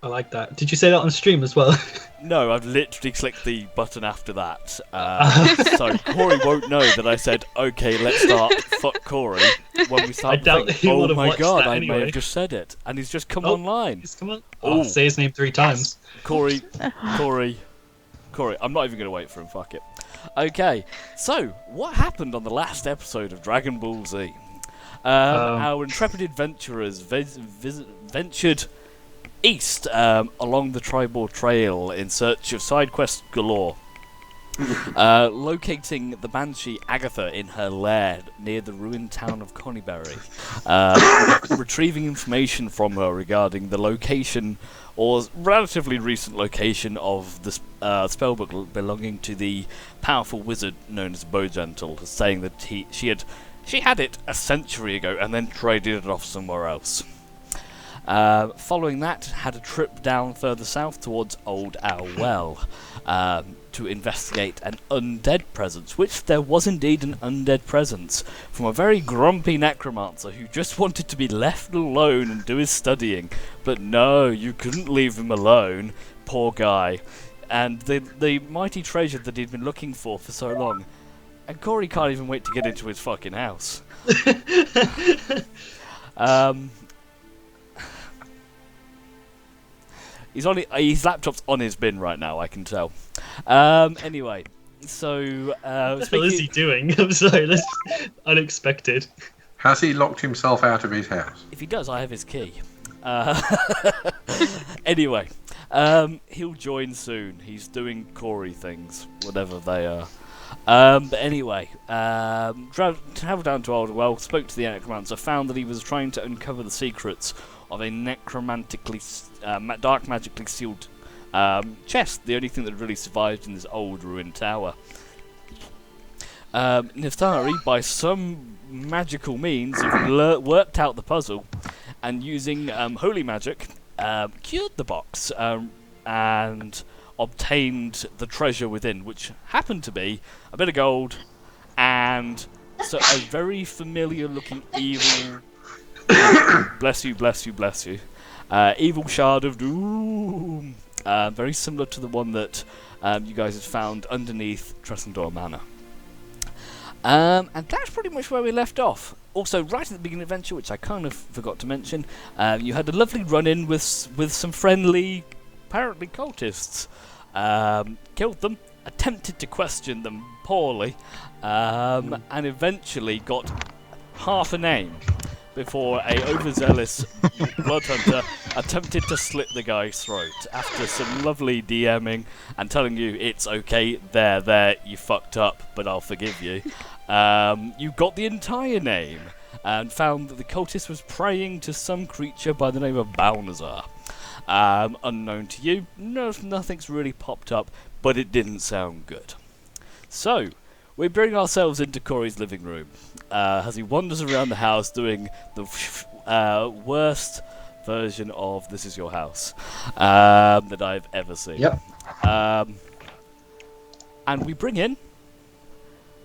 I like that. Did you say that on stream as well? No, I've literally clicked the button after that. So Corey won't know that I said, okay, let's start fuck Corey when we start. I doubt he would have watched God, that I anyway. may have just said it. And he's just come online. He's come on. Oh, say his name 3 times. Corey. I'm not even going to wait for him, fuck it. Okay, so, what happened on the last episode of Dragon Ball Z? Our intrepid adventurers ventured east along the tribal trail in search of side quests galore. Locating the Banshee Agatha in her lair near the ruined town of Conyberry. Retrieving information from her regarding the location, or relatively recent location, of the spellbook belonging to the powerful wizard known as Bogentle, saying that she had it a century ago and then traded it off somewhere else. Following that, had a trip down further south towards Old Owl Well to investigate an undead presence, which there was indeed an undead presence from a very grumpy necromancer who just wanted to be left alone and do his studying. But no, you couldn't leave him alone, poor guy. And the mighty treasure that he'd been looking for so long. And Corey can't even wait to get into his fucking house. His laptop's on his bin right now, I can tell. Anyway, so... what the hell is he doing? I'm sorry, that's unexpected. Has he locked himself out of his house? If he does, I have his key. Anyway, he'll join soon. He's doing Corey things, whatever they are. But anyway, travelled down to Old Well, spoke to the necromancer, found that he was trying to uncover the secrets of a dark magically sealed chest, the only thing that really survived in this old ruined tower. Neftari, by some magical means, worked out the puzzle, and using holy magic, cured the box, and obtained the treasure within, which happened to be a bit of gold and so a very familiar looking evil bless you evil shard of doom, very similar to the one that you guys had found underneath Tressendor Manor. And that's pretty much where we left off. Also, right at the beginning of the adventure, which I kind of forgot to mention, you had a lovely run-in with some friendly, apparently cultists. Killed them, attempted to question them poorly, and eventually got half a name before a overzealous blood hunter attempted to slit the guy's throat after some lovely DMing and telling you it's okay, there, you fucked up, but I'll forgive you. You got the entire name and found that the cultist was praying to some creature by the name of Balnazar. Unknown to you, nothing's really popped up, but it didn't sound good. So, we bring ourselves into Corey's living room as he wanders around the house doing the worst version of This Is Your House that I've ever seen. Yep. And we bring in,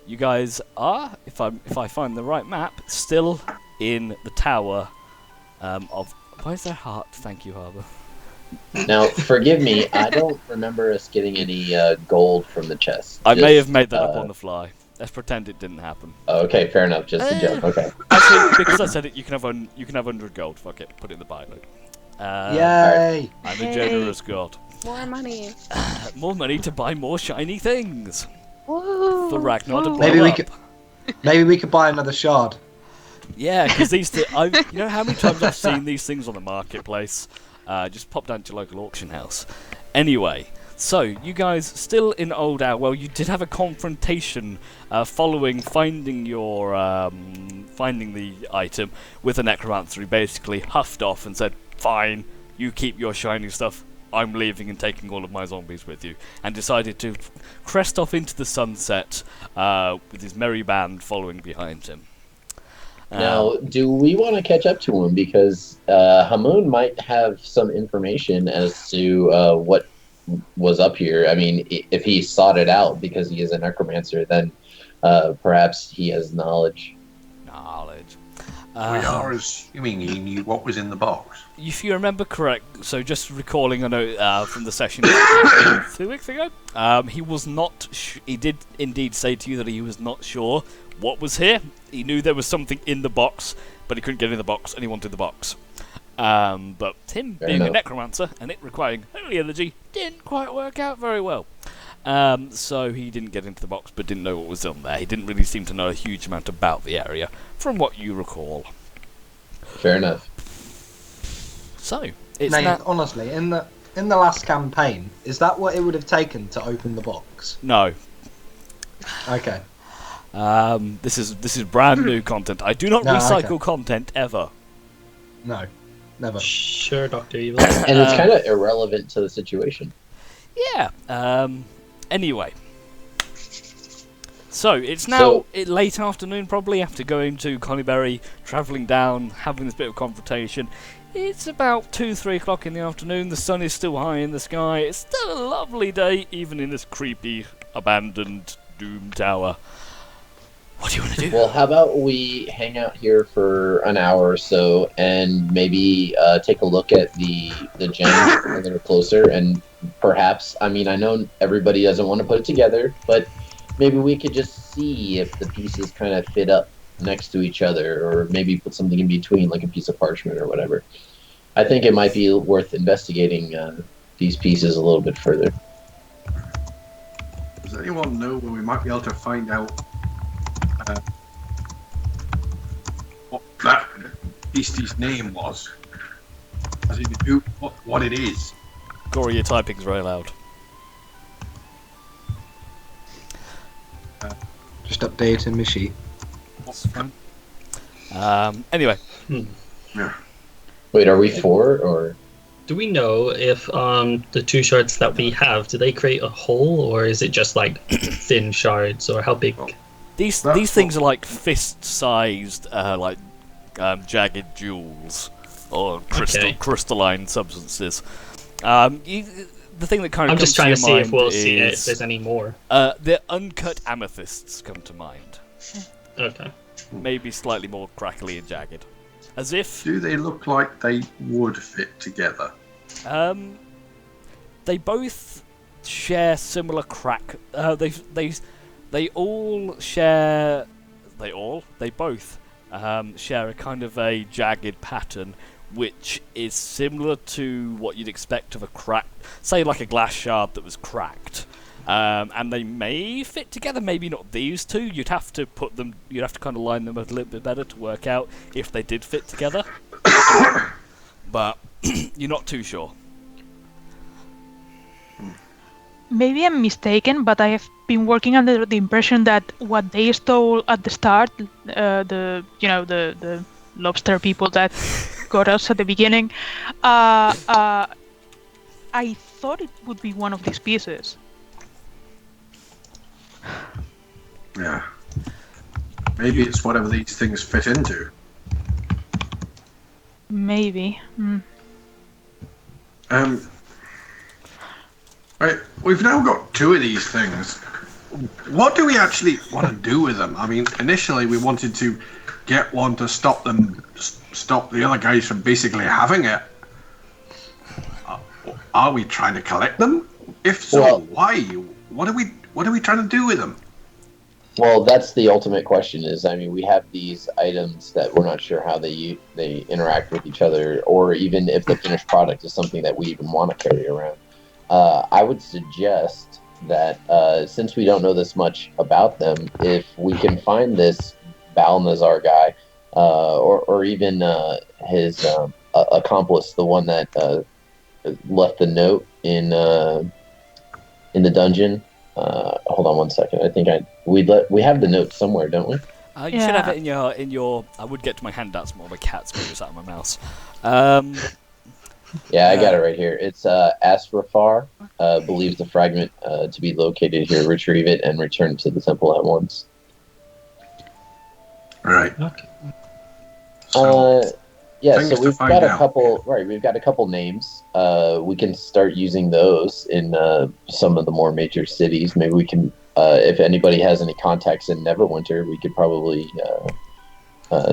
you guys are, if I find the right map, still in the tower of... Why is there heart? Thank you, Harbour. Now, forgive me, I don't remember us getting any gold from the chest. I may have made that up on the fly. Let's pretend it didn't happen. Okay, fair enough. Just a joke. Okay. Actually, because I said it, you can have 100 gold. Fuck it, put it in the bio note. Yay! I'm a generous god. More money. More money to buy more shiny things. Woo! For Ragnar to blow Maybe we up. Maybe we could buy another shard. Yeah, because these you know how many times I've seen these things on the marketplace? Just pop down to your local auction house. Anyway, so you guys still in Old Owl. Well, you did have a confrontation following finding the item with a necromancer who basically huffed off and said, "Fine, you keep your shiny stuff. I'm leaving and taking all of my zombies with you," and decided to crest off into the sunset with his merry band following behind him. Now, do we want to catch up to him? Because Hamoon might have some information as to what was up here. I mean, if he sought it out because he is a necromancer, then perhaps he has knowledge. We are assuming he knew what was in the box. If you remember correct, so just recalling a note from the session 2 weeks ago, he was not. He did indeed say to you that he was not sure what was here. He knew there was something in the box, but he couldn't get in the box, and he wanted the box. But him being a necromancer and it requiring holy energy didn't quite work out very well. So he didn't get into the box, but didn't know what was on there. He didn't really seem to know a huge amount about the area, from what you recall. Fair enough. So it's Mate, now. honestly, in the last campaign, is that what it would have taken to open the box? No. Okay. This is brand new content. I do not No, recycle okay. content ever. No. Never. Sure, Dr. Evil. And it's kind of irrelevant to the situation. Yeah. Anyway. So it's now late afternoon, probably after going to Connieberry, travelling down, having this bit of confrontation. It's about 2-3 o'clock in the afternoon. The sun is still high in the sky. It's still a lovely day, even in this creepy, abandoned Doom Tower. What do you want to do? Well, how about we hang out here for an hour or so and maybe take a look at the gems a little closer, and perhaps, I mean, I know everybody doesn't want to put it together, but maybe we could just see if the pieces kind of fit up next to each other, or maybe put something in between, like a piece of parchment or whatever. I think it might be worth investigating these pieces a little bit further. Does anyone know where we might be able to find out what that beastie's name was? As in, what it is? Gory, your typing's very loud. Just updating my sheet. That's fine. Anyway. Yeah. Wait, are we 4 or? Do we know if the 2 shards that we have, do they create a hole, or is it just like thin shards, or how big? These things are like fist-sized, jagged jewels or crystalline substances. The thing that kind of I'm just trying to see if we'll see it, is, if there's any more. the uncut amethysts come to mind. Okay. Maybe slightly more crackly and jagged. As if Do they look like they would fit together? they both share similar crack. They both share a kind of a jagged pattern, which is similar to what you'd expect of a crack, say like a glass shard that was cracked. And they may fit together, maybe not these two. You'd have to kind of line them a little bit better to work out if they did fit together. But you're not too sure. Maybe I'm mistaken, but I have been working under the impression that what they stole at the start, the lobster people that got us at the beginning, I thought it would be one of these pieces. Yeah. Maybe it's whatever these things fit into. Maybe. Right, we've now got 2 of these things. What do we actually want to do with them? I mean, initially we wanted to get one to stop the other guys from basically having it. Are we trying to collect them? If so, why? What are we trying to do with them? Well, that's the ultimate question. We have these items that we're not sure how they interact with each other, or even if the finished product is something that we even want to carry around. I would suggest that since we don't know this much about them, if we can find this Balnazar guy, or even his accomplice, the one that left the note in the dungeon. Hold on one second. I think we have the note somewhere, don't we? You should have it in your. I would get to my handouts more of a cat's paws out of my mouse. Yeah, I got it right here. It's Asrafar believes the fragment to be located here. Retrieve it and return it to the temple at once. Right. Okay. So we've got a out. couple. Right, we've got a couple names. We can start using those in some of the more major cities. Maybe we can, if anybody has any contacts in Neverwinter, we could probably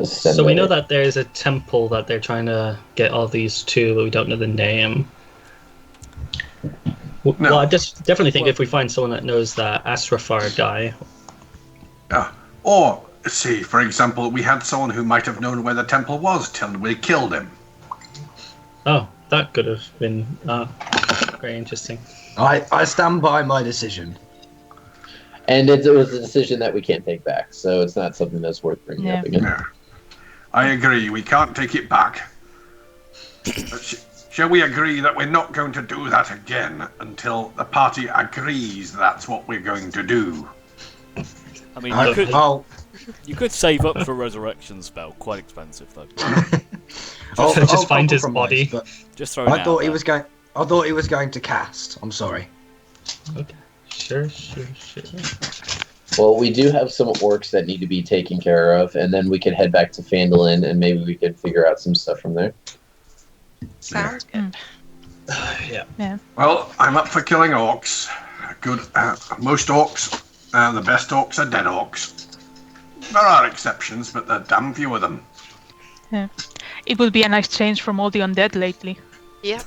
send So we know it. that there's a temple that they're trying to get all these to, but we don't know the name. Well, I just definitely think if we find someone that knows that Asrafar guy. Or, see, for example, we had someone who might have known where the temple was till we killed him. Oh, that could have been very interesting. I stand by my decision. And it was a decision that we can't take back, so it's not something that's worth bringing up again. Yeah. I agree, we can't take it back. But shall we agree that we're not going to do that again until the party agrees that's what we're going to do? I mean, I'll you could save up for a resurrection spell. Quite expensive though. Just find his compromise, body. but Just throw it out. I thought he was going to cast. I'm sorry. Okay. Sure. Well, we do have some orcs that need to be taken care of, and then we could head back to Phandalin, and maybe we could figure out some stuff from there. Sounds good. Yeah. Well, I'm up for killing orcs. Good. Most orcs, the best orcs are dead orcs. There are exceptions, but there are damn few of them. Yeah. It would be a nice change from all the undead lately. Yeah.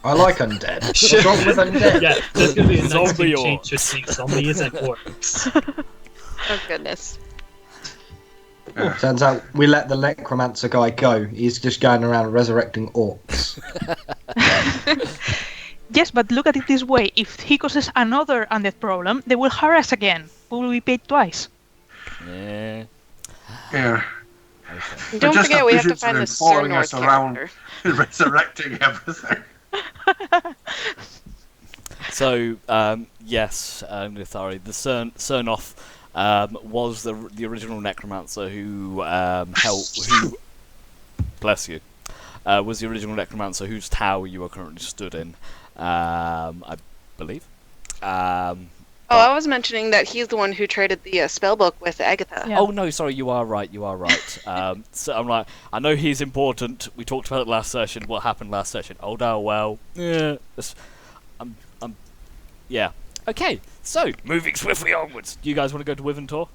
I like undead. What's wrong with undead? Yeah, there's going to be a nice Zombie big change to see zombies and orcs. Oh goodness. Turns out we let the necromancer guy go. He's just going around resurrecting orcs. Yes, but look at it this way. If he causes another undead problem, they will hire us again. We will be paid twice. Yeah. Yeah. Okay. Don't just forget we have to visions of find him the following Cernor us around. character. Resurrecting everything. So, yes, Nithari, the Cernoff was the original necromancer who bless you, was the original necromancer whose tower you are currently stood in, I believe. I was mentioning that he's the one who traded the spellbook with Agatha. Yeah. Oh no, sorry, you are right. So I'm like, I know he's important. We talked about it last session. What happened last session? Oh no, well, yeah. Yeah. Okay, so moving swiftly onwards. Do you guys want to go to Wiventor?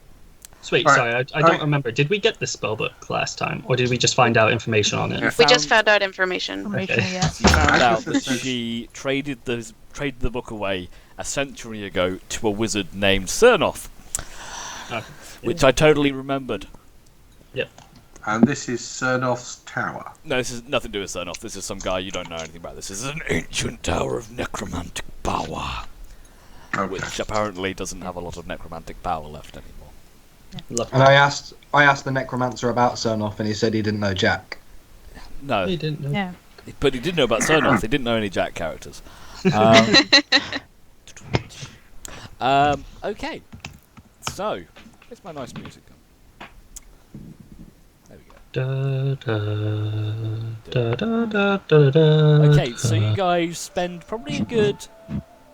Sweet, All sorry, right. I don't remember. Did we get the spellbook last time, or did we just find out information on it? We just found out information. Information, Okay. yeah. You found I out was that just- she traded the book away a century ago to a wizard named Cernoff, Okay. which I totally remembered. And this is Cernoff's tower. No, this is nothing to do with Cernoff. This is some guy you don't know anything about. This is an ancient tower of necromantic power, Okay. which apparently doesn't have a lot of necromantic power left anymore. Lovely. And I asked the necromancer about Cernoff, and he said he didn't know Jack. No, He didn't know. Yeah. but he did know about Cernoff. He didn't know any Jack characters. Okay, so where's my nice music gone? There we go. Da, da, da, da, da, da, Okay, so you guys spend probably a good.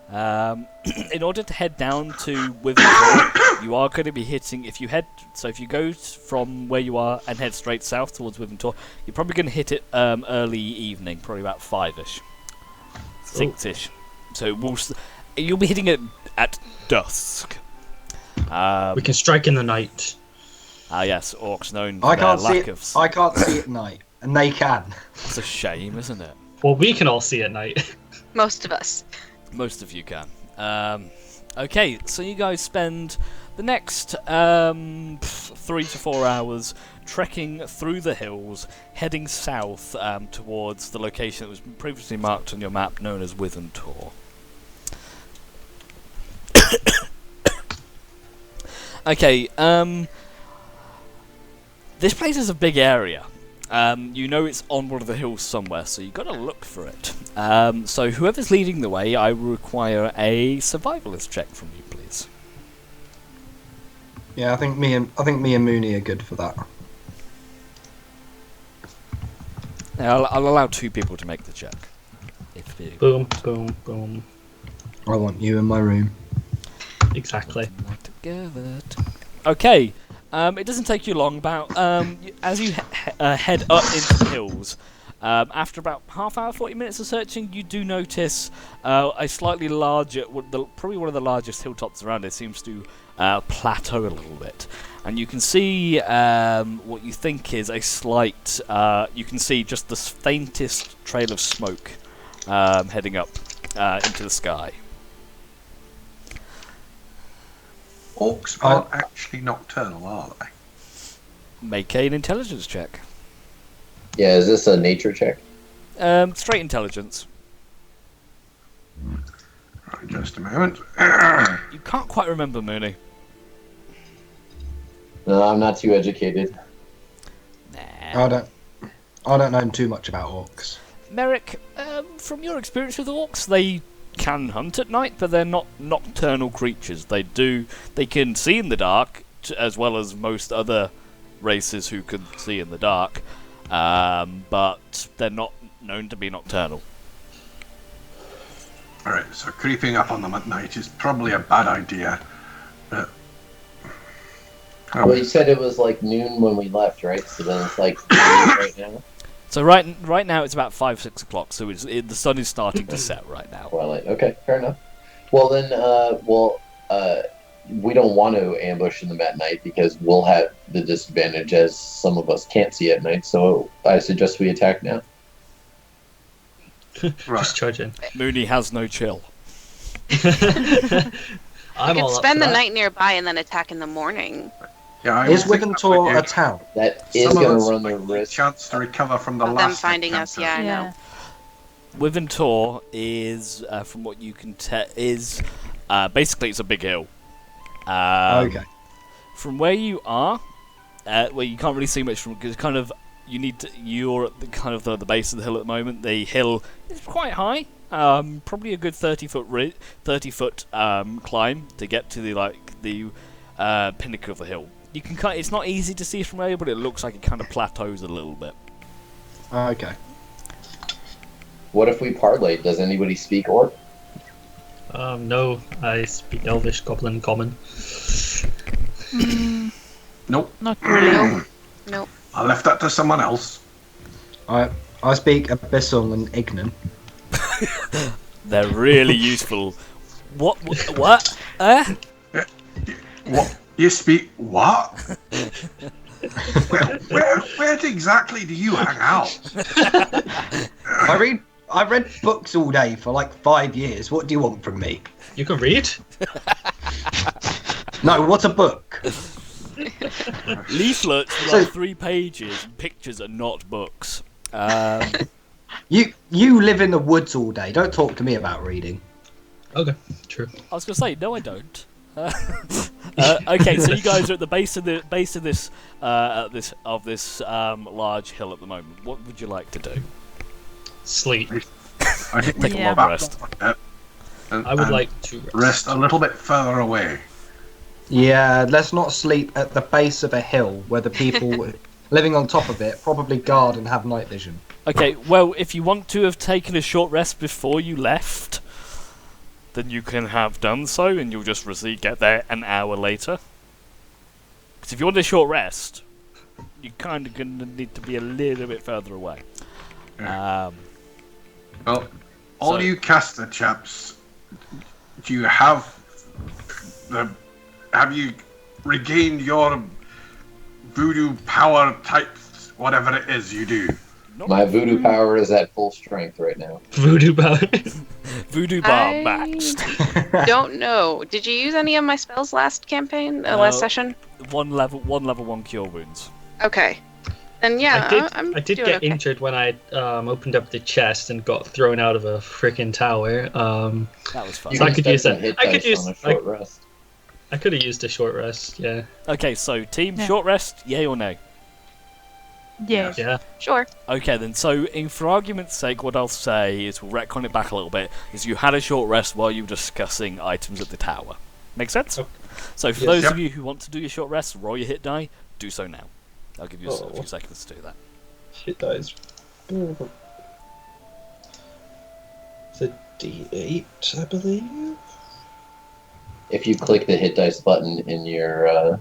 In order to head down to Wiventor, you are going to be hitting. If you go from where you are and head straight south towards Wiventor, you're probably going to hit it early evening, probably about 5ish, 6ish. So you'll be hitting it at dusk. We can strike in the night. Yes, orcs known for I their can't see lack it. of. I can't see it at night, and they can. It's a shame, isn't it? Well, we can all see at night. Most of us. Most of you can. Okay, so you guys spend the next 3 to 4 hours trekking through the hills, heading south towards the location that was previously marked on your map, known as Wiventor. Okay, this place is a big area. You know it's on one of the hills somewhere, so you got to look for it. So whoever's leading the way, I will require a survivalist check from you, please. Yeah, I think me and Mooney are good for that. Now, I'll allow 2 people to make the check. If you Boom, boom, boom. I want you in my room. Exactly. together. Okay. It doesn't take you long. As you head up into the hills, after about half hour, 40 minutes of searching, you do notice a slightly larger, probably one of the largest hilltops around it seems to plateau a little bit. and you can see what you think is a slight. You can see just the faintest trail of smoke heading up into the sky. Orcs aren't actually nocturnal, are they? Make an intelligence check. Yeah, is this a nature check? Straight intelligence. Right, just a moment. You can't quite remember, Mooney. No, I'm not too educated. Nah. I don't know too much about orcs. Merrick, from your experience with orcs, they can hunt at night, but they're not nocturnal creatures. They can see in the dark, as well as most other races who can see in the dark, but they're not known to be nocturnal. Alright, so creeping up on them at night is probably a bad idea. But Well, you said it was like noon when we left, right? So then it's like right now. So right now it's about 5-6 o'clock. So the sun is starting to set right now. Twilight. Okay, fair enough. Well then, we don't want to ambush them at night because we'll have the disadvantage as some of us can't see at night. So I suggest we attack now. Right. Just charge in. Mooney has no chill. You I'm could all up spend for the that. night nearby and then attack in the morning. Yeah, I Is think that Withentor would a give town? That is some of going us to run the a risk. chance to recover from the Of last them finding us, encounter. yeah, I know. Withentor is, from what you can tell, is basically it's a big hill. Okay. From where you are, where you can't really see much from, because kind of you're at the kind of the base of the hill at the moment. The hill is quite high, probably a good 30-foot climb to get to the pinnacle of the hill. You can it's not easy to see from there, but it looks like it kind of plateaus a little bit. Okay. What if we parlay? Does anybody speak Orc? No, I speak Elvish, Goblin, Common. Nope. Not really. Nope. I left that to someone else. I speak Abyssal and Ignan. They're really useful. What? What? What? You speak what? where exactly do you hang out? I read books all day for like 5 years. What do you want from me? You can read? No, what's a book? Leaflets with like 3 pages and pictures are not books. You live in the woods all day. Don't talk to me about reading. Okay, true. I was gonna say no, I don't. Okay, so you guys are at the base of this large hill at the moment. What would you like to do? Sleep. I think we Take a can long back rest. and I would like to rest a little bit further away. Yeah, let's not sleep at the base of a hill where the people living on top of it probably guard and have night vision. Okay, well, if you want to have taken a short rest before you left, then you can have done so, and you'll just get there an hour later. Because if you want a short rest, you're kind of going to need to be a little bit further away. Yeah. Well, all So- you caster chaps, do you have you regained your voodoo power type, whatever it is you do? My voodoo power is at full strength right now. voodoo power. Voodoo bar I- maxed. Don't know. Did you use any of my spells last campaign? Last session? One level 1 cure wounds. Okay. Then yeah, I'm I did doing get okay. injured when I opened up the chest and got thrown out of a freaking tower. That was fun. You So I can could spend use some that. hit I could dice use- on a short rest. I could have used a short rest. Yeah. Okay, so team, Yeah. short rest, yay or nay? Yes. Yeah. Sure. Okay then, so for argument's sake, what I'll say is we'll retcon it back a little bit, is you had a short rest while you were discussing items at the tower. Make sense? Okay. So for Yes. those Yep. of you who want to do your short rest, roll your hit die, do so now. I'll give you a Oh. few seconds to do that. Hit dice. It's a D8, I believe. If you click the hit dice button in your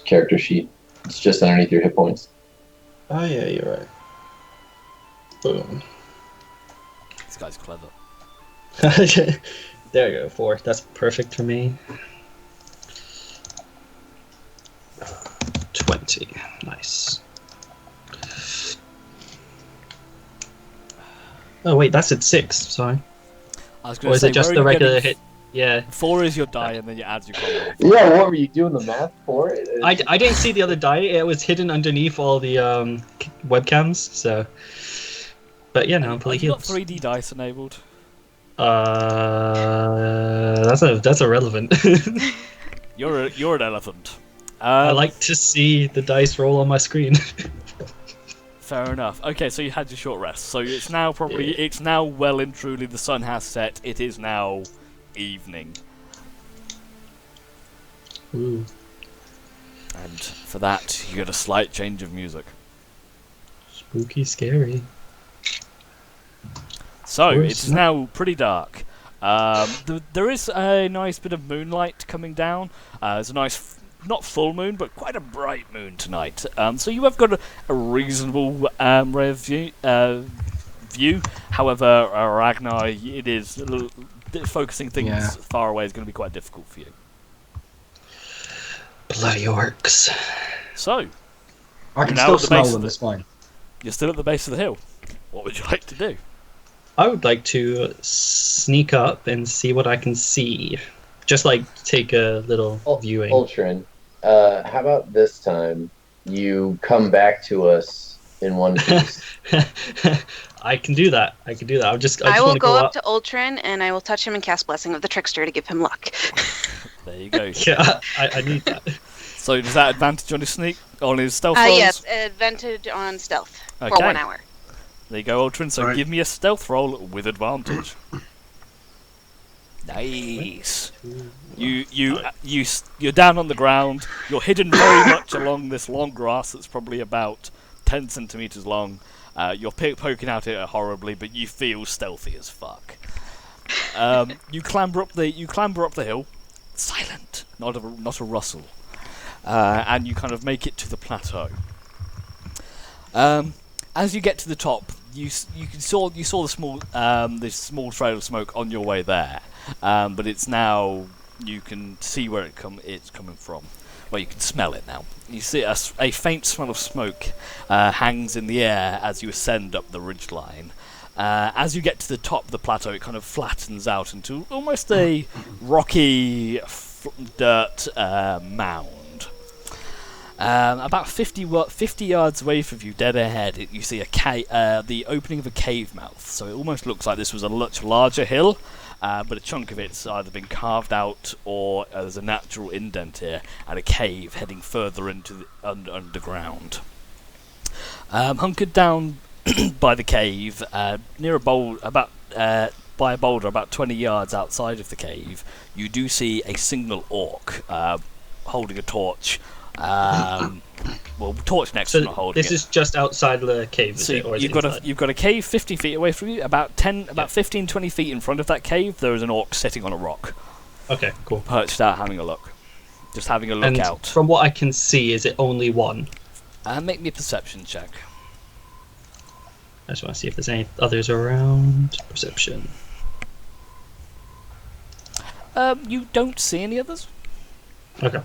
character sheet, it's just underneath your hit points. Oh yeah, you're right. Boom. This guy's clever. There you go, 4. That's perfect for me. 20. Nice. Oh wait, that's at 6. Sorry. I was Or going to is say, it just where the are you regular getting hit? Yeah. 4 is your die, and then you add your combo. Yeah, what were you doing the math for it? I didn't see the other die. It was hidden underneath all the webcams. So, but yeah, no, I'm fully Have you got healed. 3D dice enabled? That's irrelevant. You're an elephant. I like to see the dice roll on my screen. Fair enough. Okay, so you had your short rest. So it's now it's now well and truly the sun has set. It is now evening. Ooh. And for that, you get a slight change of music. Spooky, scary. So Or it's now pretty dark. There is a nice bit of moonlight coming down. There's a nice, not full moon, but quite a bright moon tonight. So you have got a reasonable view. However, Ragnar, it is focusing things far away is going to be quite difficult for you. Bloody orcs. So I can now still at the smell base them, of it's fine. you're still at the base of the hill. What would you like to do? I would like to sneak up and see what I can see. Just like take a little viewing. Ultron, how about this time you come back to us in one piece? I can do that. I just I will want to go go up to Ultron and I will touch him and cast Blessing of the Trickster to give him luck. There you go. Yeah, I need that. So does that advantage on his on his stealth rolls? Yes, advantage on stealth for Okay. 1 hour. There you go, Ultron. So Right. give me a stealth roll with advantage. Nice. You're down on the ground. You're hidden very much along this long grass that's probably about 10 centimeters long. You're poking out at it horribly, but you feel stealthy as fuck. You clamber up the hill, silent, not a rustle, and you kind of make it to the plateau. As you get to the top, you saw the small trail of smoke on your way there, but it's now you can see where it's coming from. Well, you can smell it now. You see a faint smell of smoke hangs in the air as you ascend up the ridgeline. As you get to the top of the plateau, it kind of flattens out into almost a rocky dirt mound. About 50 yards away from you, dead ahead, you see the opening of a cave mouth. So it almost looks like this was a much larger hill, but a chunk of it's either been carved out or there's a natural indent here, and a cave heading further into the underground. Hunkered down by the cave, near a boulder, by a boulder about 20 yards outside of the cave, you do see a single orc holding a torch. Torch next to not holding it. This is just outside the cave, is So it? Or is you've got a cave 50 feet away from you. About 15, 20 feet in front of that cave, there is an orc sitting on a rock, Okay, cool. perched out, having a look, just having a look And out. from what I can see, is it only one? Make me a perception check. I just want to see if there's any others around. Perception. You don't see any others. Okay.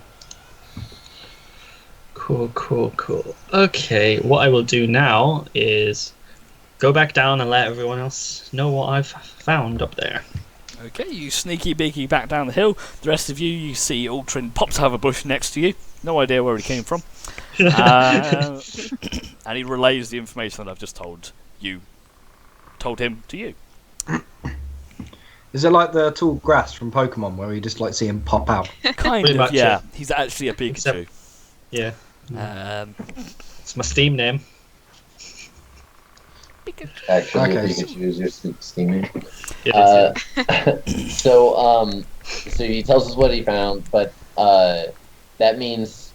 Cool. Okay, what I will do now is go back down and let everyone else know what I've found up there. Okay, you sneaky beaky back down the hill. The rest of you see Ultron pops out of a bush next to you. No idea where he came from. And he relays the information that I've just told him to you. Is it like the tall grass from Pokemon where you just like see him pop out? Kind Pretty of, much, yeah. yeah. He's actually a Pikachu. Yeah, Um, it's my Steam name. Actually, Okay. Pikachu is your steaming. It is, yeah. So he tells us what he found, but that means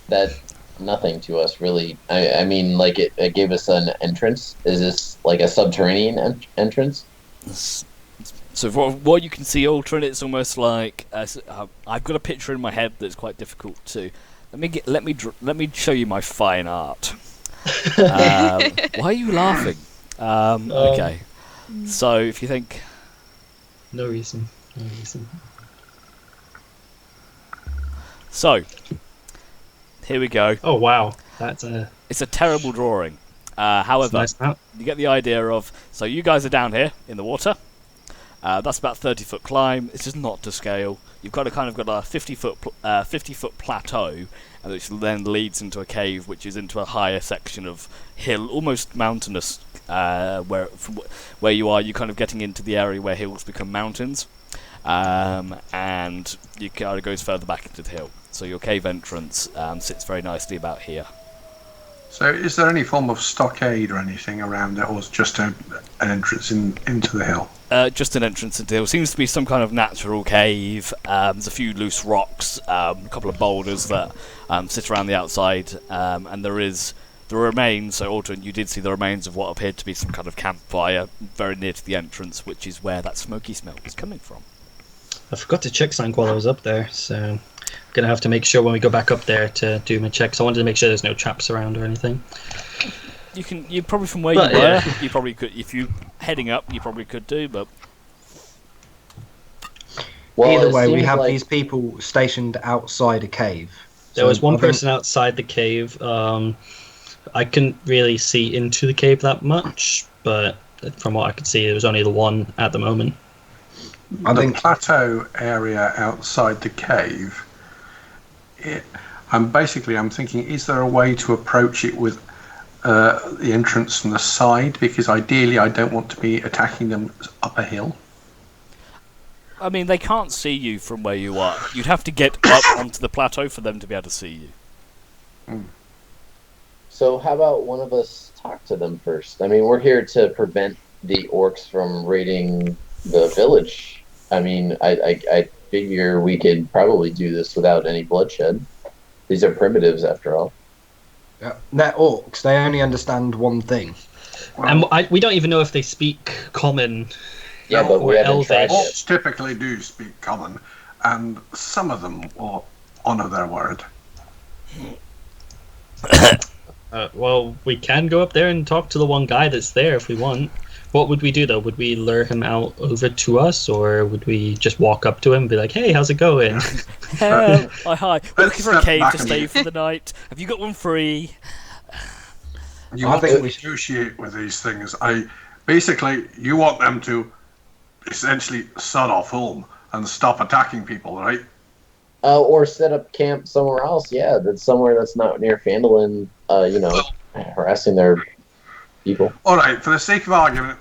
that nothing to us really. I mean, like it gave us an entrance. Is this like a subterranean entrance? So from what you can see, Ultron, it's almost like I've got a picture in my head that's quite difficult to. Let me show you my fine art. Why are you laughing? Okay. So if you think, No reason. so Here we go. Oh wow, that's a It's a terrible drawing. However, nice map. you get the idea of. So you guys are down here in the water. That's about 30-foot climb. It's just not to scale. You've got a 50-foot plateau, which then leads into a cave, which is into a higher section of hill, almost mountainous. Where you are, you're kind of getting into the area where hills become mountains, and you kind of goes further back into the hill. So your cave entrance sits very nicely about here. So, is there any form of stockade or anything around it, or is it just an entrance into the hill? Just an entrance into the hill. Seems to be some kind of natural cave. There's a few loose rocks, a couple of boulders that sit around the outside, and there is the remains. So, Alton, you did see the remains of what appeared to be some kind of campfire very near to the entrance, which is where that smoky smell was coming from. I forgot to check something while I was up there, so I'm gonna have to make sure when we go back up there to do my checks. I wanted to make sure there's no traps around or anything. You probably from where you were, you probably could, if you heading up, you probably could do, but either way, we have these people stationed outside a cave. There was one person outside the cave. I couldn't really see into the cave that much, but from what I could see, there was only the one at the moment. I think plateau area outside the cave. I'm thinking, is there a way to approach it with the entrance from the side? Because ideally, I don't want to be attacking them up a hill. I mean, they can't see you from where you are. You'd have to get up onto the plateau for them to be able to see you. So how about one of us talk to them first? I mean, we're here to prevent the orcs from raiding the village. I mean, I figure we could probably do this without any bloodshed. These are primitives, after all. They're orcs. They only understand one thing. And we don't even know if they speak common. Yeah, but we haven't tried Elvish. yet. Orcs typically do speak common, and some of them will honour their word. Well, we can go up there and talk to the one guy that's there if we want. What would we do, though? Would we lure him out over to us, or would we just walk up to him and be like, hey, how's it going? Hi. We're looking for a cave to stay for the night. Have you got one free? You want to negotiate with these things. You want them to essentially sod off home and stop attacking people, right? Or set up camp somewhere else. Yeah, that's somewhere that's not near Phandalin. Harassing their people. All right. For the sake of argument,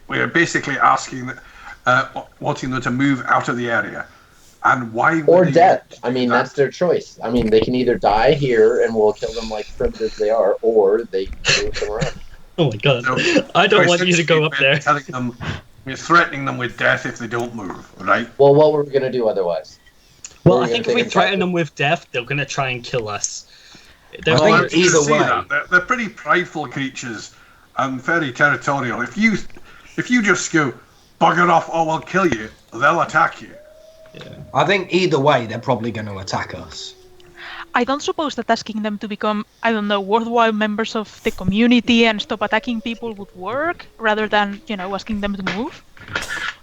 we're basically asking, wanting them to move out of the area. And why? Or death. I mean, that's their choice. I mean, they can either die here and we'll kill them like primitives they are, or they move somewhere else. Oh my god! I don't want you to go up there. We're threatening them with death if they don't move, right? Well, what were we going to do otherwise? Well, I think if we threaten them with death, they're going to try and kill us. I think either way. They're pretty prideful creatures and very territorial. If you just go, bugger off or we'll kill you, they'll attack you. Yeah. I think either way, they're probably going to attack us. I don't suppose that asking them to become, worthwhile members of the community and stop attacking people would work, rather than, asking them to move.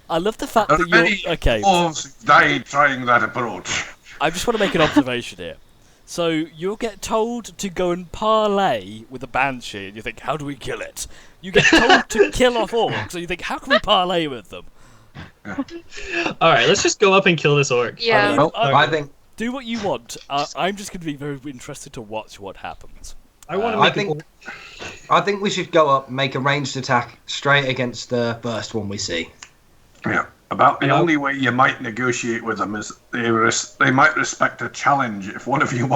I love the fact that you're... Okay. Wolves died trying that approach. I just want to make an observation here. So, you'll get told to go and parlay with a banshee, and you think, how do we kill it? You get told to kill off orcs, so you think, how can we parlay with them? Alright, let's just go up and kill this orc. Yeah. I think... Do what you want. I'm just going to be very interested to watch what happens. I want to I think we should go up, make a ranged attack straight against the first one we see. Yeah. About the only way you might negotiate with them is they might respect a challenge. If one of you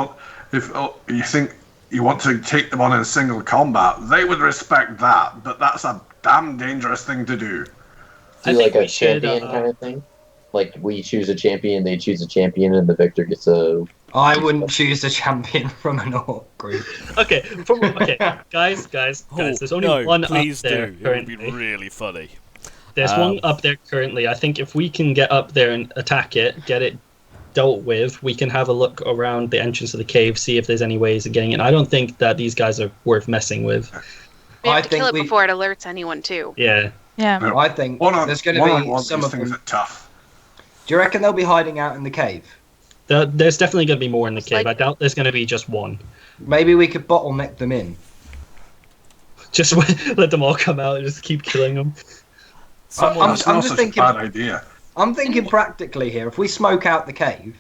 you think you want to take them on in single combat, they would respect that. But that's a damn dangerous thing to do. Do like a champion kind of thing? Like we choose a champion, they choose a champion, and the victor gets a... I wouldn't choose a champion from an orc group. Okay, guys, there's only one up there It would be currently. really funny. There's one up there currently. I think if we can get up there and attack it, get it dealt with, we can have a look around the entrance of the cave, see if there's any ways of getting in. I don't think that these guys are worth messing with. We have to kill it before it alerts anyone, too. Yeah. Yeah. I think there's going to be some of them... Things are tough. Do you reckon they'll be hiding out in the cave? There's definitely going to be more in the cave. like- I doubt there's going to be just one. Maybe we could bottleneck them in. Just let them all come out and just keep killing them. Someone, That's I'm not just such thinking- a bad idea. I'm thinking practically here. If we smoke out the cave,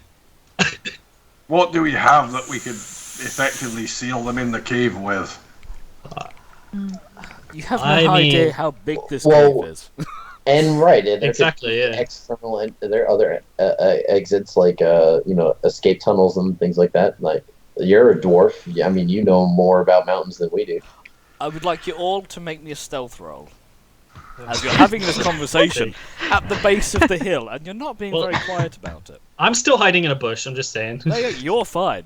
What do we have that we could effectively seal them in the cave with? you have no I mean- idea how big this Well, cave is. And right, there could Exactly, be yeah. external and there are other exits like escape tunnels and things like that. Like you're a dwarf, I mean you know more about mountains than we do. I would like you all to make me a stealth roll. As you're having this conversation at the base of the hill, and you're not being Well- very quiet about it. I'm still hiding in a bush. I'm just saying. No, you're fine.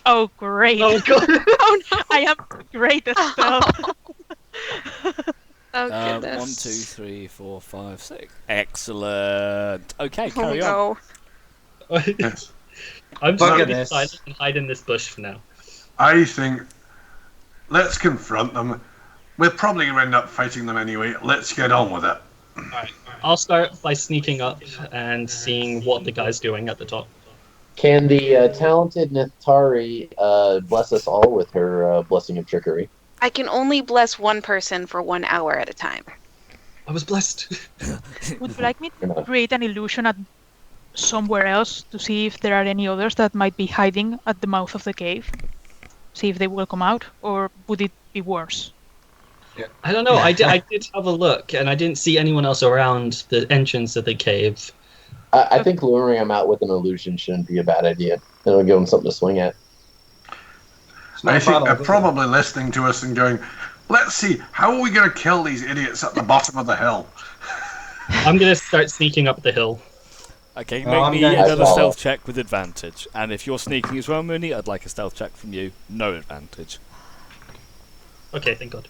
Oh, great. Oh god. Oh no! I am great at stealth. Oh 1, goodness. 2, 3, 4, 5, 6. Excellent. Okay, Oh carry on. no! Yes. I'm just Bugger going to be this. silent and hide in this bush for now. I think let's confront them. We're probably going to end up fighting them anyway. Let's get on with it. I'll start by sneaking up and seeing what the guy's doing at the top. Can the talented Nithari bless us all with her blessing of trickery? I can only bless one person for 1 hour at a time. I was blessed. Would you like me to create an illusion at somewhere else to see if there are any others that might be hiding at the mouth of the cave? See if they will come out, or would it be worse? I don't know. I did have a look, and I didn't see anyone else around the entrance of the cave. I think luring them out with an illusion shouldn't be a bad idea. It'll give them something to swing at. it's not I a think bad they're idea. probably listening to us and going, let's see, how are we going to kill these idiots at the bottom of the hill? I'm going to start sneaking up the hill. Okay, Oh, make I'm me going to another follow. stealth check with advantage. And if you're sneaking as well, Mooney, I'd like a stealth check from you. No advantage. Okay, thank God.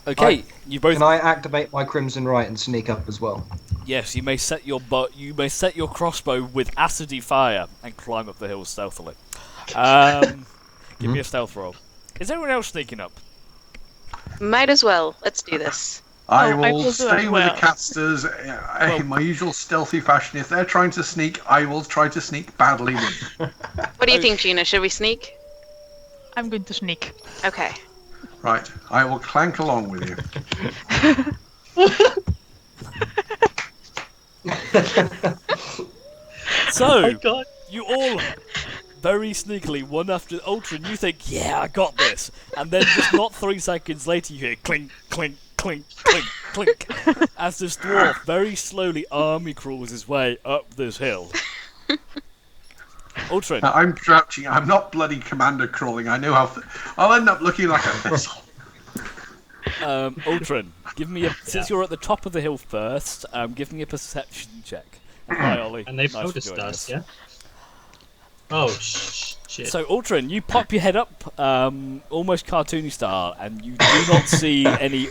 Okay, you both. Can I activate my Crimson Right and sneak up as well? Yes, you may set your crossbow with acidy fire and climb up the hill stealthily. Give me a stealth roll. Is anyone else sneaking up? Might as well. Let's do this. I Oh, I will will do stay as with the well. casters in my usual stealthy fashion. If they're trying to sneak, I will try to sneak badly with them. What do you think, Gina? Should we sneak? I'm going to sneak. Okay. Right, I will clank along with you. So, Oh my God. you all very sneakily, one after Ultra, and you think, yeah, I got this. And then just not 3 seconds later, you hear clink, clink, clink, clink, clink, as this dwarf very slowly army crawls his way up this hill. Ultra, Now, I'm crouching. I'm not bloody commander crawling. I know how. I'll end up looking like a missile. Ultron, give me since you're at the top of the hill first, give me a perception check. Hi, Ollie. And they've Nice for noticed joining us, yeah? Oh, shit. So, Ultron, you pop your head up, almost cartoony style, and you do not see any.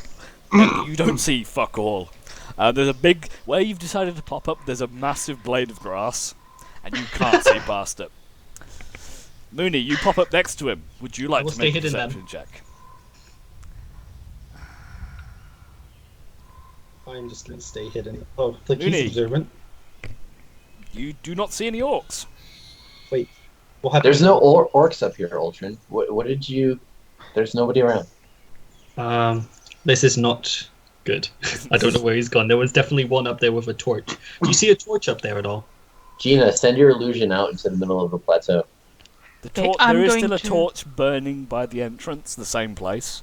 You don't see fuck all. There's a big where you've decided to pop up. There's a massive blade of grass, and you can't see past it. Mooney, you pop up next to him. Would you like will to make a stay hidden then. perception check? I'm just going to stay hidden. Oh, like Mooney. he's observant. You do not see any orcs. Wait, what happened? There's no orcs up here, Ultron. What did you? There's nobody around. This is not good. I don't know where he's gone. There was definitely one up there with a torch. Do you see a torch up there at all? Gina, send your illusion out into the middle of the plateau. Okay, I'm there is going still a to- torch burning by the entrance, the same place.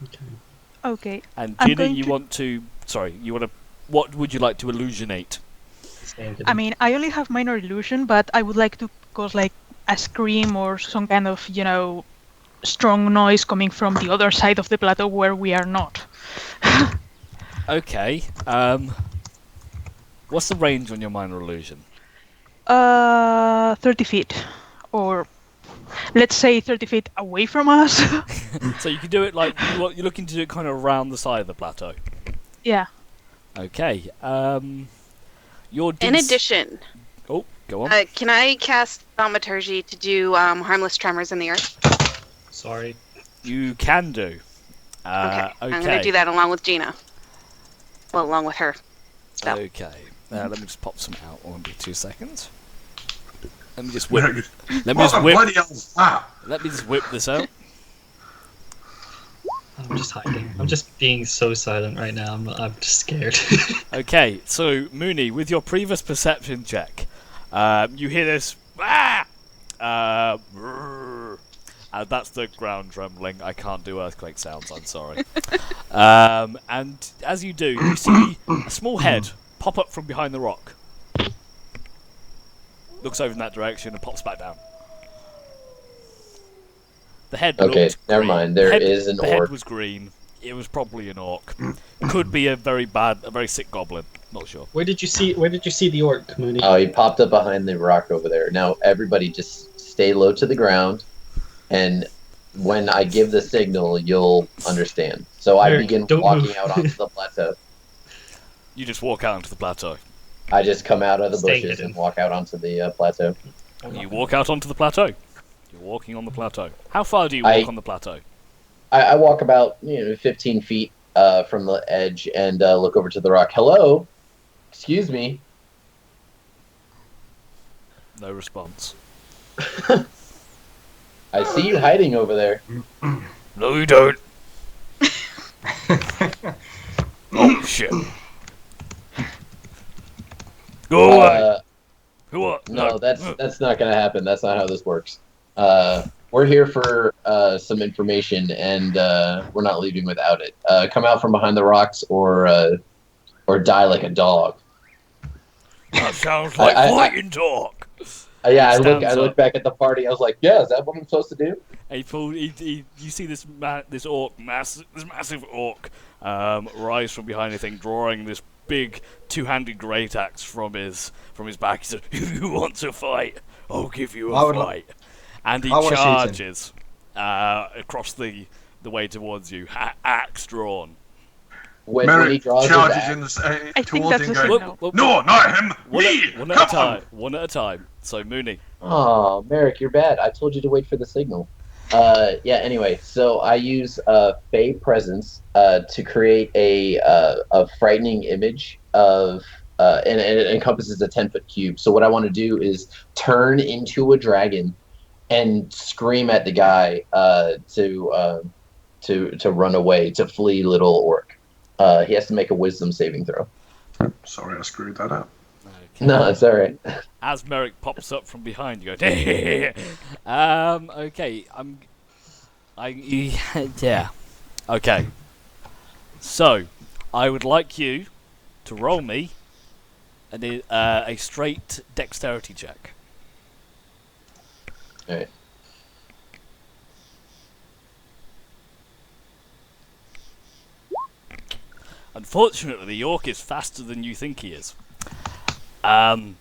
Okay. Okay. And I'm Gina, going you to- want to? Sorry, you want to? What would you like to illusionate? Staying hidden. I mean, I only have minor illusion, but I would like to cause like a scream or some kind of, strong noise coming from the other side of the plateau where we are not. Okay. What's the range on your minor illusion? 30 feet. Or let's say 30 feet away from us. So you can do it like you're looking to do it kind of around the side of the plateau. Yeah. Okay. Your In addition, Oh, go on. can I cast thaumaturgy to do harmless tremors in the earth? Uh, Okay. You can do. I'm going to do that along with Gina. Well, along with her spell. Okay. Let me just pop some out. Won't be 2 seconds. Let me just whip. Let me What just the whip. bloody hell's that? Let me just whip this out. I'm just hiding. I'm just being so silent right now. I'm just scared. Okay, so Mooney, with your previous perception check, you hear this. That's the ground trembling. I can't do earthquake sounds. I'm sorry. And as you do, you see a small head pop up from behind the rock. Looks over in that direction and pops back down. The head. Okay, looked never green. mind. There is an The head orc. was green. It was probably an orc. Could be a very sick goblin. Not sure. Where did you see the orc, Mooney? Oh, he popped up behind the rock over there. Now, everybody just stay low to the ground, and when I give the signal, you'll understand. So I Eric, begin don't walking move. out onto the plateau. You just walk out onto the plateau. I just come out of the Stay bushes hidden. and walk out onto the plateau. You walk out onto the plateau. You're walking on the plateau. How far do you walk on the plateau? I walk about 15 feet from the edge and look over to the rock. Hello? Excuse me. No response. I see you hiding over there. No, you don't. Oh shit! Go away. Who are? No, that's not gonna happen. That's not how this works. We're here for some information, and we're not leaving without it. Come out from behind the rocks, or die like a dog. That sounds like fighting talk. Yeah, I look back at the party. I was like, yeah, is that what I'm supposed to do? And you see this massive orc rise from behind the thing, drawing this big two-handed great axe from his back. He says, "If you want to fight, I'll give you a fight." And he charges across the way towards you, axe drawn. When he draws charges I think towards that's him a going, signal. no, not him, me! One at Come a time. on! One at a time. So Mooney. Oh, Merrick, you're bad. I told you to wait for the signal. Yeah, anyway, so I use Fey Presence to create a frightening image of, and it encompasses a 10-foot cube. So what I want to do is turn into a dragon and scream at the guy to run away, to flee little orc. He has to make a wisdom saving throw. Sorry, I screwed that up. Okay. No, it's all right. As Merrick pops up from behind, you go. Okay, yeah. Okay. So, I would like you to roll me a straight dexterity check. All right. Unfortunately, the orc is faster than you think he is. And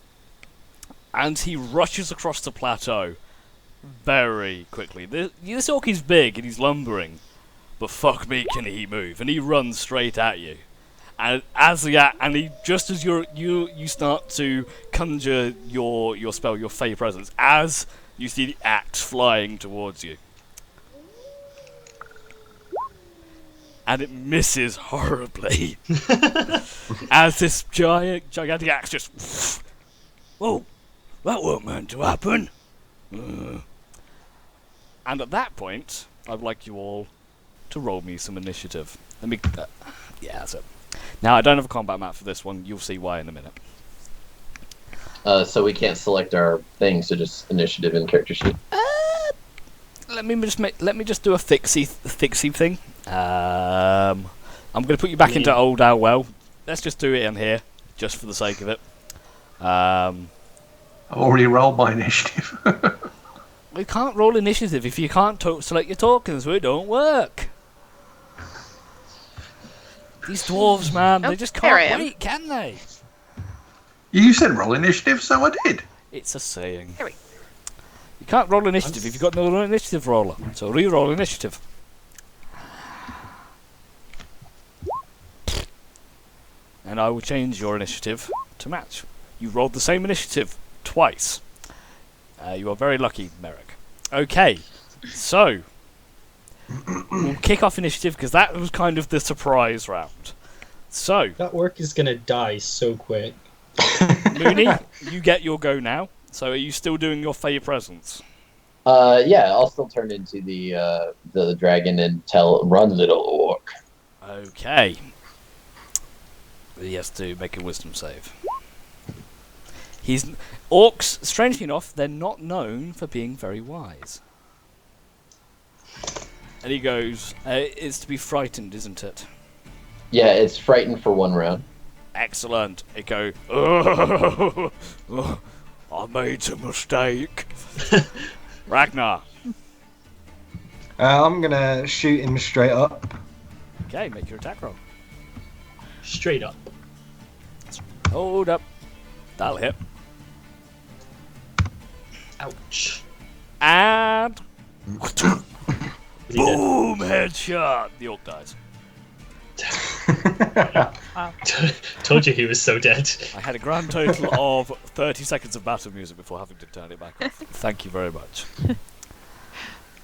he rushes across the plateau very quickly. This orc is big and he's lumbering, but fuck me, can he move? And he runs straight at you. And as you start to conjure your spell, your Fey Presence, as you see the axe flying towards you. And it misses horribly. As this gigantic axe just... Whoa, that weren't meant to happen. And at that point, I'd like you all to roll me some initiative. Let me... yeah, that's it. Now, I don't have a combat map for this one. You'll see why in a minute. So we can't select our things, so just initiative and character sheet. Let me just do a fixie thing. I'm going to put you back into Old Well. Let's just do it in here, just for the sake of it. I've already rolled my initiative. We can't roll initiative if you can't select your tokens, so it don't work. These dwarves, man, they just can't wait, can they? You said roll initiative, so I did. It's a saying. Here we- You can't roll initiative if you've got no initiative roller, so re-roll initiative. And I will change your initiative to match. You rolled the same initiative twice. You are very lucky, Merrick. Okay, so we'll kick off initiative because that was kind of the surprise round. So That orc is gonna die so quick. Mooney, you get your go now. So are you still doing your Fey presence? Yeah, I'll still turn into the dragon and run, little orc. Okay. He has to make a wisdom save. Orcs, strangely enough, they're not known for being very wise. And he goes, it's to be frightened, isn't it? Yeah, it's frightened for 1 round. Excellent. It goes, oh, I made a mistake. Ragnar. I'm gonna shoot him straight up. Okay, make your attack roll. Straight up. Hold up. That'll hit. Ouch. And Is he dead? boom, headshot. The orc dies. Told you he was so dead. I had a grand total of 30 seconds of battle music before having to turn it back off. Thank you very much.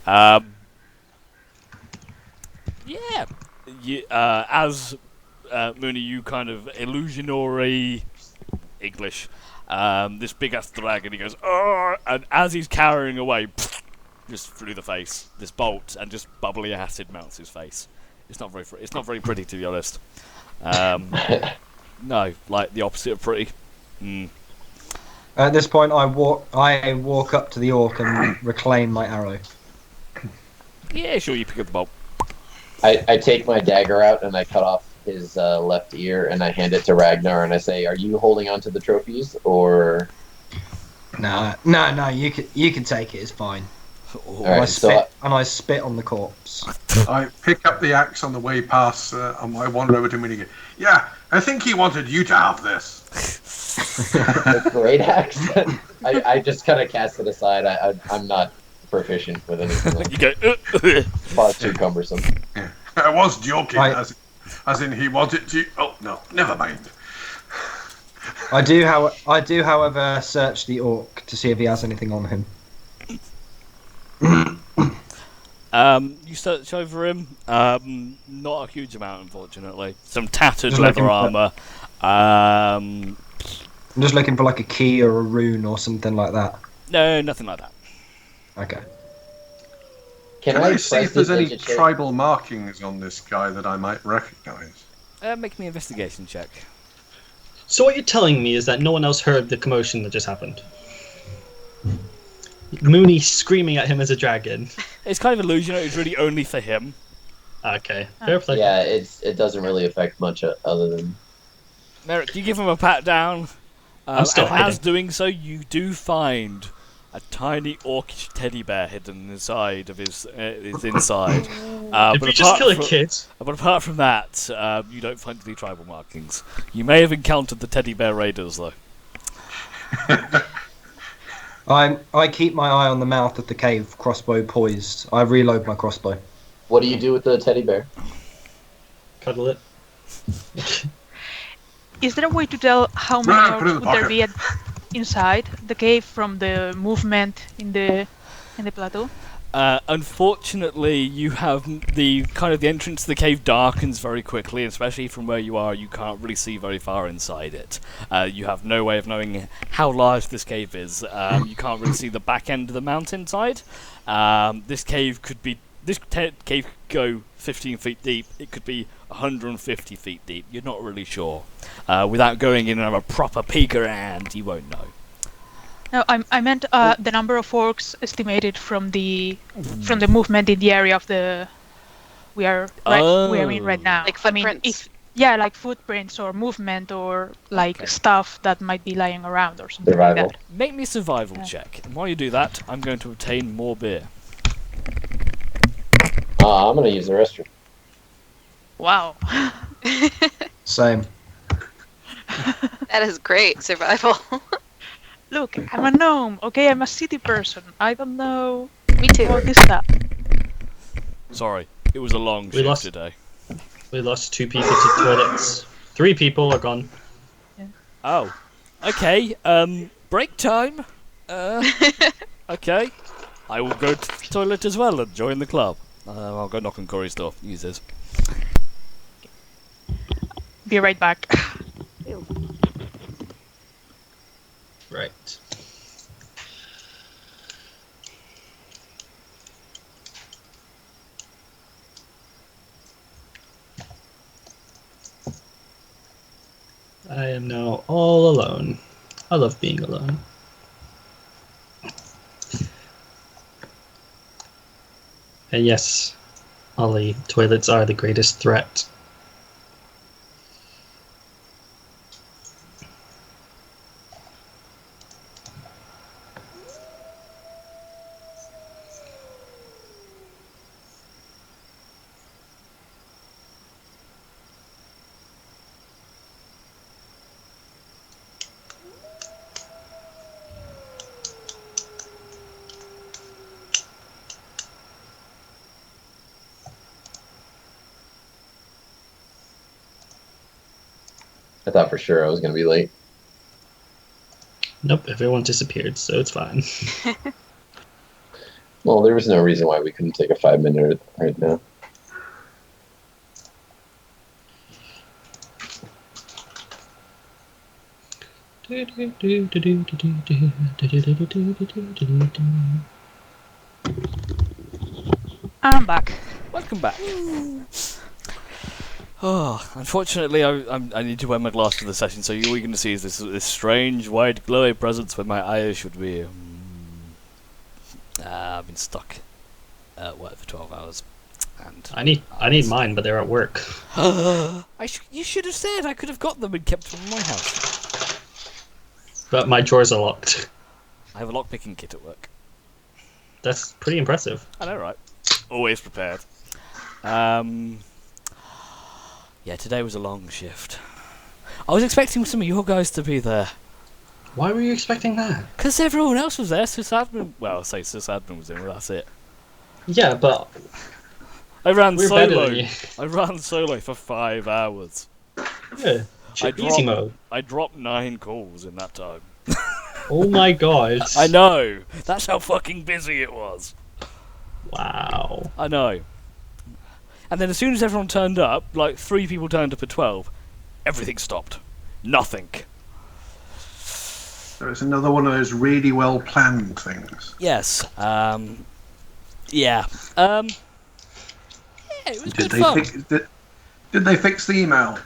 Yeah. As Mooney, you kind of illusionary English. This big ass dragon, he goes, oh, and as he's carrying away, just through the face, this bolt and just bubbly acid melts his face. It's not very pretty, to be honest. No, like the opposite of pretty. At this point, I walk up to the orc and reclaim my arrow. Yeah, sure, you pick up the bolt. I take my dagger out and I cut off his left ear and I hand it to Ragnar and I say, "Are you holding on to the trophies or?" No, you can take it. It's fine. All right, I spit on the corpse. I pick up the axe on the way past, and I wander over to Mooney again. Yeah, I think he wanted you to have this. A great accent. I just kind of cast it aside. I'm not proficient with anything. You go, Far too cumbersome. Yeah. I was joking, as in he wanted to. Oh no, never mind. I do, however, search the orc to see if he has anything on him. You search over him. Not a huge amount, unfortunately. Some tattered leather armor. I'm just looking for like a key or a rune or something like that. No, nothing like that. Okay. Can I see if there's any tribal markings on this guy that I might recognise? Make me an investigation check. So what you're telling me is that no one else heard the commotion that just happened? Mooney screaming at him as a dragon. It's kind of illusionary. It's really only for him. Okay, fair play. Yeah, it doesn't really affect much other than. Merrick, you give him a pat down. I'm still hiding. As doing so, you do find a tiny orcish teddy bear hidden inside of his inside. Did we just kill a kid? But apart from that, you don't find any tribal markings. You may have encountered the teddy bear raiders, though. I keep my eye on the mouth of the cave, crossbow poised. I reload my crossbow. What do you do with the teddy bear? Cuddle it. Is there a way to tell how many orcs would there be inside the cave from the movement in the plateau? Unfortunately, you have the entrance to the cave darkens very quickly, and especially from where you are, you can't really see very far inside it. You have no way of knowing how large this cave is. You can't really see the back end of the mountainside. This cave could go 15 feet deep. It could be 150 feet deep. You're not really sure. Without going in and have a proper peek around, you won't know. No, I meant the number of orcs estimated from the movement in the area of the we are in right now. Like footprints. Like footprints or movement or like stuff that might be lying around or something Survival. like that. Make me a survival check. And while you do that, I'm going to obtain more beer. I'm going to use the restroom. Wow. Same. That is great survival. Look, I'm a gnome. Okay, I'm a city person. I don't know Me too. all this stuff. Sorry, it was a long shift today. We lost 2 people to toilets. 3 people are gone. Yeah. Oh, okay. Break time. Okay. I will go to the toilet as well and join the club. I'll go knock on Corey's door. Use this. Be right back. I am now all alone. I love being alone. And yes, Ollie, toilets are the greatest threat. I thought for sure I was going to be late. Nope, everyone disappeared, so it's fine. Well, there was no reason why we couldn't take a 5-minute right now. I'm back. Welcome back. Oh, unfortunately, I need to wear my glasses for the session, so all you're going to see is this strange, white, glowy presence where my eyes should be. I've been stuck at work for 12 hours. And I need mine, but they're at work. you should have said I could have got them and kept them in my house. But my drawers are locked. I have a lockpicking kit at work. That's pretty impressive. I know, right? Always prepared. Yeah, today was a long shift. I was expecting some of your guys to be there. Why were you expecting that? Because everyone else was there. Sysadmin. Well, I'll say Sysadmin was in, but that's it. Yeah, but I ran we're solo. better than you. I ran solo for 5 hours. Yeah, easy mode. I dropped 9 calls in that time. Oh my god. I know. That's how fucking busy it was. Wow. I know. And then as soon as everyone turned up, like 3 people turned up at 12, everything stopped. Nothing. So it's another one of those really well planned things. Yes. Yeah. Yeah, it was good fun. Did they fix the email?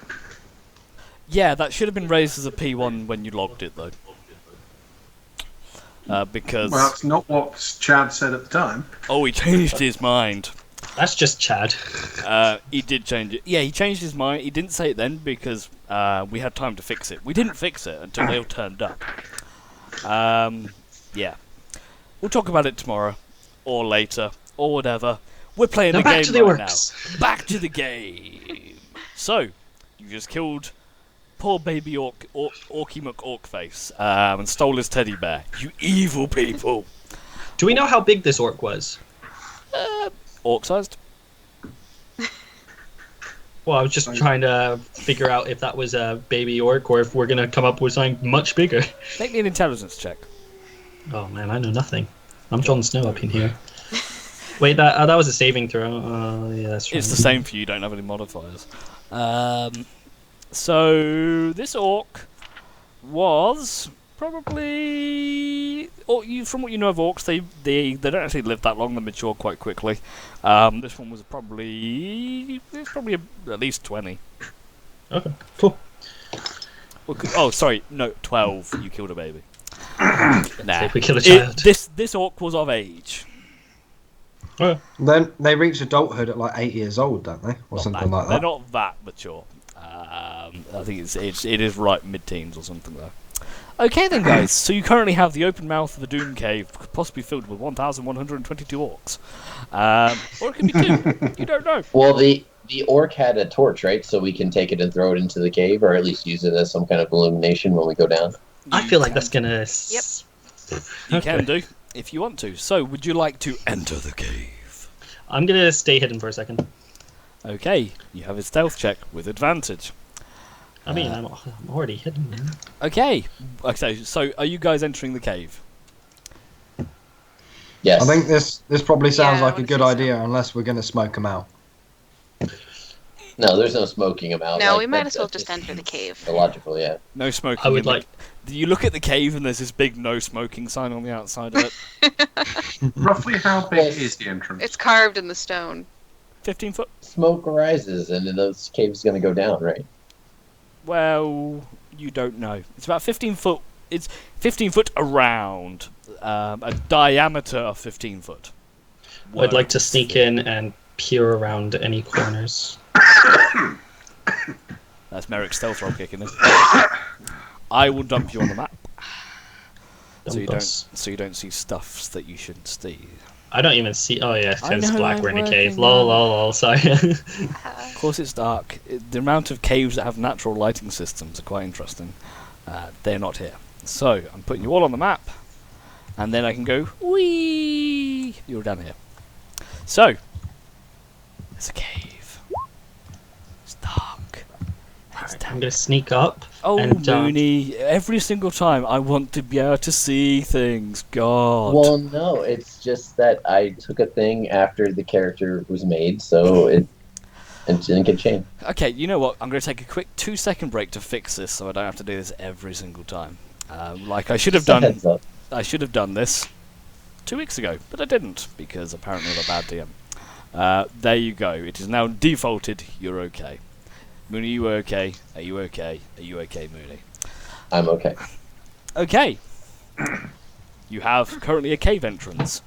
Yeah, that should have been raised as a P1 when you logged it, though. Because... Well, that's not what Chad said at the time. Oh, he changed his mind. That's just Chad. He did change it. Yeah, he changed his mind. He didn't say it then because we had time to fix it. We didn't fix it until they all turned up. Yeah. We'll talk about it tomorrow. Or later. Or whatever. We're playing the game right now. Back to the game. So, you just killed poor baby Orky McOrkface and stole his teddy bear. You evil people. Do we know how big this orc was? Orc-sized? Well, I was just trying to figure out if that was a baby orc or if we're going to come up with something much bigger. Make me an intelligence check. Oh man, I know nothing. I'm Jon Snow up in here. Wait, that was a saving throw. Yeah, that's right. It's the same for you, don't have any modifiers. So, this orc was probably... from what you know of orcs, they don't actually live that long, they mature quite quickly. This one was probably at least 20. Okay, cool. Oh, sorry, no, 12. You killed a baby. Nah, if we kill a child. This orc was of age. Oh. Then they reach adulthood at like 8 years old, don't they, or something like that? They're not that mature. I think it is right mid-teens or something though. Okay then, guys. So you currently have the open mouth of the Doom Cave, possibly filled with 1,122 orcs, or it could be 2. You don't know. Well, the orc had a torch, right? So we can take it and throw it into the cave, or at least use it as some kind of illumination when we go down. I feel like that's gonna... Yep. You can do if you want to. So, would you like to enter the cave? I'm gonna stay hidden for a second. Okay, you have a stealth check with advantage. I mean, I'm already hidden. Okay. So are you guys entering the cave? Yes. I think this probably sounds Yeah, I like a would good say so. idea, unless we're going to smoke them out. No, there's no smoking them out. No, like, we might that- as well that's just enter the cave. Illogical, yeah. No smoking. I would in the- like... You look at the cave and there's this big no smoking sign on the outside of it. Roughly how big is the entrance? It's carved in the stone. 15 foot. Smoke rises, and then those cave's going to go down, right? Well, You don't know. It's about 15 foot. It's 15 foot around, a diameter of 15 foot. I'd like to sneak in and peer around any corners. That's Merrick's stealth roll kicking in. I will dump you on the map, so you don't see stuffs that you shouldn't see. I don't even see. Oh yeah, I it's know, black. I'm We're in a working cave. on Lol, lol, lol. Sorry. Of course, it's dark. The amount of caves that have natural lighting systems are quite interesting. They're not here. So, I'm putting you all on the map, and then I can go, whee! You're down here. So, there's a cave. It's dark. It's I'm dark. gonna sneak up. Oh, and, Mooney, every single time I want to be able to see things. God. Well, no, it's just that I took a thing after the character was made, so it's in good chain. Okay, you know what? I'm going to take a quick 2-second break to fix this, so I don't have to do this every single time. Like I should have Just a done. heads up. I should have done this 2 weeks ago, but I didn't because apparently I'm a bad DM. There you go. It is now defaulted. You're okay. Mooney, you okay? Are you okay? Are you okay, Mooney? I'm okay. Okay. You have currently a cave entrance.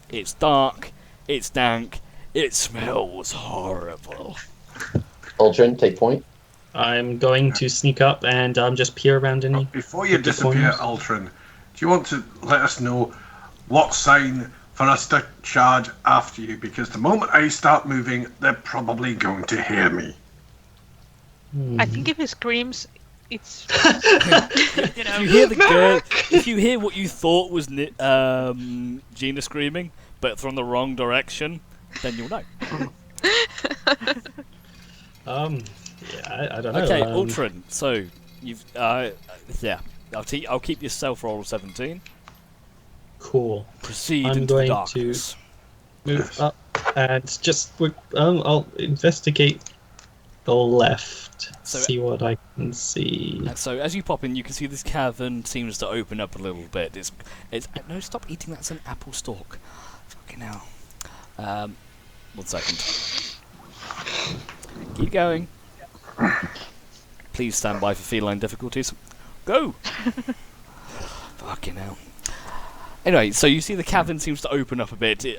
It's dark. It's dank. It smells horrible. Ultron, take point. I'm going to sneak up and just peer around any. Before you empty disappear, corners. Ultron, do you want to let us know what sign for us to charge after you? Because the moment I start moving, they're probably going to hear me. I think if he screams, it's you know. If you hear the girl, if you hear what you thought was Gina screaming, but from the wrong direction, then you'll know. Yeah, I don't know. Okay, Ultron. So you've yeah. I'll keep your stealth roll of 17. Cool. Proceed I'm into the going darkness. Move up and just I'll investigate the left. So- See what I can see. And so as you pop in, you can see this cavern seems to open up a little bit. It's no, stop eating. That's an apple stalk. Fucking hell. 1 second. Keep going. Please stand by for feline difficulties. Go. Fucking hell. Anyway, so you see the cavern seems to open up a bit. It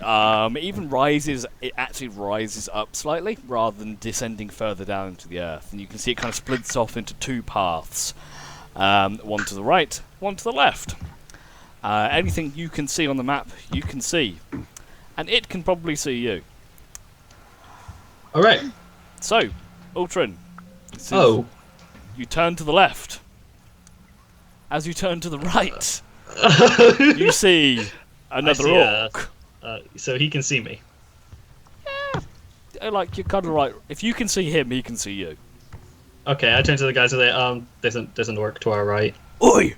even rises. It actually rises up slightly rather than descending further down into the earth. And you can see it kind of splits off into two paths. One to the right, one to the left. Anything you can see on the map, you can see. And it can probably see you. All right. So, Ultron. Oh. You turn to the left. As you turn to the right, you see another orc. So he can see me. Like, you're kind of right. If you can see him, he can see you. Okay, I turn to the guys over there. There's an orc to our right. Oi!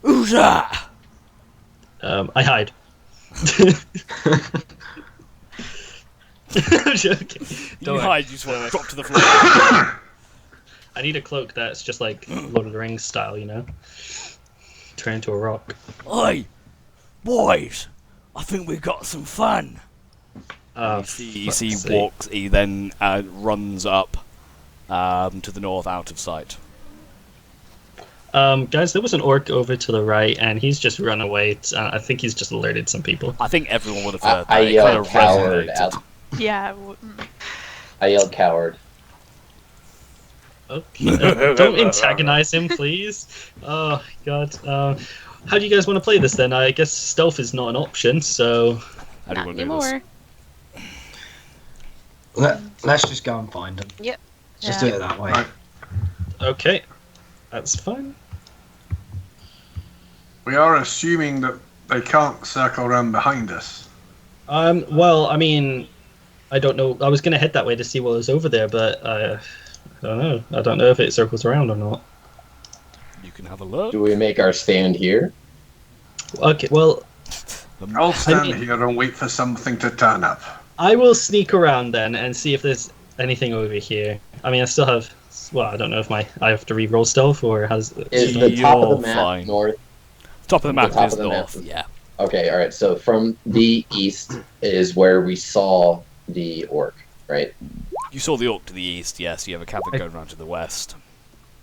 Who's that? I hide. I'm joking. You Don't worry. hide, you just want to drop to the floor. I need a cloak that's just like Lord of the Rings style, you know? Turn into a rock. Oi! Boys! I think we've got some fun. You see he walks, he then runs up to the north out of sight. Guys, there was an orc over to the right, and he's just run away. I think he's just alerted some people. I think everyone would have heard I that. It kind yelled of coward. resonated. Yeah. I yelled coward. Okay. Don't antagonize him, please. Oh, God. How do you guys want to play this, then? I guess stealth is not an option, so... How do you Not want to do this? anymore. Let's just go and find them. Yep. Just Yeah. do it that way. Right. Okay. That's fine. We are assuming that they can't circle around behind us. Well, I mean... I don't know. I was going to head that way to see what was over there, but I don't know. I don't know if it circles around or not. You can have a look. Do we make our stand here? Okay, well, I'll stand mean- here and wait for something to turn up. I will sneak around then and see if there's anything over here. I mean, I still have... Well, I don't know if I have to re-roll stealth or has... Is the top of You're the map fine. north? Top of the map top is of the map. north, yeah. Okay, alright, so from the east is where we saw the orc, right? You saw the orc to the east, yes. You have a cavern going around to the west.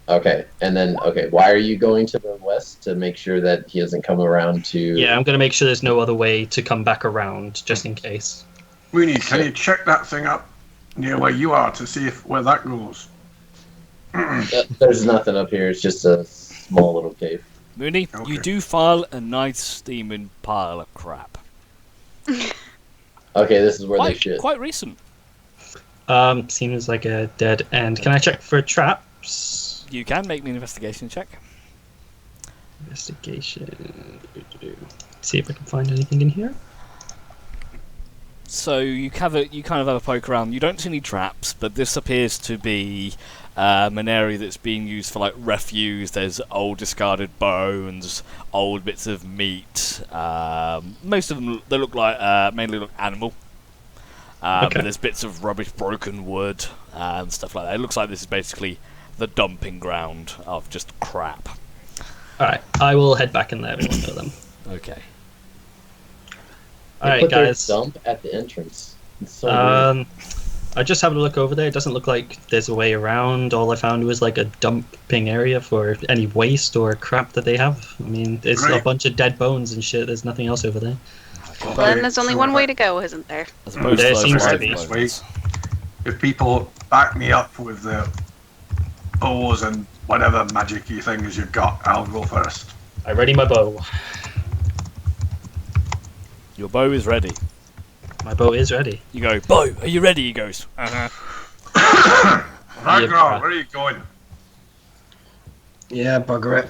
Okay, and then why are you going to the west to make sure that he doesn't come around to? Yeah, I'm going to make sure there's no other way to come back around, just in case. Mooney, can you check that thing up near where you are to see where that goes? There's nothing up here. It's just a small little cave. Mooney, Okay. you do file a nice steaming pile of crap. Okay, this is where they shit. Quite recent. Seems like a dead end. Can I check for traps? You can make me an investigation check. Investigation. See if I can find anything in here. So you kind of have a poke around. You don't see any traps, but this appears to be an area that's being used for like refuse. There's old discarded bones, old bits of meat. Most of them they look like mainly look animal. Okay. But there's bits of rubbish, broken wood, and stuff like that. It looks like this is basically the dumping ground of just crap. Alright, I will head back and let everyone know them. Okay. They Alright, put their guys. dump at the entrance. It's so weird. I just having a look over there. It doesn't look like there's a way around. All I found was like a dumping area for any waste or crap that they have. I mean, there's a Right. bunch of dead bones and shit. There's nothing else over there. Well, then there's only one way to go, isn't there? As opposed There to those seems to live be. bones. If people back me up with the bows and whatever magic-y things you've got, I'll go first. I ready my bow. Your bow is ready. My bow is ready. You go, bow, are you ready? He goes, uh-huh. Ragnar, where are you going? Yeah, bugger it.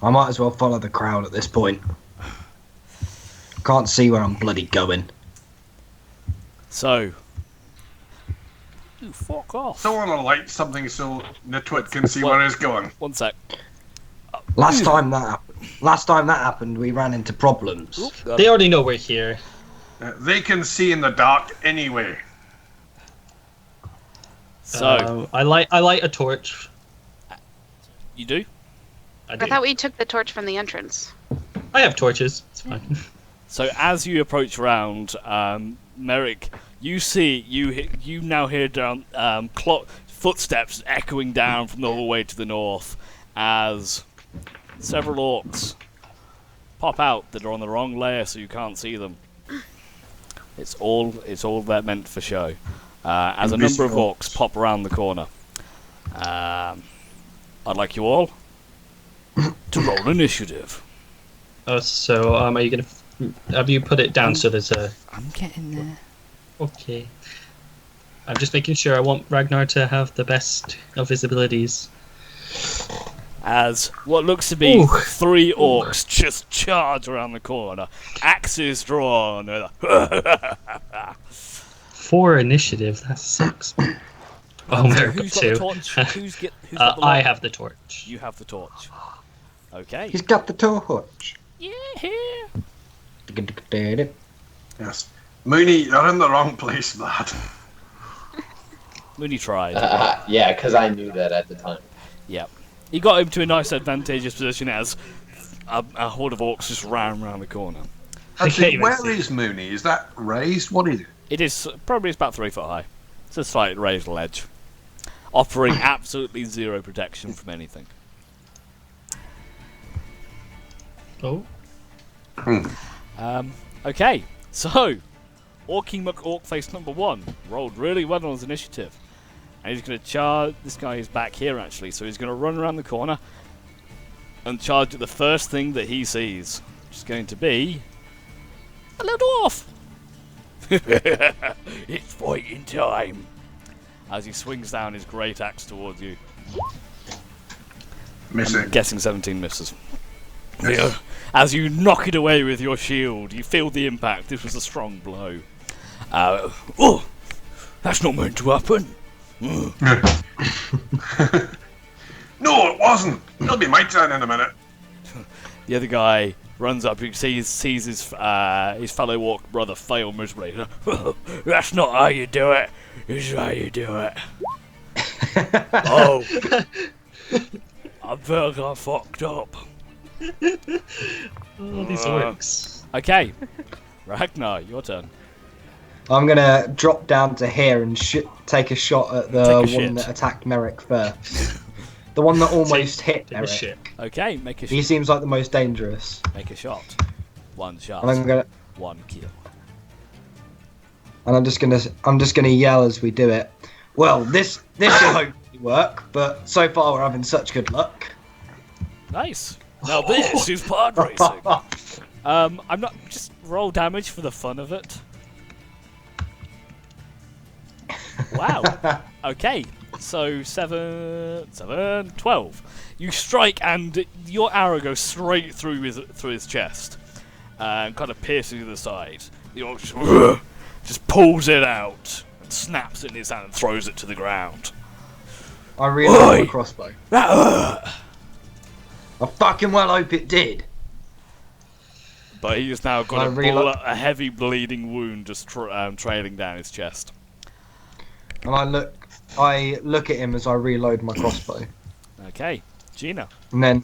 I might as well follow the crowd at this point. Can't see where I'm bloody going. So, you fuck off. Someone will light something so Nitwit can see where he's going. One sec. Last time that happened, we ran into problems. Oop, got They it. already know we're here. They can see in the dark anyway. So, I light a torch. you do? I I do. thought we took the torch from the entrance. I have torches. It's fine. So as you approach round, Merrick, you now hear down footsteps echoing down from the hallway to the north as several orcs pop out that are on the wrong layer, so you can't see them. It's all that meant for show. As a number of orcs pop around the corner. I'd like you all to roll initiative. So are you gonna? Have you put it down so there's a? I'm getting there. Okay. I'm just making sure. I want Ragnar to have the best of his abilities. As what looks to be Ooh. 3 orcs just charge around the corner, axes drawn. 4 initiative. That sucks. Oh, So Merrick who's got got the 2. torch? Who's got the I light? have the torch. You have the torch. Okay. He's got the torch. Yeah. Yes. Mooney, you're in the wrong place, lad. Mooney tried. Yeah, because I knew that at the time. Yep. He got him to a nice advantageous position as a horde of orcs just ran around the corner. I can't Actually, even where see. is Mooney? Is that raised? What is it? It is probably about 3 foot high. It's a slight raised ledge, offering absolutely zero protection from anything. Oh. Okay, so Orky McOrkface number 1 rolled really well on his initiative, and he's going to charge. This guy is back here actually, so he's going to run around the corner and charge at the first thing that he sees, which is going to be a little dwarf. It's fighting time! As he swings down his great axe towards you. Missing. I'm guessing 17 misses. As you knock it away with your shield, you feel the impact. This was a strong blow. Oh, that's not meant to happen. No, it wasn't. It'll be my turn in a minute. The other guy runs up. He sees his fellow orc brother fail miserably. That's not how you do it. This is how you do it. Oh, I feel like I fucked up. Oh, these orcs. Okay, Ragnar, your turn. I'm gonna drop down to here and take a shot at the Take a one shit. that attacked Merrick first. The one that almost hit Take a Eric. shit. Okay, make a He seems like the most dangerous. make a shot. One shot. And One kill. I'm just gonna yell as we do it. Well, this will hopefully work, but so far we're having such good luck. Nice. Now this is pod racing. I'm not just roll damage for the fun of it. Wow. Okay. So 12. You strike and your arrow goes straight through his chest, and kind of piercing the side. The orc just pulls it out and snaps it in his hand and throws it to the ground. I reload my crossbow. That hurt. I fucking well hope it did. But he has now got I reload- a heavy bleeding wound just trailing down his chest. And I look at him as I reload my crossbow. Okay, Gina. And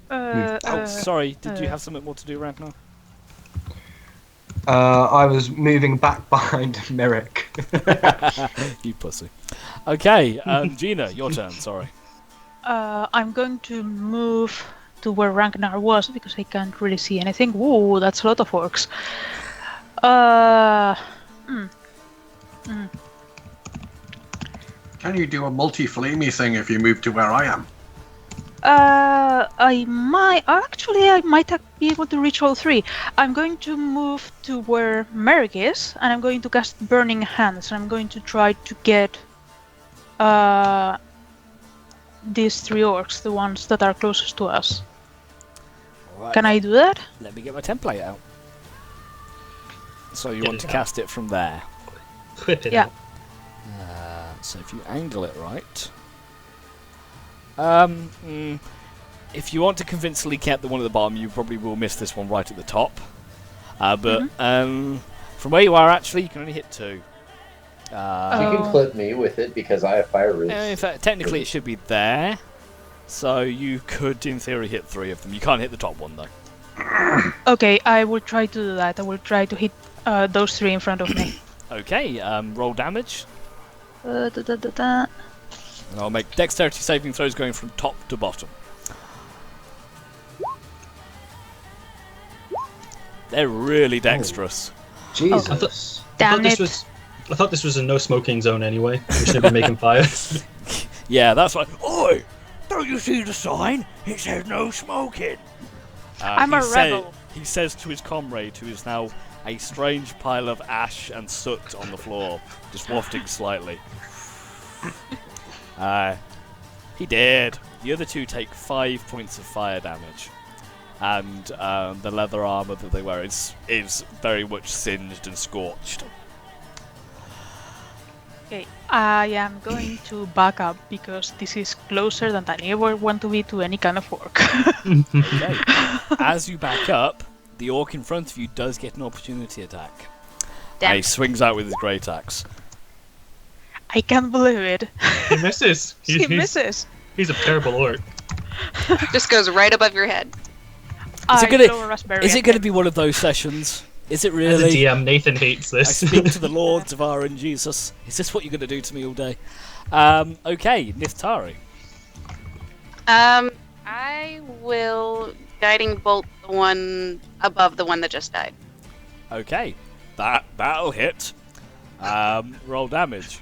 then Sorry, did you have something more to do, Ragnar? I was moving back behind Merrick. You pussy. Okay, Gina, your turn, sorry. I'm going to move to where Ragnar was because I can't really see anything. Whoa, that's a lot of orcs. Can you do a multi-flamey thing if you move to where I am? I might be able to reach all three. I'm going to move to where Merrick is, and I'm going to cast Burning Hands. I'm going to try to get these three orcs, the ones that are closest to us. Right, Can I do that? let me get my template out. So you Get want it to out. cast it from there. Whip it Yeah. out. So if you angle it right... if you want to convincingly get the one at the bottom, you probably will miss this one right at the top. But from where you are, actually, you can only hit 2. You can Oh. clip me with it because I have fire roots. In fact, technically it should be there. So you could, in theory, hit 3 of them. You can't hit the top one, though. Okay, I will try to do that. I will try to hit those three in front of me. Okay, roll damage. Da, da, da, da. And I'll make dexterity saving throws going from top to bottom. They're really dexterous. Jesus. Damn it. I thought this was a no smoking zone anyway. We shouldn't be making fire. Yeah, that's right. Oi! Don't you see the sign? It says no smoking. I'm a rebel. He says to his comrade, who is now a strange pile of ash and soot on the floor, just wafting slightly. He did. The other two take 5 points of fire damage. And the leather armour that they wear is very much singed and scorched. Okay, I am going to back up because this is closer than I ever want to be to any kind of orc. Okay. As you back up, the orc in front of you does get an opportunity attack. Damn. And he swings out with his great axe. I can't believe it. He misses. He misses. He's a terrible orc. Just goes right above your head. Is it I gonna- throw a raspberry Is at it going to him. be one of those sessions? Is it As a really? DM, Nathan hates I this. speak to the lords of RNG. Jesus. Is this what you're going to do to me all day? Okay, Niftari. I will guiding bolt the one above the one that just died. Okay, that'll hit. Roll damage.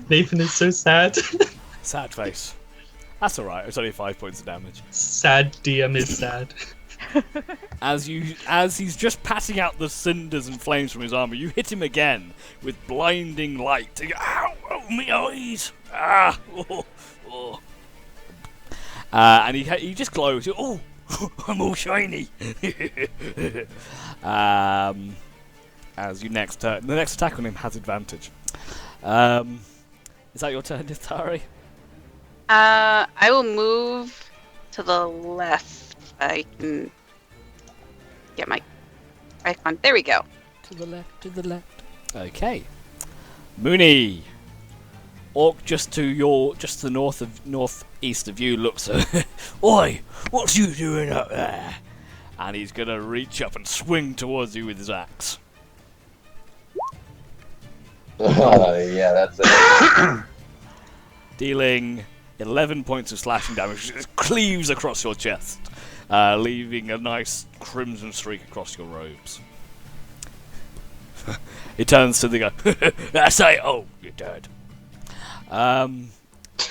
Nathan is so sad. Sad face. That's alright, it's only 5 points of damage. Sad DM is sad. As he's just patting out the cinders and flames from his armor, you hit him again with blinding light. Ow! Oh, my eyes! Ah! Oh, oh. And he just glows. Oh, I'm all shiny. As you next turn, the next attack on him has advantage. Is that your turn, Niftari? I will move to the left. I can get my icon. There we go. To the left, to the left. Okay. Mooney. Orc just to the northeast of you looks Oi! What's you doing up there? And he's gonna reach up and swing towards you with his axe. Yeah, that's it. Dealing 11 points of slashing damage. It cleaves across your chest, leaving a nice crimson streak across your robes. He turns to the guy. I say, oh, you're dead.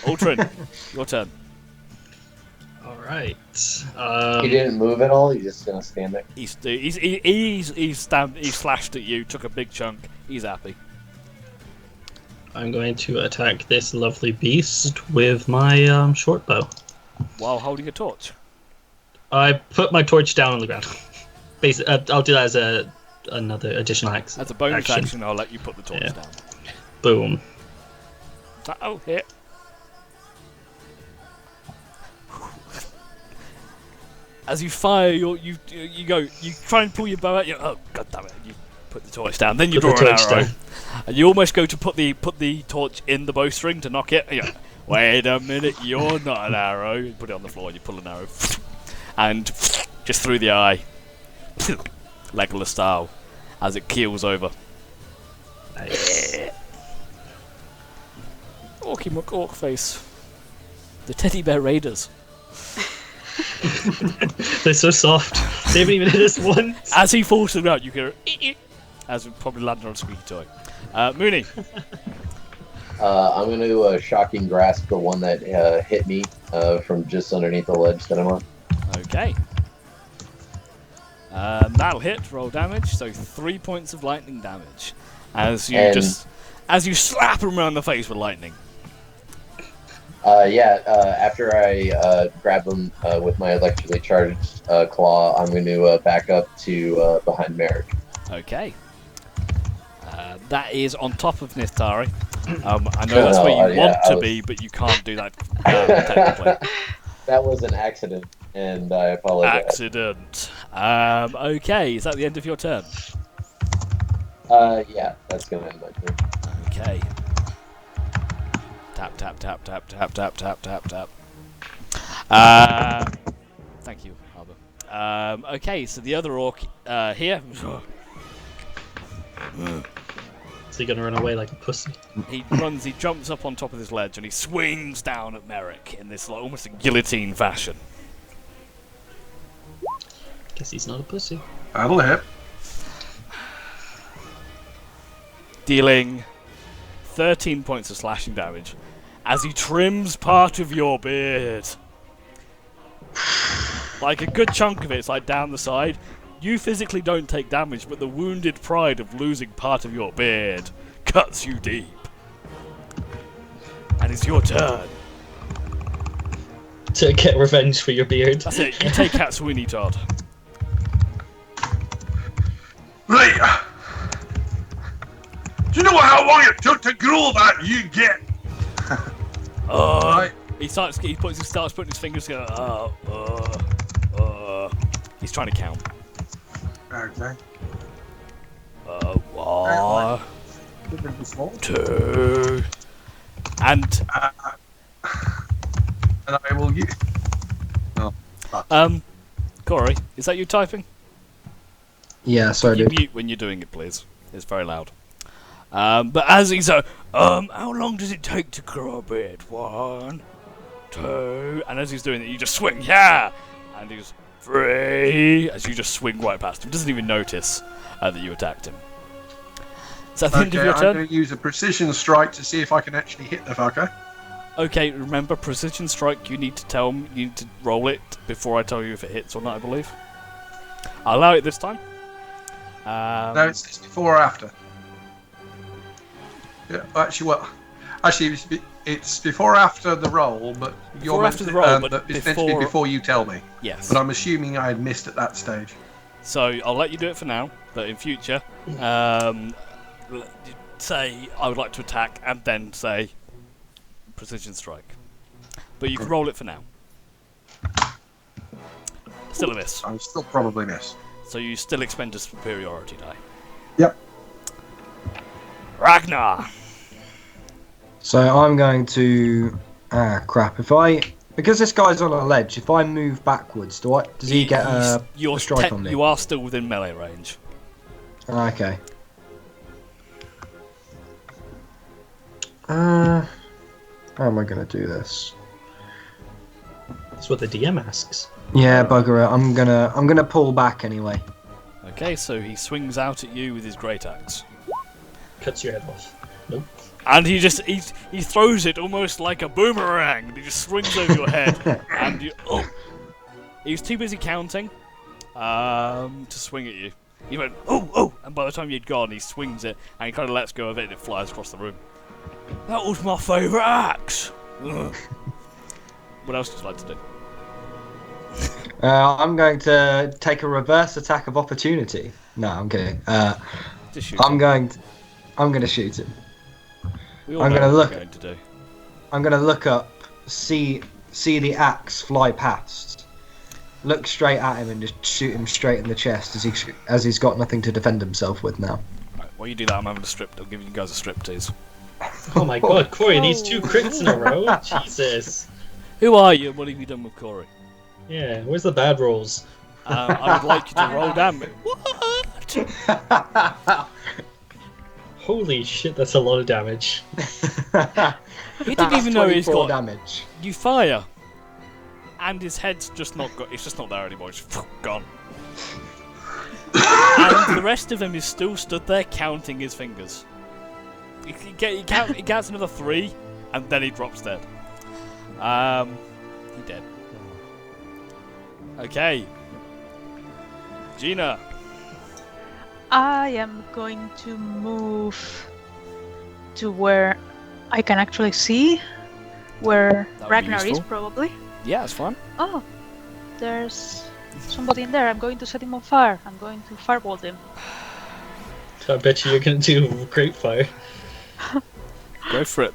Ultron, your turn. All right. He didn't move at all. He's just gonna stand there. He's slashed at you. Took a big chunk. He's happy. I'm going to attack this lovely beast with my short bow. While holding a torch. I put my torch down on the ground. Basically, I'll do that as another additional action. As a bonus action, I'll let you put the torch down. Boom. Oh, hit. As you fire, you try and pull your bow out. Oh, god damn it! You put the torch down. Then you draw an arrow, and you almost go to put the torch in the bowstring to knock it. Wait a minute, you're not an arrow. You put it on the floor. You pull an arrow, and just through the eye, Legolas style, as it keels over. Nice. Orky McOrk face. The teddy bear raiders. They're so soft. They haven't even hit us once. As he falls to the ground, you hear as it probably landed on a squeaky toy. Mooney. I'm going to shocking grasp the one that hit me from just underneath the ledge that I'm on. Okay. That'll hit. Roll damage. So 3 points of lightning damage. As you slap him around the face with lightning. After I grab him with my electrically charged claw, I'm going to back up to behind Merrick. Okay. That is on top of Nithari. I know that's where you want to be, but you can't do that technically. That was an accident, and I apologize. Accident. Okay, is that the end of your turn? Yeah, that's going to end my turn. Okay. Tap, tap, tap, tap, tap, tap, tap, tap, tap. Thank you, Harbour. Okay, so the other orc here. Is he gonna run away like a pussy? He jumps up on top of this ledge and he swings down at Merrick in this almost a guillotine fashion. Guess he's not a pussy. That'll hit. Dealing 13 points of slashing damage as he trims part of your beard. Like a good chunk of it's like down the side. You physically don't take damage, but the wounded pride of losing part of your beard cuts you deep. And it's your turn. To get revenge for your beard. That's it, you take Cat Sweeney, Todd. Right. Do you know how long it took to grow that? You get. Right. He starts putting his fingers together. He's trying to count. Okay. 1, 2, and And I will use. No. Corey, is that you typing? Yeah, sorry, You dude. mute when you're doing it, please. It's very loud. But as he's how long does it take to grow a beard? 1, 2, and as he's doing it, you just swing, and he's 3, as you just swing right past him. Doesn't even notice that you attacked him. Is that the end of your I'm turn? going to use a precision strike to see if I can actually hit the fucker. Okay, remember, precision strike, you need to roll it before I tell you if it hits or not, I believe. I'll allow it this time. No, it's before or after. Yeah, actually, it's before or after the roll, but Before or after the roll, but it's meant to be before you tell me. Yes. But I'm assuming I had missed at that stage. So I'll let you do it for now, but in future, say I would like to attack and then say precision strike. But you can roll it for now. Still a miss. I'll still probably miss. So you still expend a superiority die. Yep. Ragnar! So I'm going to... crap. Because this guy's on a ledge, if I move backwards, does he get a strike on me? You are still within melee range. Okay. How am I going to do this? That's what the DM asks. Yeah, bugger it. I'm gonna pull back anyway. Okay, so he swings out at you with his great axe. Cuts your head off. Nope. And he throws it almost like a boomerang. He just swings over your head, and you. Oh, he's too busy counting, to swing at you. He went oh, and by the time you'd gone, he swings it, and he kind of lets go of it, and it flies across the room. That was my favourite axe. What else would you like to do? I'm going to take a reverse attack of opportunity. No, I'm kidding. Just shoot I'm him. going to shoot him. We all I'm know gonna what look. we're going to do. I'm gonna look up, see the axe fly past, look straight at him, and just shoot him straight in the chest as he's got nothing to defend himself with now. Right, while you do that, I'm having I'm giving you guys a striptease. Oh my god, Corey, these 2 crits in a row? Jesus. Who are you, and what have you done with Corey? Yeah, where's the bad rolls? I would like you to roll damage. What? Holy shit, that's a lot of damage. He didn't even know he's got damage. You fire, and his head's just not got. It's just not there anymore. It's gone. And the rest of him is still stood there counting his fingers. He counts another 3, and then he drops dead. He dead. Okay. Gina. I am going to move to where I can actually see where That would be Ragnar is, useful. probably. Yeah, it's fine. Oh, there's somebody in there. I'm going to set him on fire. I'm going to firebolt him. I bet you're gonna do great fire. Go for it.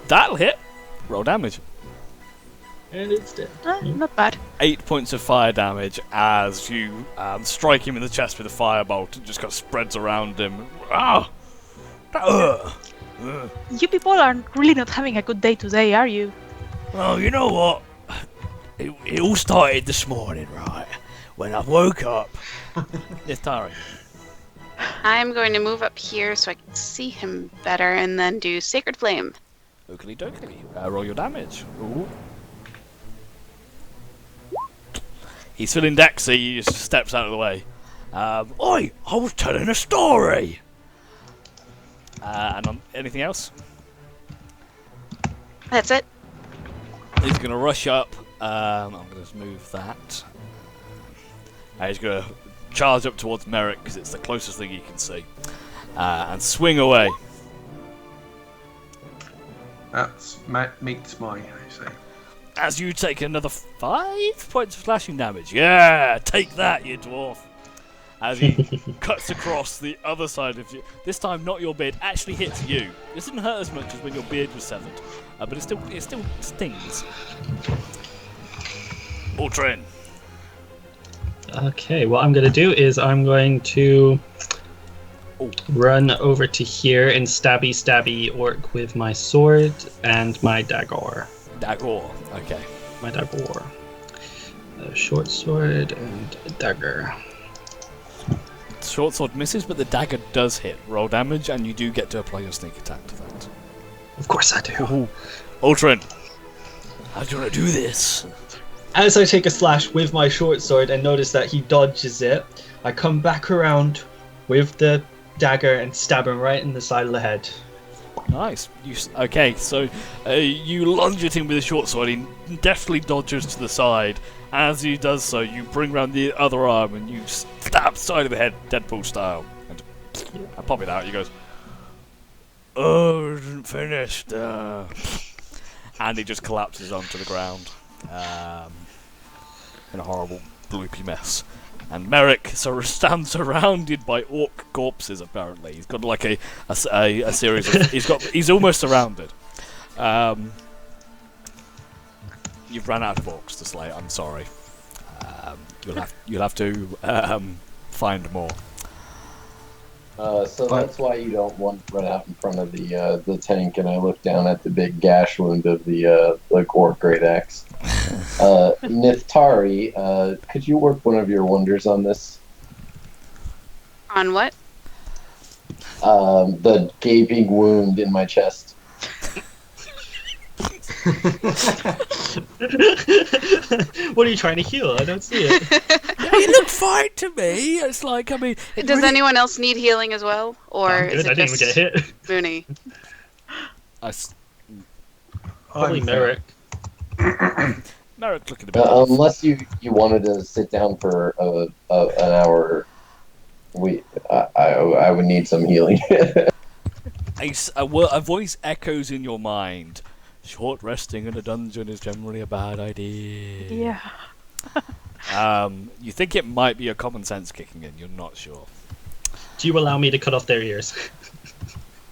That'll hit. Roll damage. And it's dead. Not bad. 8 points of fire damage as you strike him in the chest with a firebolt. It just kind of spreads around him. Ah! You people are really not having a good day today, are you? Well, you know what? It all started this morning, right? When I woke up. Yes, Tari. I'm going to move up here so I can see him better and then do Sacred Flame. Oakley dokley. Roll your damage. Ooh. He's feeling Dexy, he just steps out of the way. Oi! I was telling a story! And anything else? That's it. He's going to rush up. I'm going to just move that. And he's going to charge up towards Merrick because it's the closest thing he can see. And swing away. That's meets my, I say. As you take another 5 points of slashing damage. Yeah, take that, you dwarf. As he cuts across the other side of you. This time, not your beard, actually hits you. This didn't hurt as much as when your beard was severed, but it still stings. Ultrin. Okay, what I'm gonna do is I'm going to run over to here and stabby orc with my sword and my dagger. Dagger. Okay. My dagger. A short sword and a dagger. Short sword misses, but the dagger does hit. Roll damage, and you do get to apply your sneak attack to that. Of course I do. Ultrin. How do you want to do this? As I take a slash with my short sword and notice that he dodges it, I come back around with the dagger and stab him right in the side of the head. Nice. Okay, so you lunge at him with a short sword. He deftly dodges to the side. As he does so, you bring round the other arm and you stab side of the head, Deadpool style. And I pop it out. He goes, "Oh, isn't finished." And he just collapses onto the ground in a horrible bloopy mess. And Merrick stands surrounded by orc corpses. Apparently, he's got like a series of. He's almost surrounded. You've run out of orcs to slay. I'm sorry. You'll have to find more. So that's why you don't want to run out in front of the tank. And I look down at the big gash wound of the orc great axe. Nithtari, could you work one of your wonders on this? On what? The gaping wound in my chest. What are you trying to heal? I don't see it. Yeah, you look fine to me. It's like, I mean, Does anyone else need healing as well, or I'm is good. I it didn't even just get hit. Mooney? Probably I'm Merrick. Merrick's looking a bit off. Unless you wanted to sit down for an hour, I would need some healing. A voice echoes in your mind. Short resting in a dungeon is generally a bad idea. Yeah. You think it might be a common sense kicking in. You're not sure. Do you allow me to cut off their ears?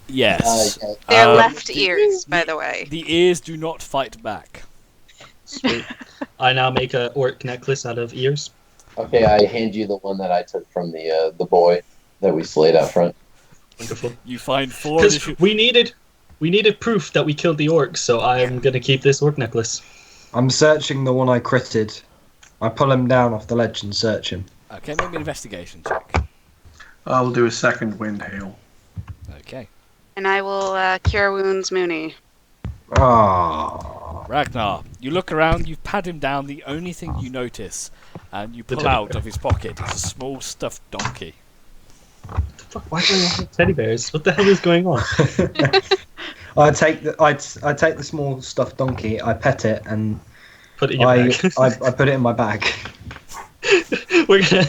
Yes. Their Um, left ears, by the way. The ears do not fight back. Sweet. I now make a orc necklace out of ears. Okay, I hand you the one that I took from the boy that we slayed out front. Wonderful. You find 4 Because additional... we needed proof that we killed the orcs, so I'm gonna keep this orc necklace. I'm searching the one I critted. I pull him down off the ledge and search him. Okay, make me an investigation check. I'll do a second wind hail. Okay. And I will cure wounds Mooney. Ah. Ragnar, you look around, you pat him down, the only thing you notice, and you pull out of his pocket is a small stuffed donkey. Fuck, why do I have teddy bears? What the hell is going on? I take the small stuffed donkey. I pet it and Put it in your I bag. put it in my bag. We're gonna.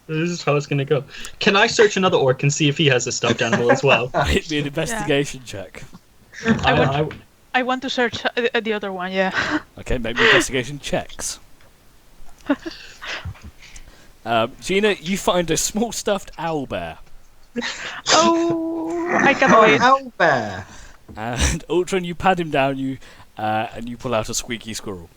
This is how it's gonna go. Can I search another orc and see if he has a stuffed animal as well? Hit me an investigation check. I want to search the other one. Yeah. Okay, make me investigation checks. Gina, you find a small stuffed owl bear. Oh, I can't Oh, wait. owl bear. And Ultron, you pat him down, and you pull out a squeaky squirrel.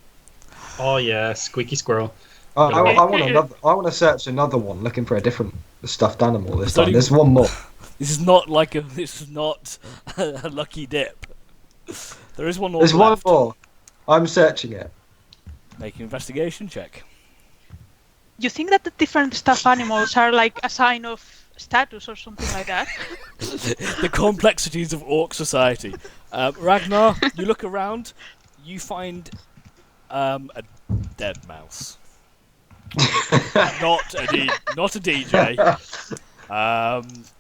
Oh yeah, squeaky squirrel. I want to search another one, looking for a different stuffed animal this time. Sorry. There's one more. This is not a lucky dip. There is one more There's one left. more. I'm searching it. Make an investigation check. You think that the different stuffed animals are like a sign of status or something like that? The complexities of orc society. Ragnar, you look around, you find a dead mouse. not a DJ.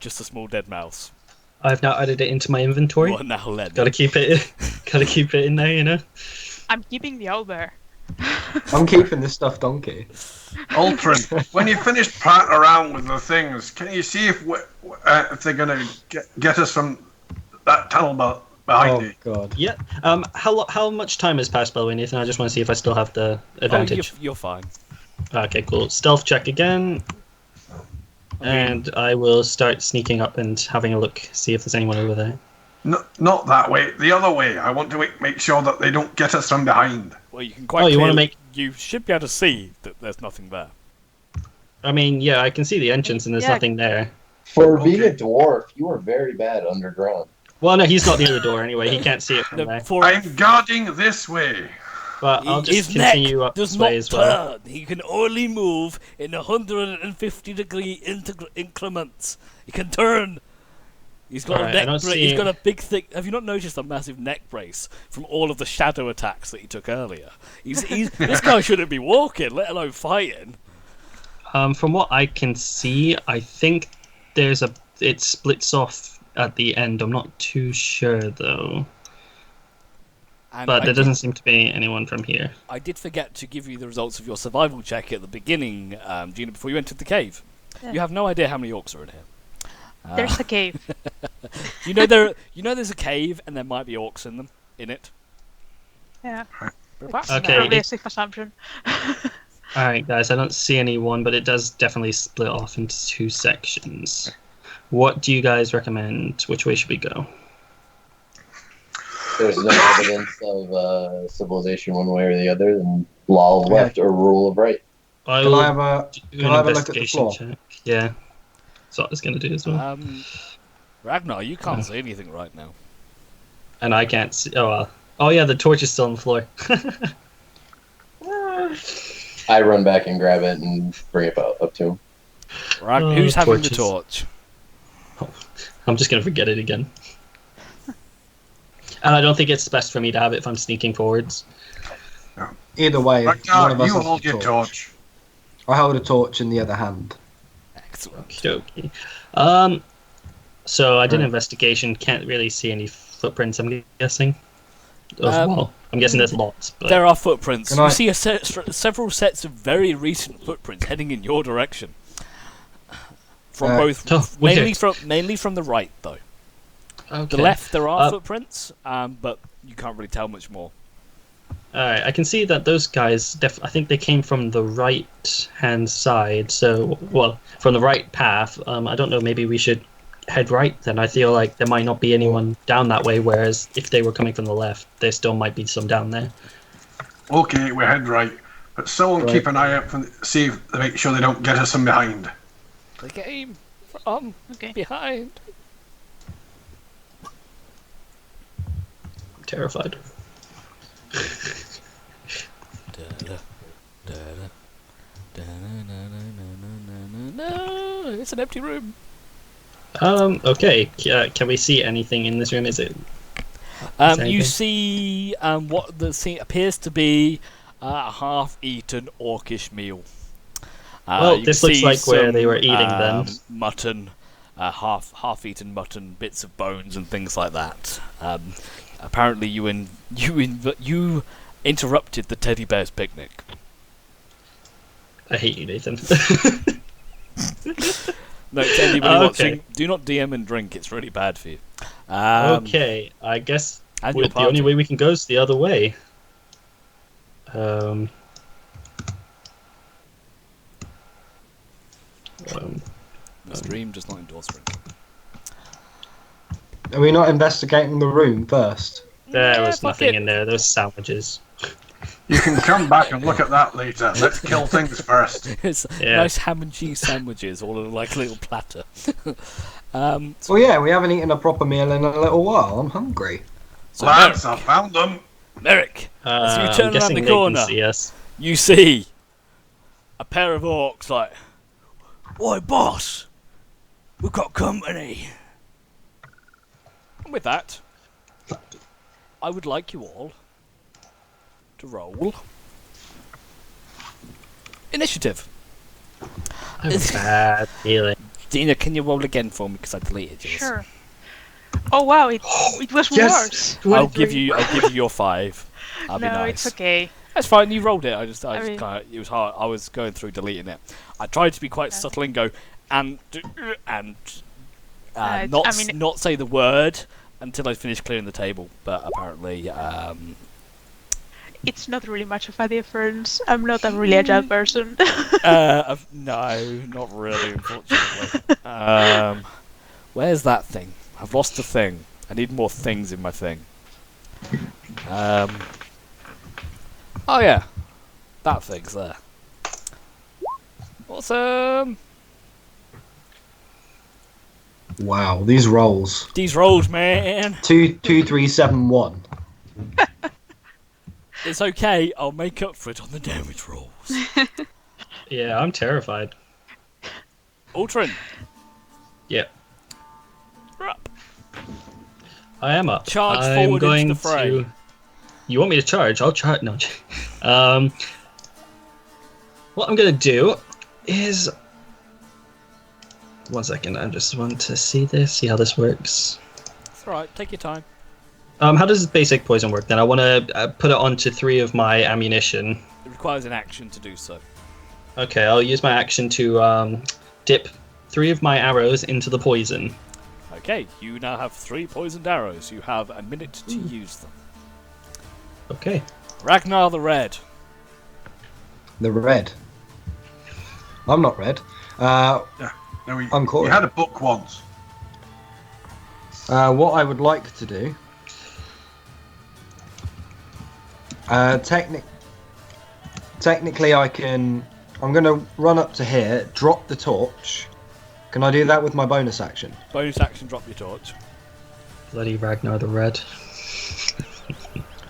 Just a small dead mouse. I've now added it into my inventory. What now, Len? Gotta keep it in there, you know. I'm keeping the owlbear. I'm keeping the stuffed donkey. Ultron, when you finish patting around with the things, can you see if they're gonna get us from that tunnel behind Oh you? god. Yeah. How much time has passed, by the way, Nathan? I just want to see if I still have the advantage. You're fine. Okay, cool. Stealth check again. And I will start sneaking up and having a look, see if there's anyone over there. No, not that way. The other way. I want to make sure that they don't get us from behind. Well, you can quite. Oh, you wanna clearly- make- You should be able to see that there's nothing there. I mean, yeah, I can see the entrance and there's Yeah. nothing there. For being a dwarf, you are very bad underground. Well, no, he's not near the door anyway. He can't see it from there. I'm guarding this way. But I'll just His continue neck up does this not way as well. turn. He can only move in 150-degree increments. He can turn. He's got Alright, a I neck don't brace. see- He's got a big, thick. Have you not noticed the massive neck brace from all of the shadow attacks that he took earlier? He's this guy shouldn't be walking, let alone fighting. From what I can see, I think it splits off at the end. I'm not too sure though. And But I there did- doesn't seem to be anyone from here. I did forget to give you the results of your survival check at the beginning, Gina, before you entered the cave. Yeah. You have no idea how many orcs are in here. There's a cave. You know there's a cave and there might be orcs in it. Yeah. Perhaps. Okay. Probably a safe assumption. Alright, guys, I don't see anyone, but it does definitely split off into 2 sections. What do you guys recommend? Which way should we go? There's no evidence of civilization one way or the other, and law of left or rule of right. I Can will I have a do can an I have a look at the investigation floor? check. Yeah. That's what I was going to do as well. Ragnar, you can't see anything right now. And I can't see. Oh, well. Oh, yeah, the torch is still on the floor. I run back and grab it and bring it up to him. Who's having the torches. torch? I'm just going to forget it again. And I don't think it's best for me to have it if I'm sneaking forwards. Either way, Ragnar, one of us you has hold the your torch. I hold a torch in the other hand. Excellent. Okie so I did Right. investigation. Can't really see any footprints. I'm guessing. Um, I'm guessing there's lots. But There are footprints. Can You I- see several sets of very recent footprints heading in your direction. From both, Oh, weird. mainly from the right, though. okay. The left, there are Uh, footprints, but you can't really tell much more. All right, I can see that those guys. I think they came from the right-hand side. So, well, from the right path. I don't know. Maybe we should head right. Then I feel like there might not be anyone down that way. Whereas if they were coming from the left, there still might be some down there. Okay, we're head right. But someone Right. keep an eye out see if they make sure they don't get us from behind. The game from Okay. behind. I'm terrified. No, it's an empty room. Okay. Can we see anything in this room? Is it? You anything? see what the scene appears to be a half-eaten orcish meal. Well, you this can looks see like where they some, were eating then. Mutton, half-eaten mutton, bits of bones and things like that. Apparently, you interrupted the teddy bear's picnic. I hate you, Nathan. No, to anybody Okay. watching, do not DM and drink. It's really bad for you. Okay, I guess And your the only party. way we can go is the other way. Um, The stream does not endorse drinking. Are we not investigating the room first? there Yeah, was fuck nothing it. in there. Those sandwiches. You can come back and look at that later. Let's kill things first. It's Yeah. nice ham and cheese sandwiches, all in like a little platter. Well, yeah, we haven't eaten a proper meal in a little while. I'm hungry. So Lads, I found them. Merrick, as you I'm turn around guessing the they can corner, see us. you see a pair of orcs like, "Oi, boss, we've got company." And with that, I would like you all to roll initiative. I have a bad feeling. Dina, can you roll again for me because I deleted yours? Sure. Oh wow, it was Yes! worse. I'll give you your 5. That'll be No, nice. it's okay. That's fine. You rolled it. I I just mean- kinda, it was hard. I was going through deleting it. I tried to be quite subtle and go and I not mean- not say the word until I finished clearing the table. But apparently, It's not really much of a difference. I'm not a really agile person. no, not really. Unfortunately, where's that thing? I've lost the thing. I need more things in my thing. Oh yeah, that thing's there. Awesome. Wow, these rolls. These rolls, man. 2, 2, 3, 7, 1. It's okay. I'll make up for it on the damage rolls. Yeah, I'm terrified. Ultron, Yeah, you're up. I am up. Charge I'm forward into going the fray. to. You want me to charge? I'll charge. No. What I'm gonna do is. One second. I just want to see this. See how this works. It's alright. Take your time. How does basic poison work then? I want to put it onto 3 of my ammunition. It requires an action to do so. Okay, I'll use my action to dip 3 of my arrows into the poison. Okay, you now have 3 poisoned arrows. You have a minute to use them. Okay. Ragnar the Red. The red. I'm not red. No, I'm you Corey. had a book once. What I would like to do. Technically, I can. I'm going to run up to here, drop the torch. Can I do that with my bonus action? Bonus action, drop your torch. Bloody Ragnar the Red.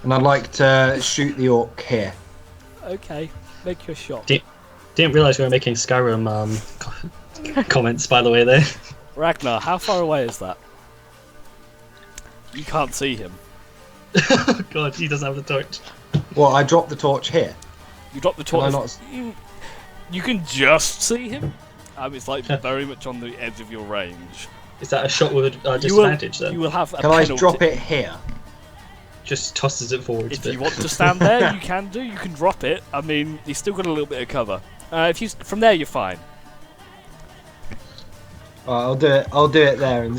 And I'd like to shoot the orc here. Okay, make your shot. Didn't realize we were making Skyrim comments, by the way, there. Ragnar, how far away is that? You can't see him. God, he doesn't have the torch. Well, I dropped the torch here. You drop the Can I torch. You can just see him. It's like very much on the edge of your range. Is that a shot with a disadvantage then? You will have a Can I penalty. drop it here? Just tosses it forward. If you want to stand there, you can do. You can drop it. I mean, you've still got a little bit of cover. From there, you're fine. Alright, I'll do it there. And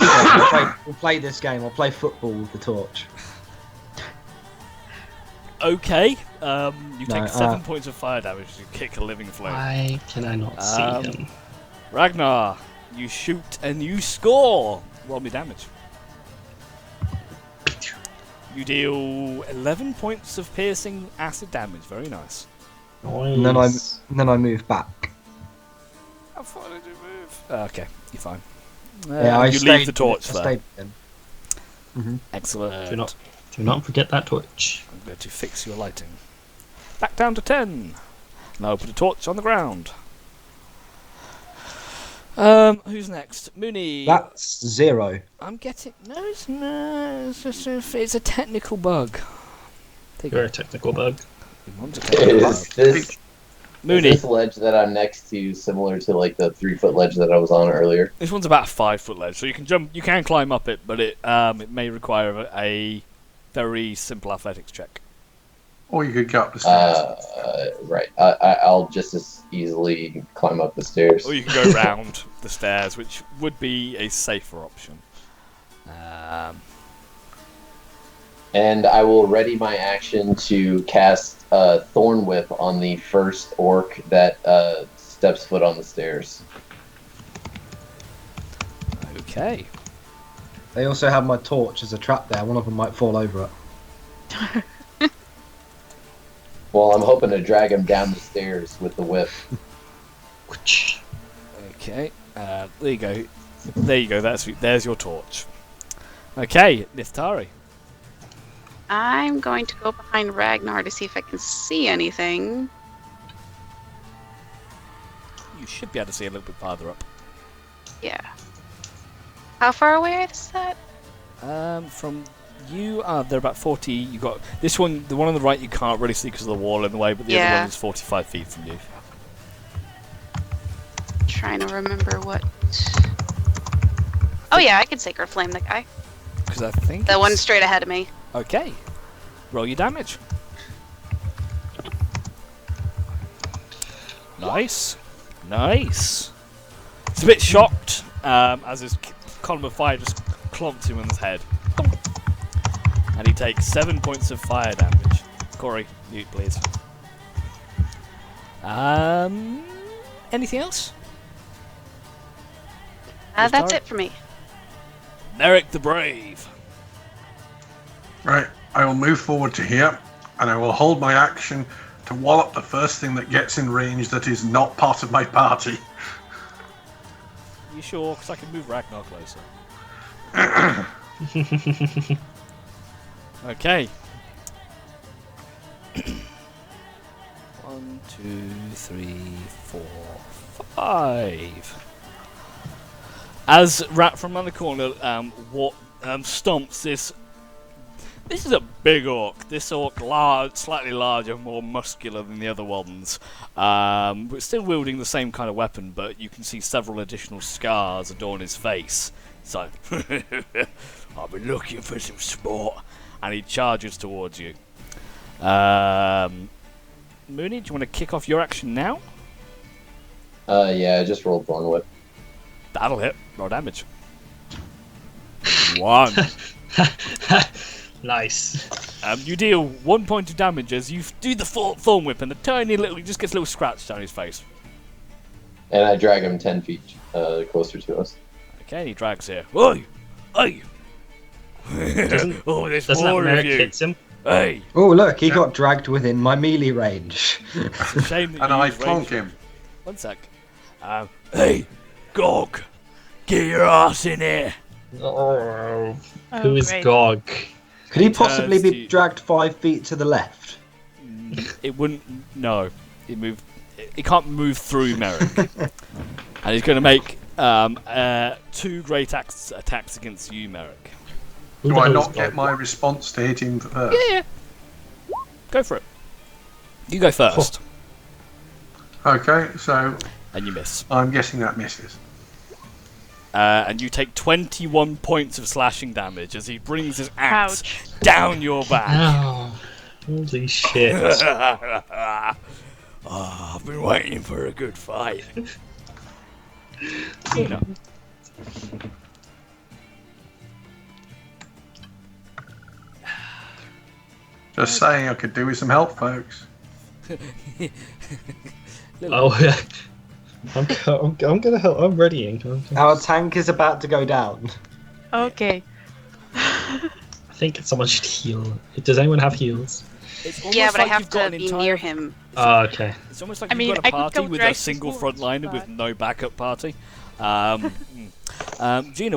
we'll play this game. I'll play football with the torch. Okay. You take 7 points of fire damage as you kick a living flame. Why can I not see him? Ragnar, you shoot and you score. Roll me damage. You deal 11 points of piercing acid damage. Very nice. And then I move back. How far did you move? Okay, you're fine. Yeah, you leave the torch there. stayed with him. Excellent. Do not forget that torch. I'm going to fix your lighting. Back down to 10. Now put a torch on the ground. Who's next? Mooney. That's 0. I'm getting... No, it's a technical bug. You're a technical bug. Is Mooney. this ledge that I'm next to similar to like the 3-foot ledge that I was on earlier? This one's about a 5-foot ledge, so you can jump. You can climb up it, but it may require a very simple athletics check. Or you could go up the stairs. Right. I'll just as easily climb up the stairs. Or you can go round the stairs, which would be a safer option. And I will ready my action to cast Thorn Whip on the first orc that steps foot on the stairs. Okay. They also have my torch as a trap there. One of them might fall over it. Well, I'm hoping to drag him down the stairs with the whip. Okay. There you go. There you go. There's your torch. Okay, Nithtari. I'm going to go behind Ragnar to see if I can see anything. You should be able to see a little bit farther up. Yeah. How far away is that? From you, they're about 40. You got this one. The one on the right you can't really see because of the wall in the way, but the other one is 45 feet from you. Trying to remember what. Oh yeah, I could Sacred Flame the guy. Because I think The one straight ahead of me. Okay. Roll your damage. Nice. Nice. It's a bit shocked as his column of fire just clonks him in his head. And he takes 7 points of fire damage. Corey, mute please. Anything else? That's it for me. Merrick the Brave. Right, I will move forward to here, and I will hold my action to wallop the first thing that gets in range that is not part of my party. You sure? Because I can move Ragnar closer. Okay. 1, 2, 3, 4, 5. As Rat from around the corner, stomps this. This is a big orc. This orc, slightly larger, more muscular than the other ones, but still wielding the same kind of weapon. But you can see several additional scars adorn his face. So, I've been looking for some sport, and he charges towards you. Mooney, do you want to kick off your action now? Yeah, I just rolled Thorn Whip. That'll hit. Roll damage. 1. Nice. You deal 1 point of damage as you do the thorn whip, and he just gets a little scratch down his face. And I drag him 10 feet closer to us. Okay, and he drags here. Oi! Oi! Oh, there's Doesn't more that of Merrick you. hits him? Hey! Oh, look, he got dragged within my melee range. It's a shame that And you I use clonk range. him. 1 sec. Hey! Gog! Get your ass in here! Oh. Oh, Who is great. Gog? Could he possibly Turns be to- dragged 5 feet to the left? It wouldn't. No. It can't move through Merrick. And he's going to make 2 great attacks against you, Merrick. Who Do the I hell not is get Gog? my response to hit him first? Yeah. Go for it. You go first. Okay, so And you miss. I'm guessing that misses. And you take 21 points of slashing damage as he brings his axe Ouch. down your back. Ow. Holy shit. I've been waiting for a good fight. Tina. Just saying I could do with some help, folks. Oh, yeah. I'm gonna help. I'm readying. Our tank is about to go down. Okay. I think someone should heal. Does anyone have heals? It's almost Yeah, but I like have you've got to an be entire... near him. Oh, okay. It's almost like I mean, you've got a I could party go with a direct single towards, frontliner with but- no backup party. Gina,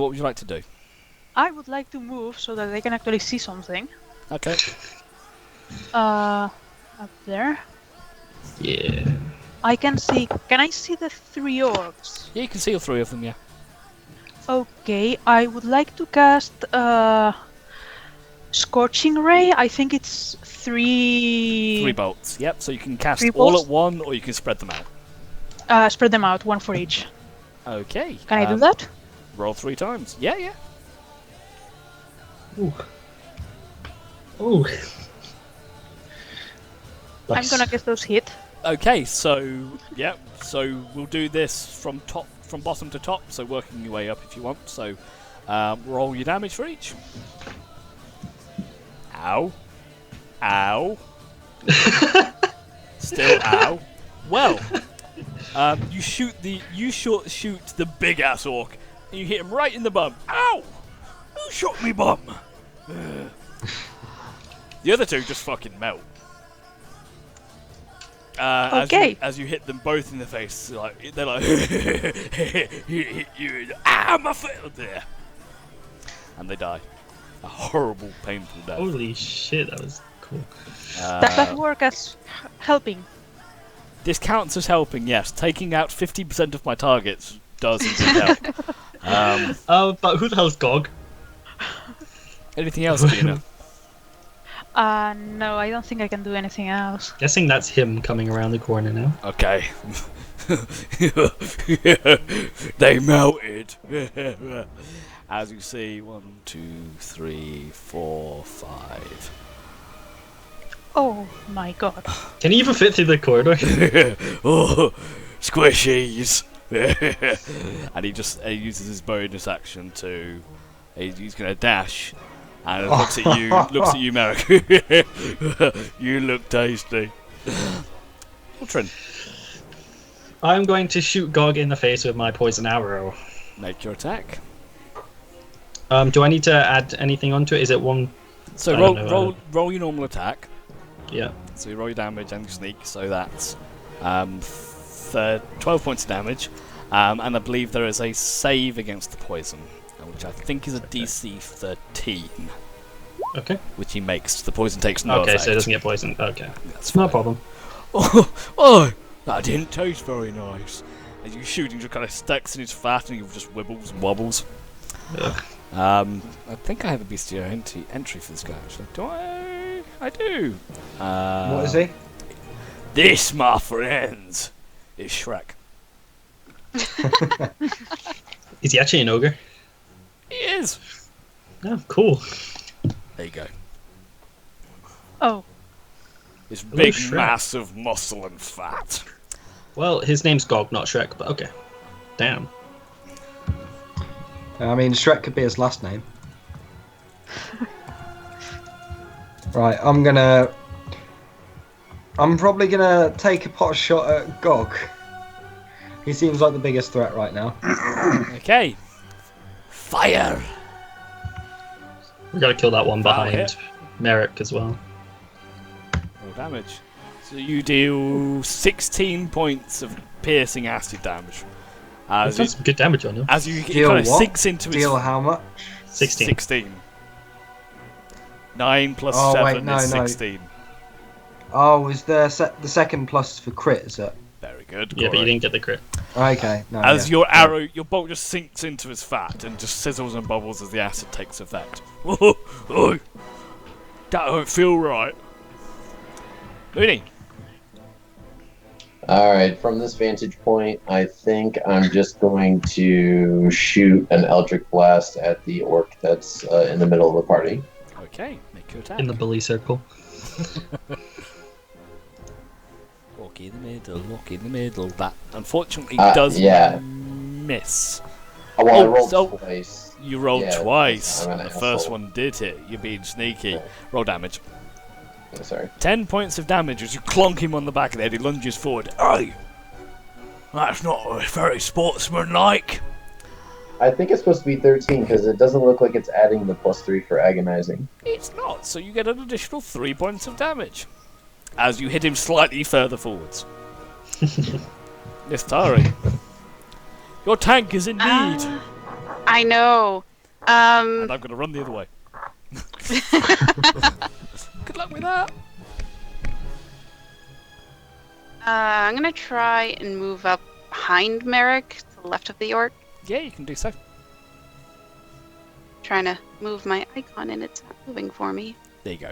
what would you like to do? I would like to move so that they can actually see something. Okay. Up there. Yeah. I can see. Can I see the 3 orcs? Yeah, you can see all 3 of them, yeah. Okay, I would like to cast Scorching Ray. I think it's 3. 3 bolts. Yep, so you can cast 3 all bolts? at one, or you can spread them out. Spread them out, 1 for each. Okay. Can I do that? Roll 3 times. Yeah, yeah. Ooh. Ooh. I'm Nice. gonna get those hit. Okay, so yep. So we'll do this from bottom to top. So working your way up if you want. So roll your damage for each. Ow. Ow. Still ow. Well, you shoot the big ass orc, and you hit him right in the bum. Ow! Who shot me bum? The other 2 just fucking melt. Okay. As you hit them both in the face, like they're like, my foot there, and they die. A horrible, painful death. Holy shit, that was cool. Does that work as helping? This counts as helping, yes. Taking out 50% of my targets does indeed help. But who the hell's Gog? Anything else, Gina? No, I don't think I can do anything else. Guessing that's him coming around the corner now. Okay. They melted. As you see, 1, 2, 3, 4, 5. Oh my god. Can he even fit through the corridor? Oh, squishies! And he uses his bonus action to. He's going to dash, and looks at you, Merrick. You look tasty. Ultron, I'm going to shoot Gog in the face with my poison arrow. make your attack. Do I need to add anything onto it? Is it one? So I don't know, roll your normal attack. Yeah. So you roll your damage and your sneak. So that's 12 points of damage, and I believe there is a save against the poison, which I think is a DC 13. Okay. Which he makes. The poison takes no Okay, effect. so it doesn't get poisoned. Okay. That's No fine. problem. Oh, that didn't taste very nice. As you shoot, he just kind of sticks in his fat and he just wibbles and wobbles. Ugh. I think I have a bestiary entry for this guy, actually. Do I? I do. What is he? This, my friends, is Shrek. Is he actually an ogre? He is. Oh, cool. There you go. Oh, This Hello, big Shrek. mass of muscle and fat. Well, his name's Gog, not Shrek, but okay. Damn. I mean, Shrek could be his last name. Right, I'm probably gonna take a pot shot at Gog. He seems like the biggest threat right now. Okay. Fire. We gotta kill that one Foul behind hit. Merrick as well. Roll damage. So you deal 16 points of piercing acid damage. That's As, some good damage on him. as you Deal kind of what? sinks into Deal his how much? 16. 16. 9 plus Oh, 7 wait, no, is no. 16. Oh, is the second plus for crit, is it? Very good. Yeah, but you Corey. didn't get the crit. Okay. No, As yeah. your arrow, your bolt just sinks into his fat and just sizzles and bubbles as the acid takes effect. Oh, oh, that don't feel right. Mooney. Alright, from this vantage point, I think I'm just going to shoot an Eldritch Blast at the orc that's in the middle of the party. Okay, make your attack. In the bully circle. Walk in the middle, walk in the middle. That unfortunately does miss. Oh, well, I Oh, rolled so- twice. You rolled Yeah, twice, I'm an and the first asshole. one did hit. You're being sneaky. Yeah. Roll damage. Oh, sorry. 10 points of damage as you clonk him on the back of the head. He lunges forward. Hey! That's not very sportsmanlike. I think it's supposed to be 13 because it doesn't look like it's adding the +3 for agonizing. It's not, so you get an additional 3 points of damage as you hit him slightly further forwards. Nistari, your tank is in need, I know. and I'm going to run the other way. Good luck with that. I'm gonna try and move up behind Merrick to the left of the orc. Yeah, you can do so. Trying to move my icon and it's not moving for me. There you go.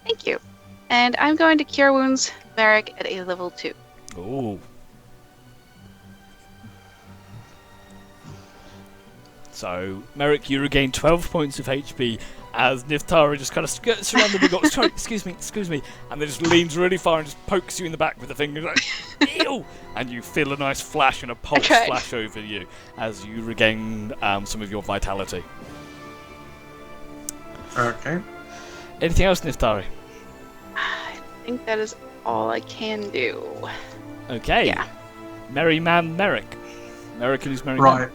Thank you. And I'm going to Cure Wounds Merrick at a level 2. Ooh. So, Merrick, you regain 12 points of HP as Niftara just kind of skirts around the big orc. Sorry, excuse me, and then just leans really far and just pokes you in the back with a finger, like, ew! And you feel a nice flash and a pulse Okay. flash over you as you regain some of your vitality. Okay. Anything else, Niftari? I think that is all I can do. Okay. Yeah. Merry Man Merrick. Merrick and his Merry Right. Man.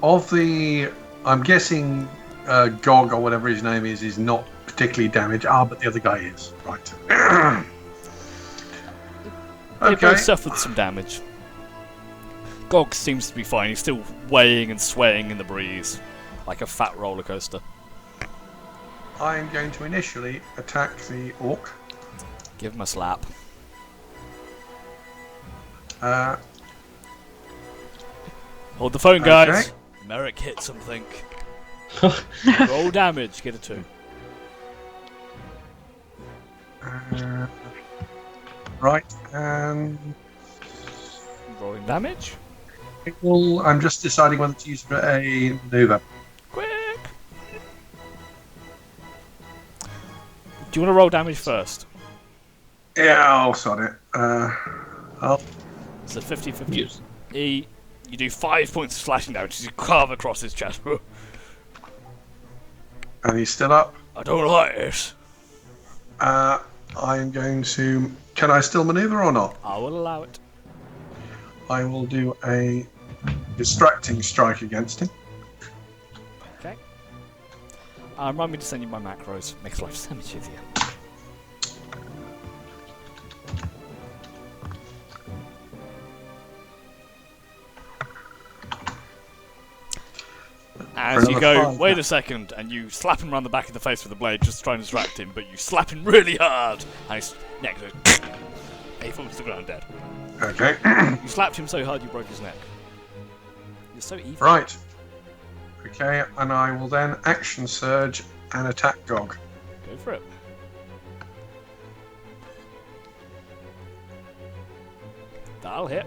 Of the, I'm guessing Gog or whatever his name is not particularly damaged. But the other guy is. Right. They Okay. both suffered some damage. Gog seems to be fine. He's still weighing and swaying in the breeze, like a fat roller coaster. I am going to initially attack the orc. Give him a slap. Uh, Hold the phone, guys. Okay. Merrick hit something. Roll damage. Get a 2. right. And Rolling damage. I'm just deciding whether to use a maneuver. Quick. Do you want to roll damage first? Yeah, I'll sod it. I'll It's a 50-50. Yes. You do 5 points of slashing damage as you carve across his chest. and he's still up. I don't like this. I'm going to. Can I still maneuver or not? I will allow it. I will do a distracting strike against him. Okay. Remind me to send you my macros. Makes life so much easier. As you Another go, five. wait a second, and you slap him around the back of the face with the blade, just trying to distract him, but you slap him really hard, and his neck goes. He falls to the ground dead. Okay. You slapped him so hard you broke his neck. You're so evil. Right. Okay, and I will then action surge and attack Gog. Go for it. That'll hit.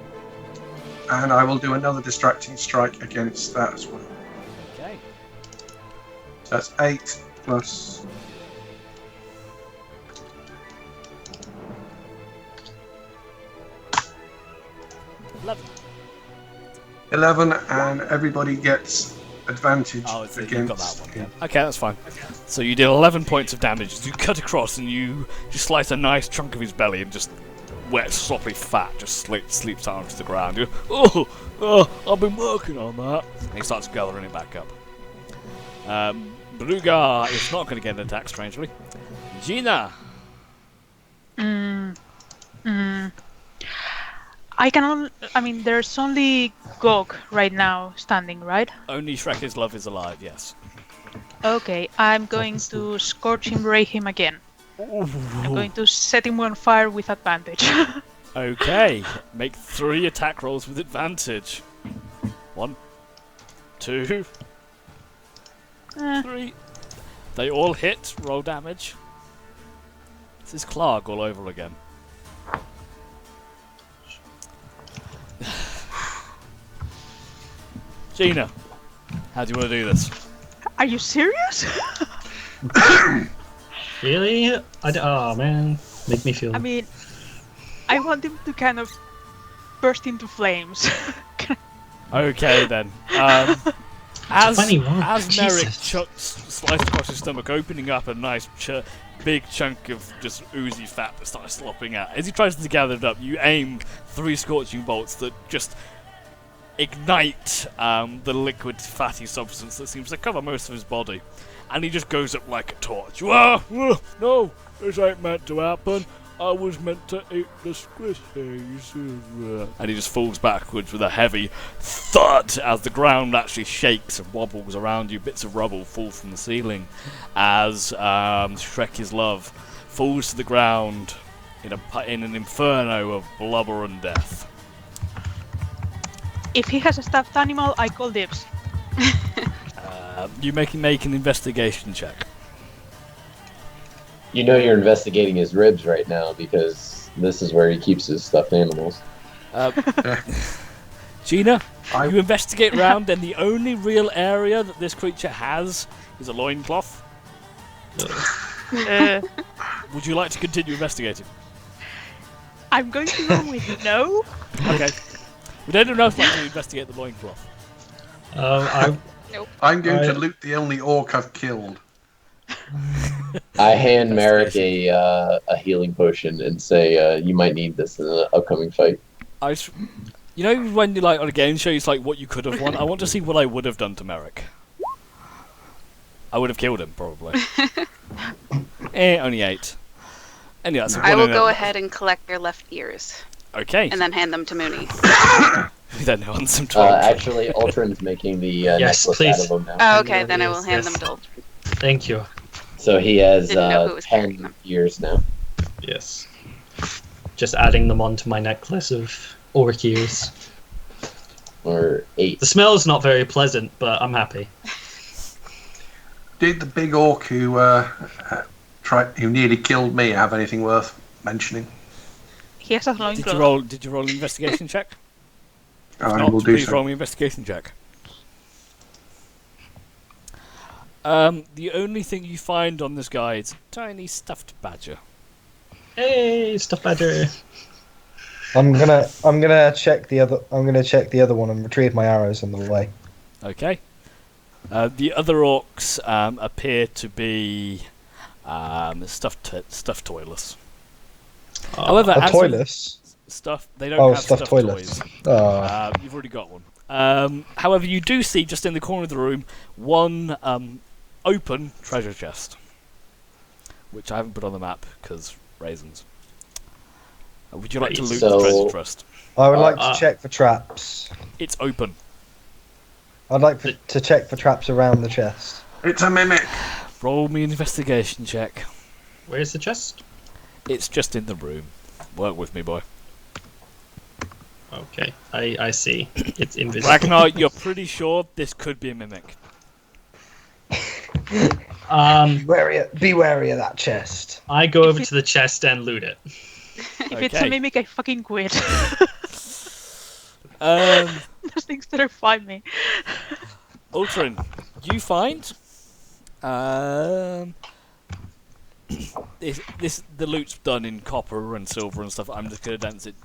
And I will do another distracting strike against that as well. Okay. So that's 8 plus. Eleven. 11, and everybody gets advantage Oh, it's against you've got that one. him. Yeah. Okay, that's fine. So you did 11 points of damage. As you cut across and you just slice a nice chunk of his belly and just wet, sloppy fat just sleeps down to the ground. You go, oh, I've been working on that. And he starts gathering it back up. Brugar is not going to get an attack, strangely. Gina. I mean, there's only Gog right now standing, right? Only Shrek's love is alive, yes. Okay, I'm going to Scorching Ray him again. I'm going to set him on fire with advantage. Okay, make 3 attack rolls with advantage. 1, 2, Eh, 3. They all hit. Roll damage. This is Clark all over again. Gina, how do you want to do this? are you serious? Really? Oh man, make me feel. I mean, I want him to kind of burst into flames. Okay then. As 21, as Merrick Jesus. chucks sliced across his stomach, opening up a nice big chunk of just oozy fat that starts slopping out. As he tries to gather it up, you aim 3 scorching bolts that just ignite the liquid fatty substance that seems to cover most of his body, and he just goes up like a torch. No, this ain't meant to happen. I was meant to eat the squishies. And he just falls backwards with a heavy thud as the ground actually shakes and wobbles around you. Bits of rubble fall from the ceiling as Shrek's love falls to the ground in an inferno of blubber and death. If he has a stuffed animal, I call dibs. You make an investigation check. You know you're investigating his ribs right now because this is where he keeps his stuffed animals. Gina, you investigate around, and the only real area that this creature has is a loincloth. Would you like to continue investigating? I'm going to go with no. Okay. Would anyone else like to investigate the loincloth? I'm going to loot the only orc I've killed. I hand Merrick a healing potion and say, you might need this in the upcoming fight. You know when you like on a game show, it's like what you could have won? I want to see what I would have done to Merrick. I would have killed him, probably. Only 8. Anyway, that's I will go ahead and collect their left ears. Okay. And then hand them to Mooney. We then hand some actually, Ultron's making the Yes, necklace please. out of them now. Oh, okay, then I will hand Yes. them to Ultron. Thank you. So he has Didn't know who was carrying 10 them. years now. Yes. Just adding them onto my necklace of orc ears. Or 8. The smell is not very pleasant, but I'm happy. Did the big orc who nearly killed me have anything worth mentioning? He has a loincloth. Did you roll an investigation check? Oh, I Not, will do please so. roll me an investigation check. The only thing you find on this guy is a tiny stuffed badger. Hey, stuff badger. I'm gonna check the other one and retrieve my arrows on the way. Okay. The other orcs appear to be stuffed toilets. However, A as toilets. they don't have stuffed toilets. toys. Oh. You've already got one. However, you do see just in the corner of the room one open treasure chest, which I haven't put on the map because reasons. Would you like to loot the So- treasure chest? I would like to check for traps. It's open. I'd like to check for traps around the chest. It's a mimic. Roll me an investigation check. Where's the chest? It's just in the room. Work with me, boy. Okay, I see. It's invisible. Ragnar, you're pretty sure this could be a mimic. Be wary of that chest. I go over to the chest and loot it. If it's a Okay. mimic, I fucking quit. Um, Those things terrify me. Ultron, you find the loot's done in copper and silver and stuff. I'm just gonna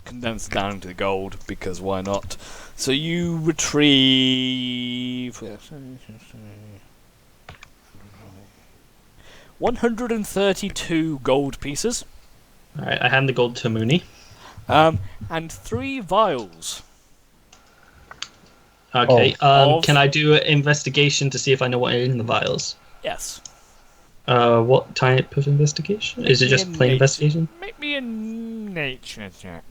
condense it down into the gold because why not? So you retrieve 132 gold pieces, Alright, I hand the gold to Mooney. and 3 vials. Okay, Of- can I do an investigation to see if I know what are in the vials? Yes. What type of investigation? Is it just plain investigation? Make me a nature check.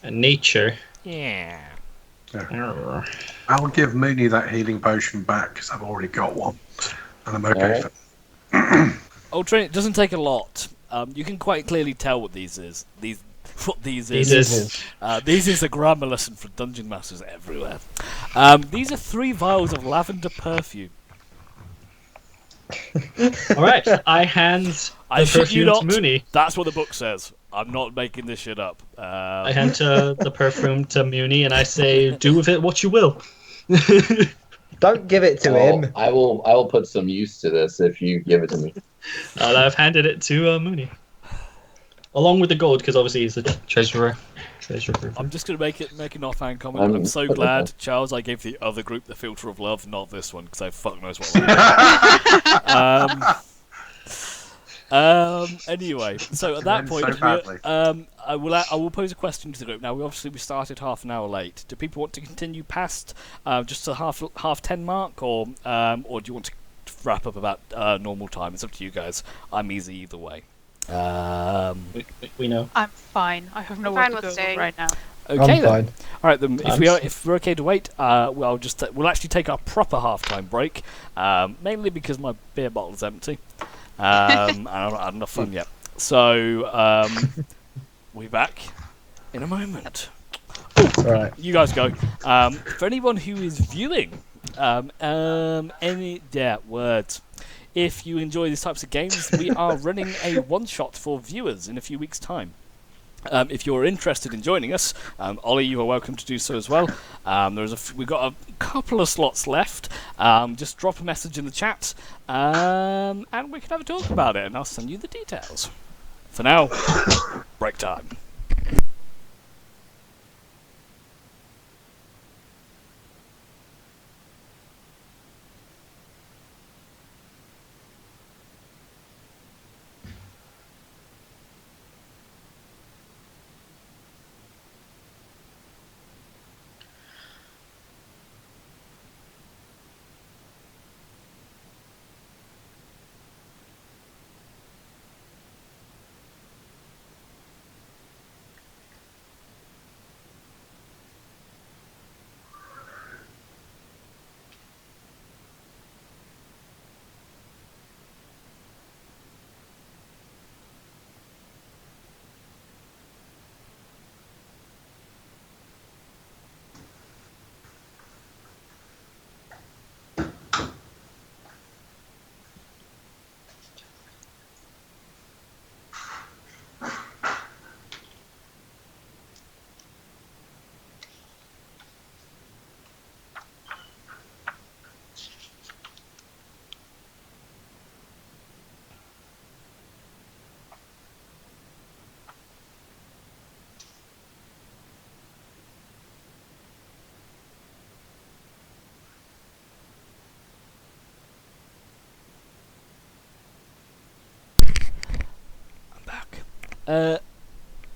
Nature. Yeah. Arrgh. I'll give Mooney that healing potion back because I've already got one. And I'm okay Alright. for Ultron, it doesn't take a lot. You can quite clearly tell what these is. what these These is. is These is a grammar lesson for dungeon masters everywhere. These are 3 vials of lavender perfume. all right. I hand I the shit you perfume to not. Mooney. That's what the book says. I'm not making this shit up. I hand the perfume to Mooney, and I say, "Do with it what you will." Don't give it to Well, him. I will put some use to this if you give it to me. And I've handed it to Mooney, along with the gold, because obviously he's the treasurer. I'm just going to make an offhand comment. I'm so glad, Charles, I gave the other group the filter of love, not this one, because I fuck knows what anyway, so at that point, I will pose a question to the group. Now, we started half an hour late. Do people want to continue past just the half 10 mark, or do you want to wrap up about normal time? It's up to you guys. I'm easy either way. We know. I'm fine. I have nowhere to go right now. Okay, I'm then. fine. All right, then. If we're okay to wait, we'll actually take our proper half-time break. Mainly because my beer bottle's empty, and I've not had enough fun yet. So we'll be back in a moment. Right. You guys go. For anyone who is viewing, words. If you enjoy these types of games, we are running a one-shot for viewers in a few weeks' time. If you're interested in joining us, Ollie, you are welcome to do so as well. We've got a couple of slots left. Just drop a message in the chat, and we can have a talk about it, and I'll send you the details. For now, break time.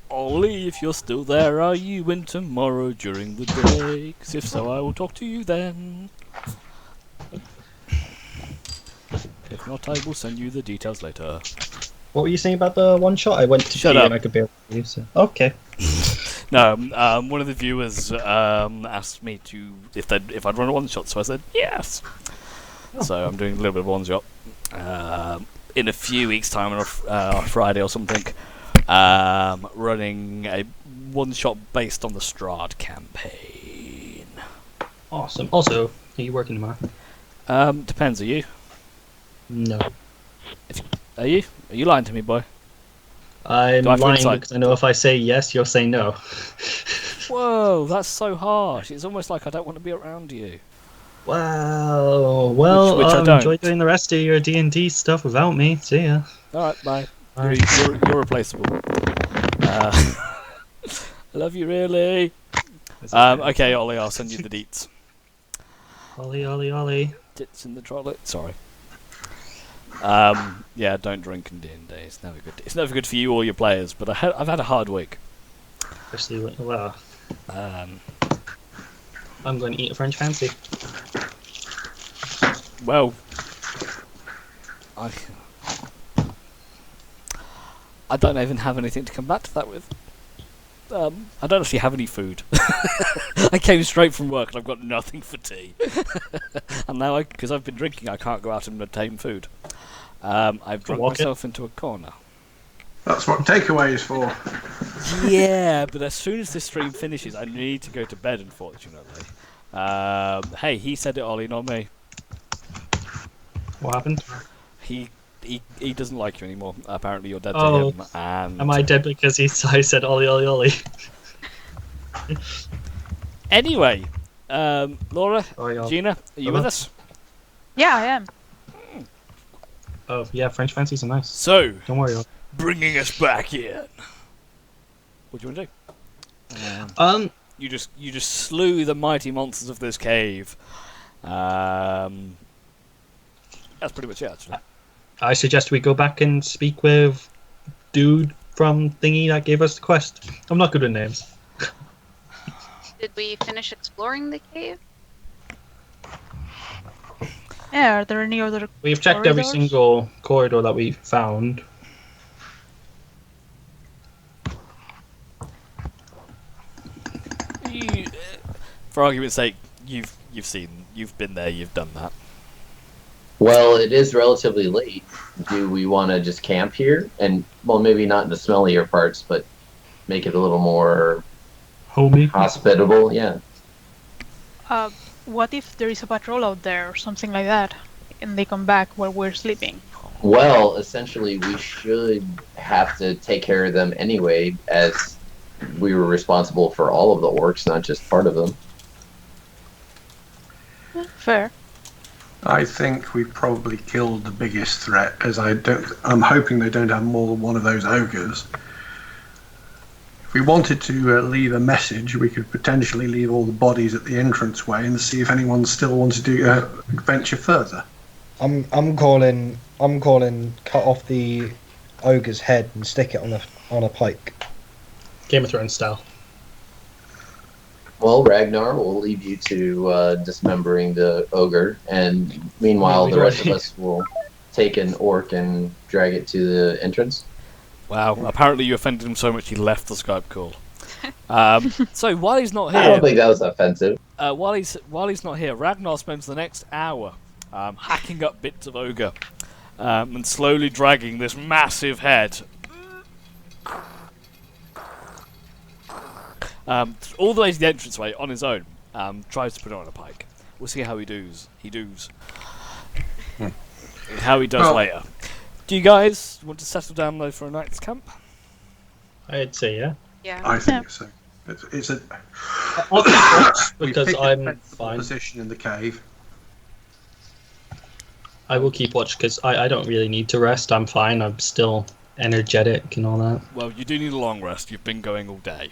Ollie, if you're still there, are you in tomorrow during the day? 'Cause if so, I will talk to you then. If not, I will send you the details later. What were you saying about the one shot? I went to Shut pee up. and I could barely hear you, so. Okay. No, one of the viewers asked me to if I'd run a one shot, so I said yes. Oh. So I'm doing a little bit of one shot. In a few weeks' time on a Friday or something, running a one shot based on the Strahd campaign. Awesome. Also, are you working tomorrow? Depends. Are you? No. Are you? Are you lying to me, boy? I'm Do I have lying insight? because I know if I say yes, you'll say no. Whoa, that's so harsh. It's almost like I don't want to be around you. Well, Which I don't. enjoy doing the rest of your D&D stuff without me. See ya. Alright, bye. Bye. You're replaceable. I love you, really. Okay, Ollie, I'll send you the deets. Ollie. Tits in the trolley. Sorry. Yeah, don't drink in D&D. It's never good. It's never good for you or your players. But I've had a hard week. Especially when, well, Um, I'm going to eat a French fancy. well, I don't even have anything to come back to that with. I don't actually have any food. I came straight from work and I've got nothing for tea. And now, because I've been drinking, I can't go out and obtain food. I've drunk Walk it. myself into a corner. That's what takeaway is for. Yeah, but as soon as this stream finishes, I need to go to bed, unfortunately. Hey, he said it, Ollie, not me. What happened? He doesn't like you anymore. Apparently, you're dead to Oh, him. And am I dead because I said Ollie, Ollie, Ollie? anyway, Laura, Ollie, Ollie. Gina, are you with us? Yeah, I am. Oh, yeah, French fancies are nice. So, Don't worry. bringing us back in. What do you want to do? You just slew the mighty monsters of this cave. That's pretty much it, actually. I suggest we go back and speak with dude from thingy that gave us the quest. I'm not good with names. Did we finish exploring the cave? Yeah, are there any other We've checked every corridors? single corridor that we found. For argument's sake, you've been there, you've done that. Well, it is relatively late. Do we want to just camp here? And, well, maybe not in the smellier parts, but make it a little more Homie. hospitable? Yeah. What if there is a patrol out there or something like that, and they come back while we're sleeping? Well, essentially, we should have to take care of them anyway, as we were responsible for all of the orcs, not just part of them. Fair. I think we probably killed the biggest threat, as I'm hoping they don't have more than one of those ogres. If we wanted to leave a message, we could potentially leave all the bodies at the entranceway and see if anyone still wants to venture further. I'm calling. Cut off the ogre's head and stick it on a pike. Game of Thrones style. Well, Ragnar, we'll leave you to dismembering the ogre, and meanwhile, the rest of us will take an orc and drag it to the entrance. Wow, apparently you offended him so much he left the Skype call. So while he's not I don't here, think that was offensive. while he's not here, Ragnar spends the next hour hacking up bits of ogre and slowly dragging this massive head all the way to the entranceway on his own. Tries to put it on a pike. We'll see how he does. How he does later. Do you guys want to settle down though for a night's camp? I'd say yeah. Yeah. I think so. It's a Because pick a I'm defensible fine. position in the cave. I will keep watch because I don't really need to rest. I'm fine. I'm still energetic and all that. Well, you do need a long rest. You've been going all day.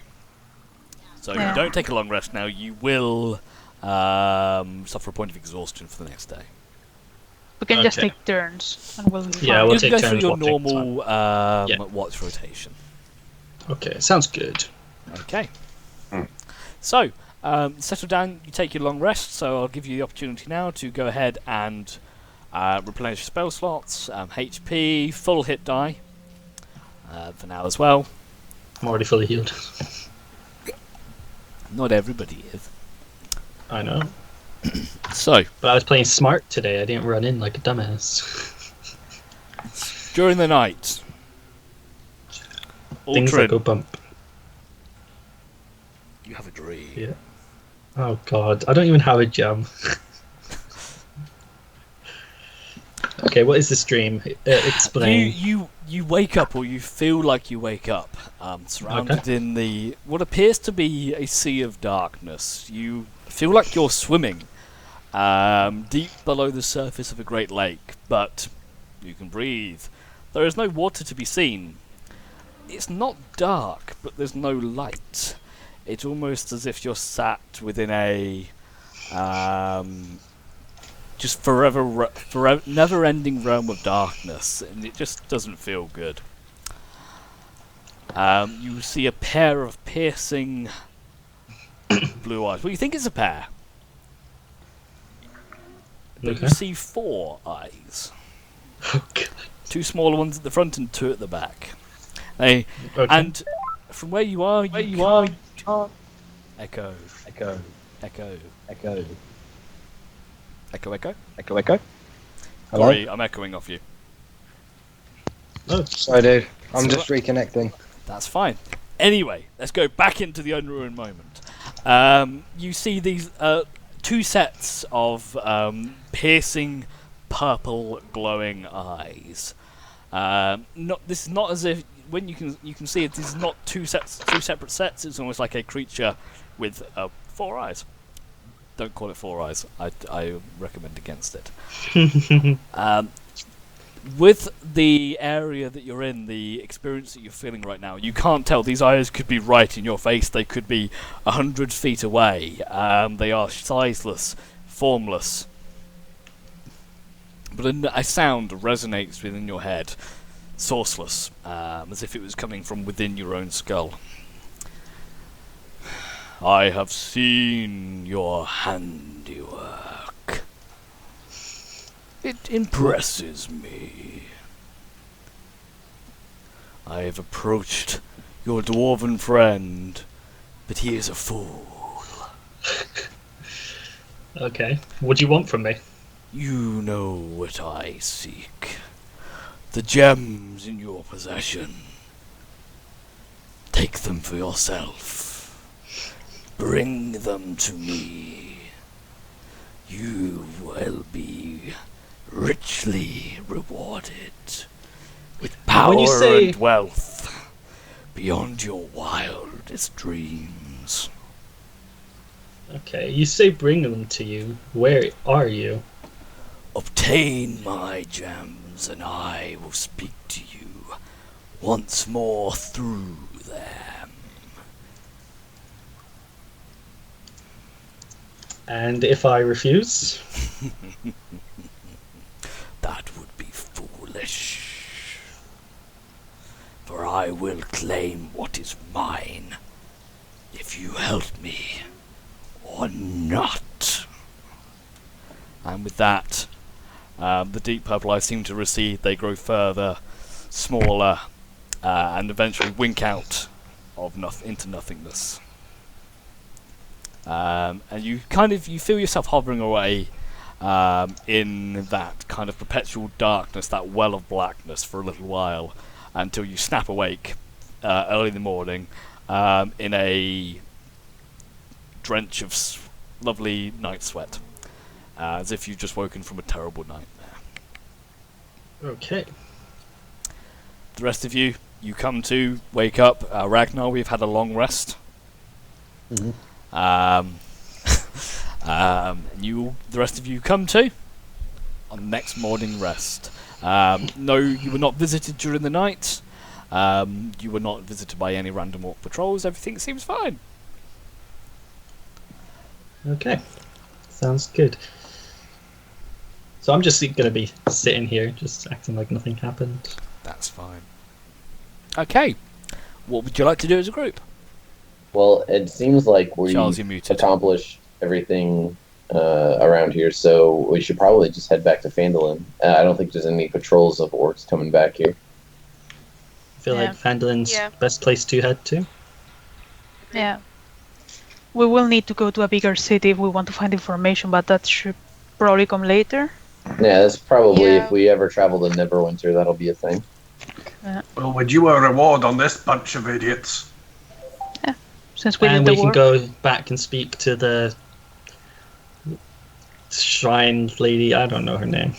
So if Yeah. you don't take a long rest now, you will suffer a point of exhaustion for the next day. We can just Okay. take turns, and we'll be Yeah, fine. we'll you can take go through turns your watching normal Yeah. watch rotation. Okay, sounds good. Okay. So, settle down, you take your long rest, so I'll give you the opportunity now to go ahead and replenish spell slots, HP, full hit die for now as well. I'm already fully healed. Not everybody is. I know. So, But I was playing smart today. I didn't run in like a dumbass. during the night, Things that Ultrin, go bump. you have a dream. Yeah. Oh god, I don't even have a gem. Okay, what is this dream? Explain. You wake up, or you feel like you wake up, surrounded in the what appears to be a sea of darkness. You feel like you're swimming deep below the surface of a great lake, but you can breathe. There is no water to be seen. It's not dark, but there's no light. It's almost as if you're sat within a just forever never-ending realm of darkness, and it just doesn't feel good. You see a pair of piercing blue eyes. Well, you think it's a pair, but Okay. you see 4 eyes. Oh, God. 2 smaller ones at the front and 2 at the back. Okay. And from where you are, echo. Hello? Sorry, I'm echoing off you. Oh, Sorry, dude. I'm just reconnecting. That's fine. Anyway, let's go back into the unruined moment. You see these 2 sets of piercing, purple, glowing eyes. This is not as if when you can see it. This is not two separate sets. It's almost like a creature with 4 eyes. Don't call it 4 eyes. I recommend against it. With the area that you're in, the experience that you're feeling right now, you can't tell. These eyes could be right in your face. They could be 100 feet away. They are sizeless, formless. But a sound resonates within your head, sourceless, as if it was coming from within your own skull. I have seen your handiwork. It impresses me. I have approached your dwarven friend, but he is a fool. Okay. What do you want from me? You know what I seek. The gems in your possession. Take them for yourself. Bring them to me. You will be richly rewarded with power and wealth beyond your wildest dreams. Okay, you say bring them to you. Where are you? Obtain my gems and I will speak to you once more through them. And if I refuse? That would be foolish. For I will claim what is mine if you help me or not. And with that, the deep purple eyes seem to recede. They grow further, smaller, and eventually wink out of into nothingness. And you feel yourself hovering away in that kind of perpetual darkness, that well of blackness for a little while, until you snap awake early in the morning in a drench of lovely night sweat, as if you've just woken from a terrible nightmare. Okay. The rest of you come to wake up. Ragnar, we've had a long rest. Mm-hmm. The rest of you come to on the next morning rest. No, you were not visited during the night. You were not visited by any random orc patrols. Everything seems fine. Okay. Sounds good. So I'm just going to be sitting here, just acting like nothing happened. That's fine. Okay. What would you like to do as a group? Well, it seems like we Charles, you're muted. accomplished everything around here, so we should probably just head back to Phandalin. I don't think there's any patrols of orcs coming back here. I feel like Phandalin's best place to head to. Yeah. We will need to go to a bigger city if we want to find information, but that should probably come later. Yeah, that's probably if we ever travel to Neverwinter, that'll be a thing. Well, would you a reward on this bunch of idiots? Yeah, since we did And the we can work. go back and speak to the shrine lady. I don't know her name.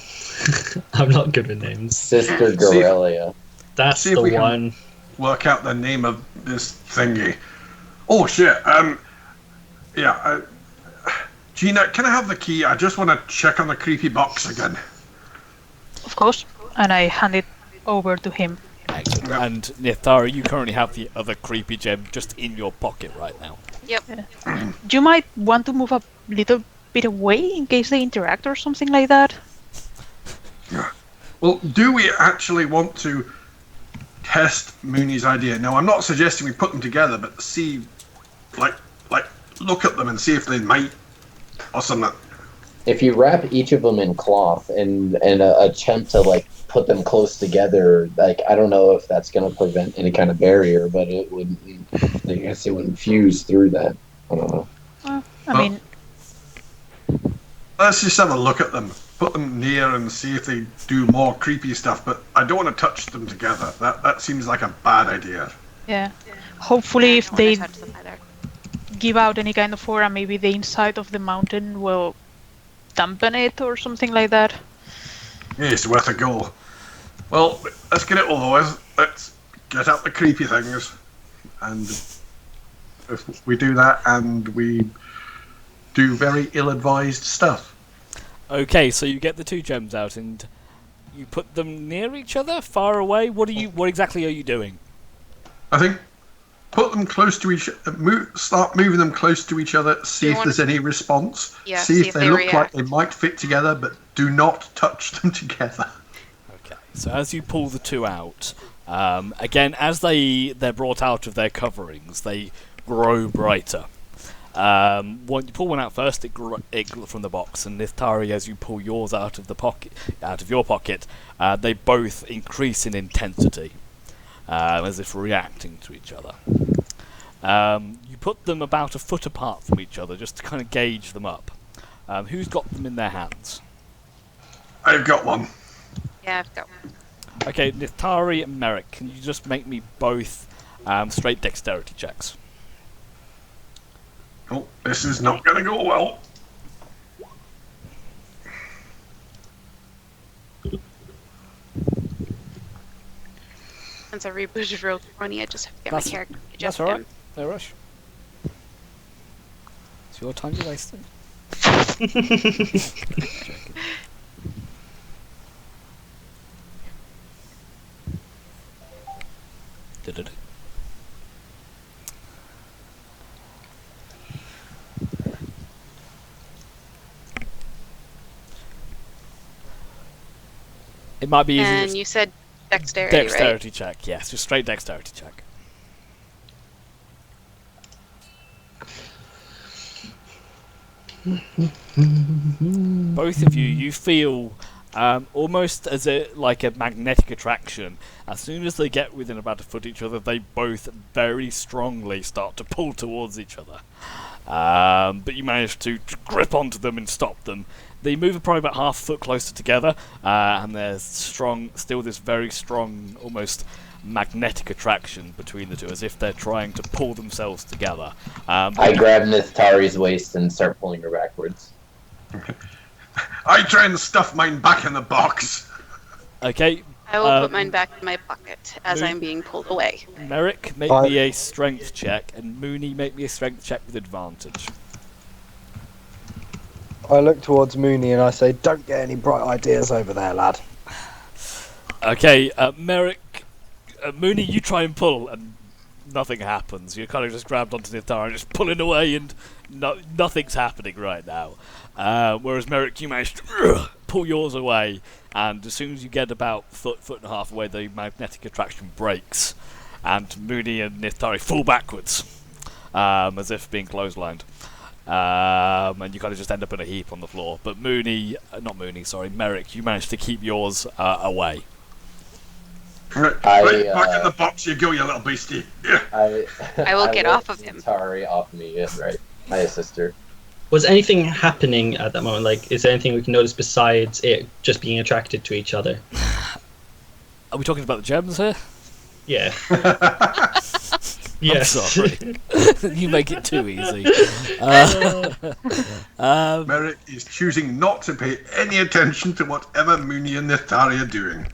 I'm not good with names. Sister Gorelia. That's See if the we can one. work out the name of this thingy. Oh shit. Gina, can I have the key? I just want to check on the creepy box again. Of course. And I hand it over to him. Excellent. And Nithara, you currently have the other creepy gem just in your pocket right now. Yep. You might want to move a little bit away in case they interact or something like that. Yeah. Well, do we actually want to test Mooney's idea? No, I'm not suggesting we put them together, but see, like, look at them and see if they might, or something. If you wrap each of them in cloth and attempt to put them close together, I don't know if that's going to prevent any kind of barrier, but it would. I guess it would fuse through that. I don't know. I mean, Let's just have a look at them. put them near and see if they do more creepy stuff, but I don't want to touch them together. That seems like a bad idea. Yeah. Hopefully, I if don't wanna they touch them either. give out any kind of aura, maybe the inside of the mountain will dampen it or something like that. Yeah, it's worth a go. Well, let's get it over with. Let's get out the creepy things. And if we do that and we do very ill-advised stuff. Okay, so you get the 2 gems out and you put them near each other, far away. What exactly are you doing? I think put them close to each start moving them close to each other, see if there's any response. Yeah, see if they look react. like they might fit together, but do not touch them together. Okay, so as you pull the 2 out, again, as they're brought out of their coverings, they grow brighter. When you pull one out first, it from the box, and Nithari, as you pull yours out of your pocket, they both increase in intensity, as if reacting to each other. You put them about a foot apart from each other, just to kind of gauge them up. Who's got them in their hands? I've got one. Yeah, I've got one. Okay, Nithari and Merrick, can you just make me both straight dexterity checks? Oh, this is not going to go well. Since I rebooted Roll 20, I just have to get That's- my character. That's alright, no rush. It's your time you're wasting. Did. It might be easy. And you said dexterity, Dexterity check, yes, just straight dexterity check. Both of you feel almost as like a magnetic attraction. As soon as they get within about a foot of each other, they both very strongly start to pull towards each other. But you manage to grip onto them and stop them. They move probably about half a foot closer together, and there's still this very strong, almost magnetic attraction between the two, as if they're trying to pull themselves together. I grab Nithari's waist and start pulling her backwards. I try and stuff mine back in the box. Okay. I will put mine back in my pocket as Moon- I'm being pulled away. Merrick, make me a strength check, and Mooney, make me a strength check with advantage. I look towards Mooney and I say, "Don't get any bright ideas over there, lad." Okay, Merrick, Mooney, you try and pull, and nothing happens. You're kind of just grabbed onto the guitar and just pulling away, and nothing's happening right now. Whereas Merrick, you managed to pull yours away, and as soon as you get about foot and a half away, the magnetic attraction breaks, and Mooney and Nithari fall backwards, as if being clotheslined. And you kind of just end up in a heap on the floor. But Merrick, you managed to keep yours away. Right, back in the box you go, you little beastie. Yeah. I will get off of him. Nithari off me, yes, right. I assist her. Was anything happening at that moment? Like, is there anything we can notice besides it just being attracted to each other? Are we talking about the gems here? Yeah. I'm Yes. sorry. You make it too easy. Merrick is choosing not to pay any attention to whatever Mooney and Nithari are doing.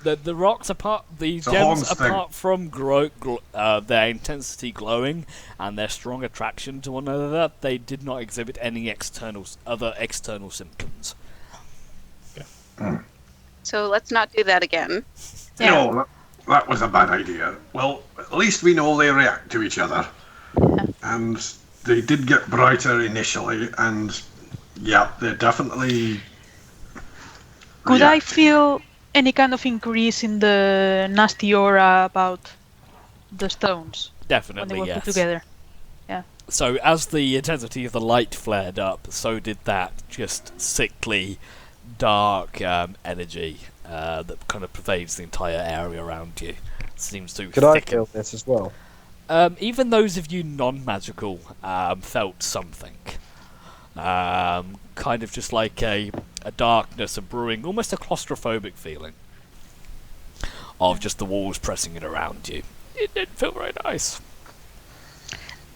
The rocks the gems apart from their intensity glowing and their strong attraction to one another, they did not exhibit any other external symptoms. So let's not do that again. No, that was a bad idea. Well, at least we know they react to each other. And they did get brighter initially, and yeah, they're definitely Could I reacting. feel any kind of increase in the nasty aura about the stones when they Definitely, were yes. put together? So as the intensity of the light flared up, so did that just sickly, dark energy that kind of pervades the entire area around you. Seems to Could I thicken. feel this as well? Even those of you non-magical felt something. Kind of just like a darkness, a brewing, almost a claustrophobic feeling of just the walls pressing it around you. It didn't feel very nice.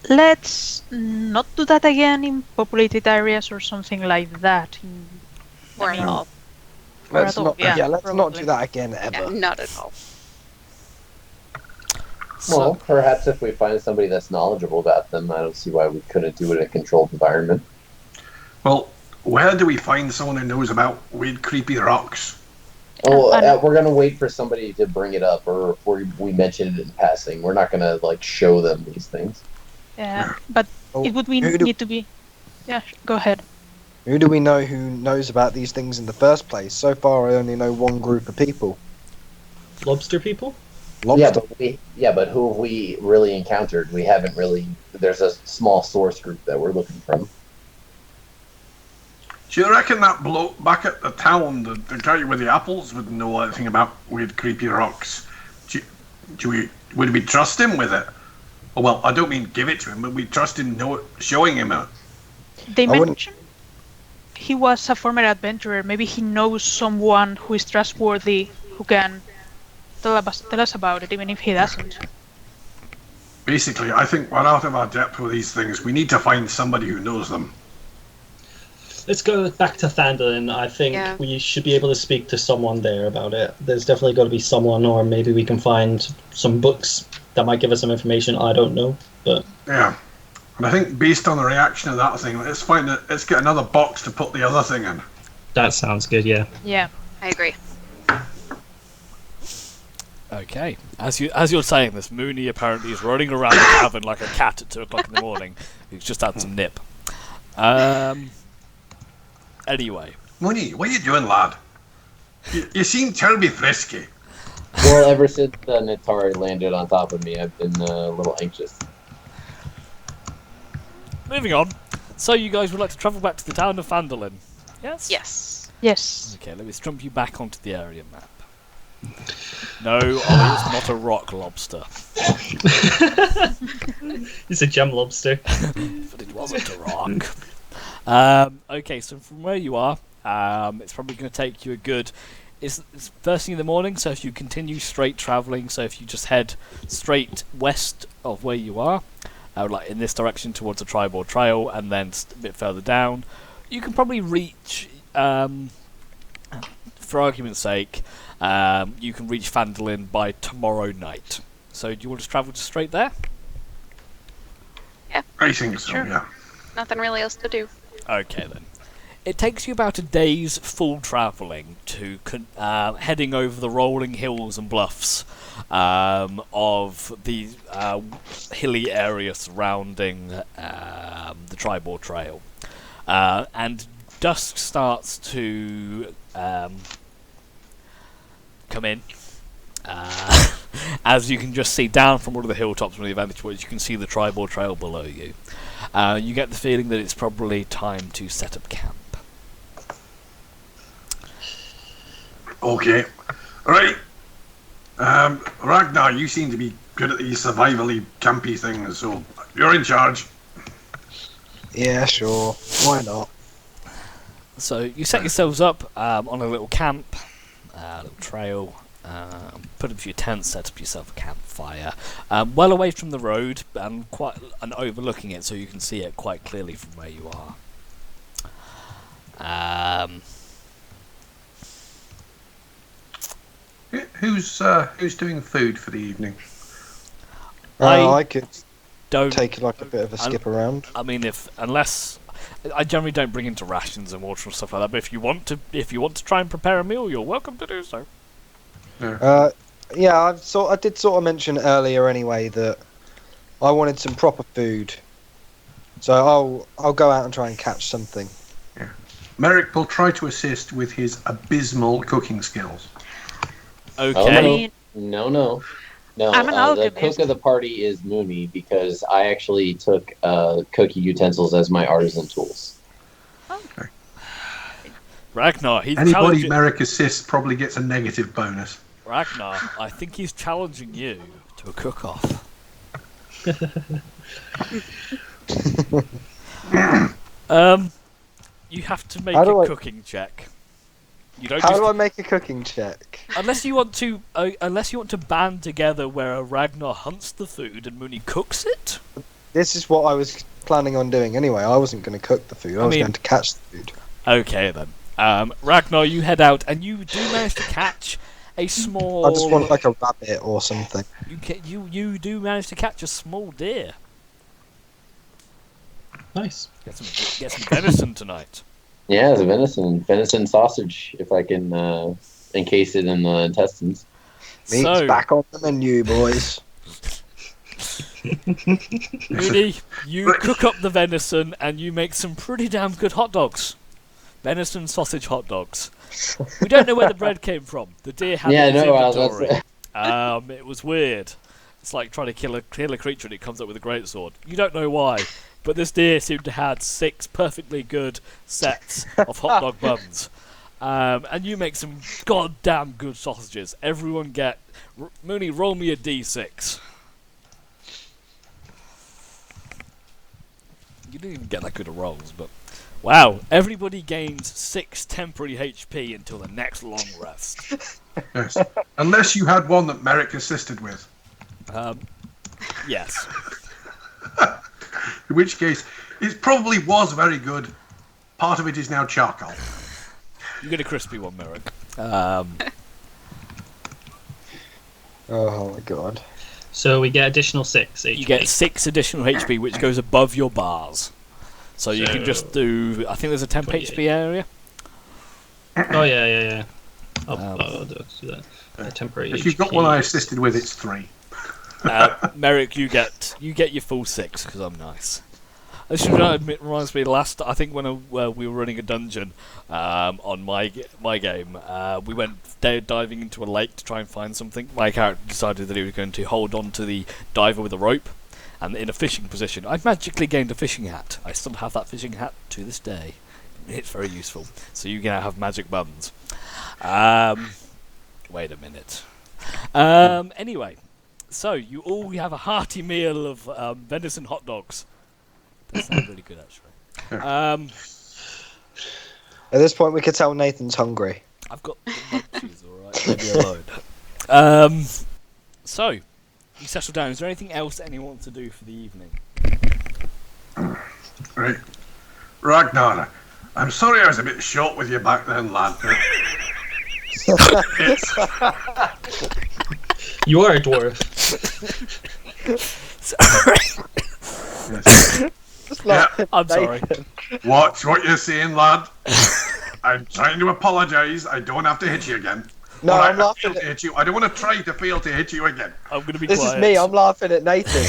Let's not do that again in populated areas or something like that. Or at all. Let's all, not. yeah, Yeah, let's not probably. do that again Yeah, ever. not at all. Well, perhaps if we find somebody that's knowledgeable about them, I don't see why we couldn't do it in a controlled environment. Well, where do we find someone who knows about weird, creepy rocks? Oh, I know. we're gonna wait for somebody to bring it up, or if we mention it in passing. We're not gonna like show them these things. Yeah, but Oh, it would need to be. Yeah, go ahead. Who do we know who knows about these things in the first place? So far, I only know one group of people. Lobster people? Lobster. But who have we really encountered? We haven't really. There's a small source group that we're looking from. Do you reckon that bloke back at the town, the guy with the apples, would know anything about weird, creepy rocks? Would we trust him with it? Oh, well, I don't mean give it to him, but we trust him showing him it. They I wouldn't- mentioned he was a former adventurer. Maybe he knows someone who is trustworthy who can tell us about it, even if he doesn't. Basically, I think we're out of our depth with these things. We need to find somebody who knows them. Let's go back to Thandalin. I think Yeah. we should be able to speak to someone there about it. There's definitely got to be someone, or maybe we can find some books that might give us some information. I don't know, but Yeah. And I think based on the reaction of that thing, let's get another box to put the other thing in. that sounds good. Yeah. Yeah. I agree. Okay. As you're saying this, Mooney apparently is running around the cavern like a cat at 2 o'clock in the morning. He's just had some nip. Anyway. Mooney, what are you doing, lad? You seem terribly frisky. Well, ever since Natari landed on top of me, I've been a little anxious. Moving on. So you guys would like to travel back to the town of Phandalin? Yes? Yes. Yes. Okay, let me strump you back onto the area map. No, Ollie, it's not a rock lobster. It's a gem lobster. But it wasn't a rock. Okay, so from where you are, it's probably going to take you a good... It's first thing in the morning, so if you continue straight travelling, so if you just head straight west of where you are, like in this direction towards the Tribord Trail, and then a bit further down, you can probably reach, for argument's sake, you can reach Phandalin by tomorrow night. So do you want to travel just straight there? I think so, Sure. yeah. Nothing really else to do. Okay then. It takes you about a day's full travelling to heading over the rolling hills and bluffs of the hilly area surrounding the Tribord Trail. And dusk starts to come in. As you can just see down from one of the hilltops from the vantage point, you can see the Tribord Trail below you. You get the feeling that it's probably time to set up camp. Okay. Right. Ragnar, you seem to be good at these survivally campy things, so you're in charge. Yeah, sure. Why not? So you set yourselves up on a little camp, a little trail, put up your tents, set up yourself a campfire, well away from the road and overlooking it, so you can see it quite clearly from where you are. Who's doing food for the evening? I could Don't take like a bit of a skip around. I mean, unless I generally don't bring into rations and water and stuff like that. But if you want to try and prepare a meal, you're welcome to do so. Yeah, I did sort of mention earlier anyway that I wanted some proper food, so I'll go out and try and catch something. Yeah. Merrick will try to assist with his abysmal cooking skills. Okay. No. I'm an The alchemist. cook of the party is Mooney because I actually took cooking utensils as my artisan tools. Ragnar, he's Anybody challenging. Merrick assists probably gets a negative bonus. Ragnar, I think he's challenging you to a cook-off. You have to make How do a I- cooking check. You don't How just, do I make a cooking check? unless you want to band together where Ragnar hunts the food and Mooney cooks it. This is what I was planning on doing anyway. I wasn't going to cook the food. I was mean- going to catch the food. Okay then. Ragnar, you head out and you do manage to catch a small. I just want like a rabbit or something. You do manage to catch a small deer. Nice. Get some venison tonight. Yeah, it's venison sausage. If I can encase it in the intestines. Meat's So, back on the menu, boys. Mooney, you cook up the venison and you make some pretty damn good hot dogs. Venison sausage hot dogs. We don't know where the bread came from. The deer had Yeah, it in his no, inventory. that's It was weird. It's like trying to kill a creature and it comes up with a greatsword. You don't know why, but this deer seemed to have 6 perfectly good sets of hot dog buns. And you make some goddamn good sausages. Everyone get... Mooney, roll me a d6. You didn't even get that good of rolls, but... Wow, everybody gains 6 temporary HP until the next long rest. Yes. Unless you had one that Merrick assisted with. Yes. In which case, it probably was very good. Part of it is now charcoal. You get a crispy one, Merrick. Oh my god. So we get additional 6 HP. You get 6 additional HP, which goes above your bars. So you can just do... I think there's a temp 28. HP area. Oh yeah. I'll do that. Temporary. If you've got HP. one I assisted with, it's 3. Merrick, you get your full 6 because I'm nice. This reminds me. Last, I think when we were running a dungeon on my game, we went diving into a lake to try and find something. My character decided that he was going to hold on to the diver with a rope, and in a fishing position, I magically gained a fishing hat. I still have that fishing hat to this day. It's very useful. So you can have magic buns. Wait a minute. Anyway, so you all have a hearty meal of venison hot dogs. That sounds really good, actually. At this point, we could tell Nathan's hungry. I've got the munchies, alright. Leave me alone. So, you settle down. Is there anything else anyone wants to do for the evening? Right. Ragnar, I'm sorry I was a bit short with you back then, lad. You are a dwarf. Sorry. Just laugh at I'm sorry. Nathan. Watch what you're saying, lad. I'm trying to apologise. I don't have to hit you again. No, Or I'm I laughing fail to at... hit you. I don't want to try to fail to hit you again. I'm going to be This quiet. is me, I'm laughing at Nathan.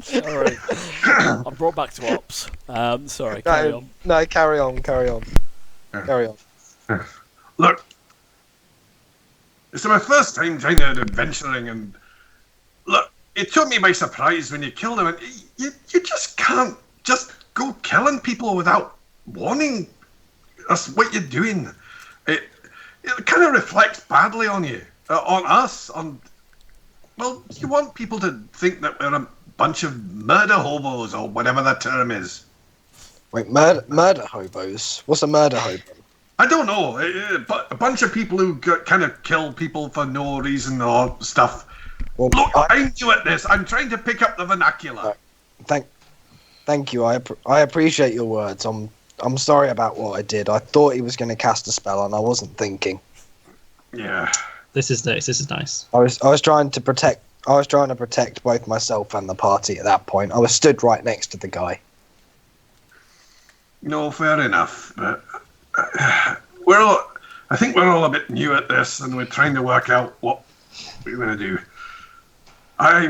Sorry. I'm brought back to ops. Sorry, carry on. No, carry on. Carry on. Look, it's my first time trying to adventuring, and look, it took me by surprise when you killed him. And you just can't just go killing people without warning us what you're doing. It kind of reflects badly on you, on us. Well, you want people to think that we're a bunch of murder hobos or whatever the term is. Wait, murder hobos? What's a murder hobo? I don't know, but a bunch of people who kind of kill people for no reason or stuff. Well, Look, I'm new at this. I'm trying to pick up the vernacular. Thank you. I appreciate your words. I'm sorry about what I did. I thought he was going to cast a spell, and I wasn't thinking. Yeah. This is nice. I was trying to protect. I was trying to protect both myself and the party at that point. I was stood right next to the guy. No, fair enough. But I think we're all a bit new at this, and we're trying to work out what we're going to do. I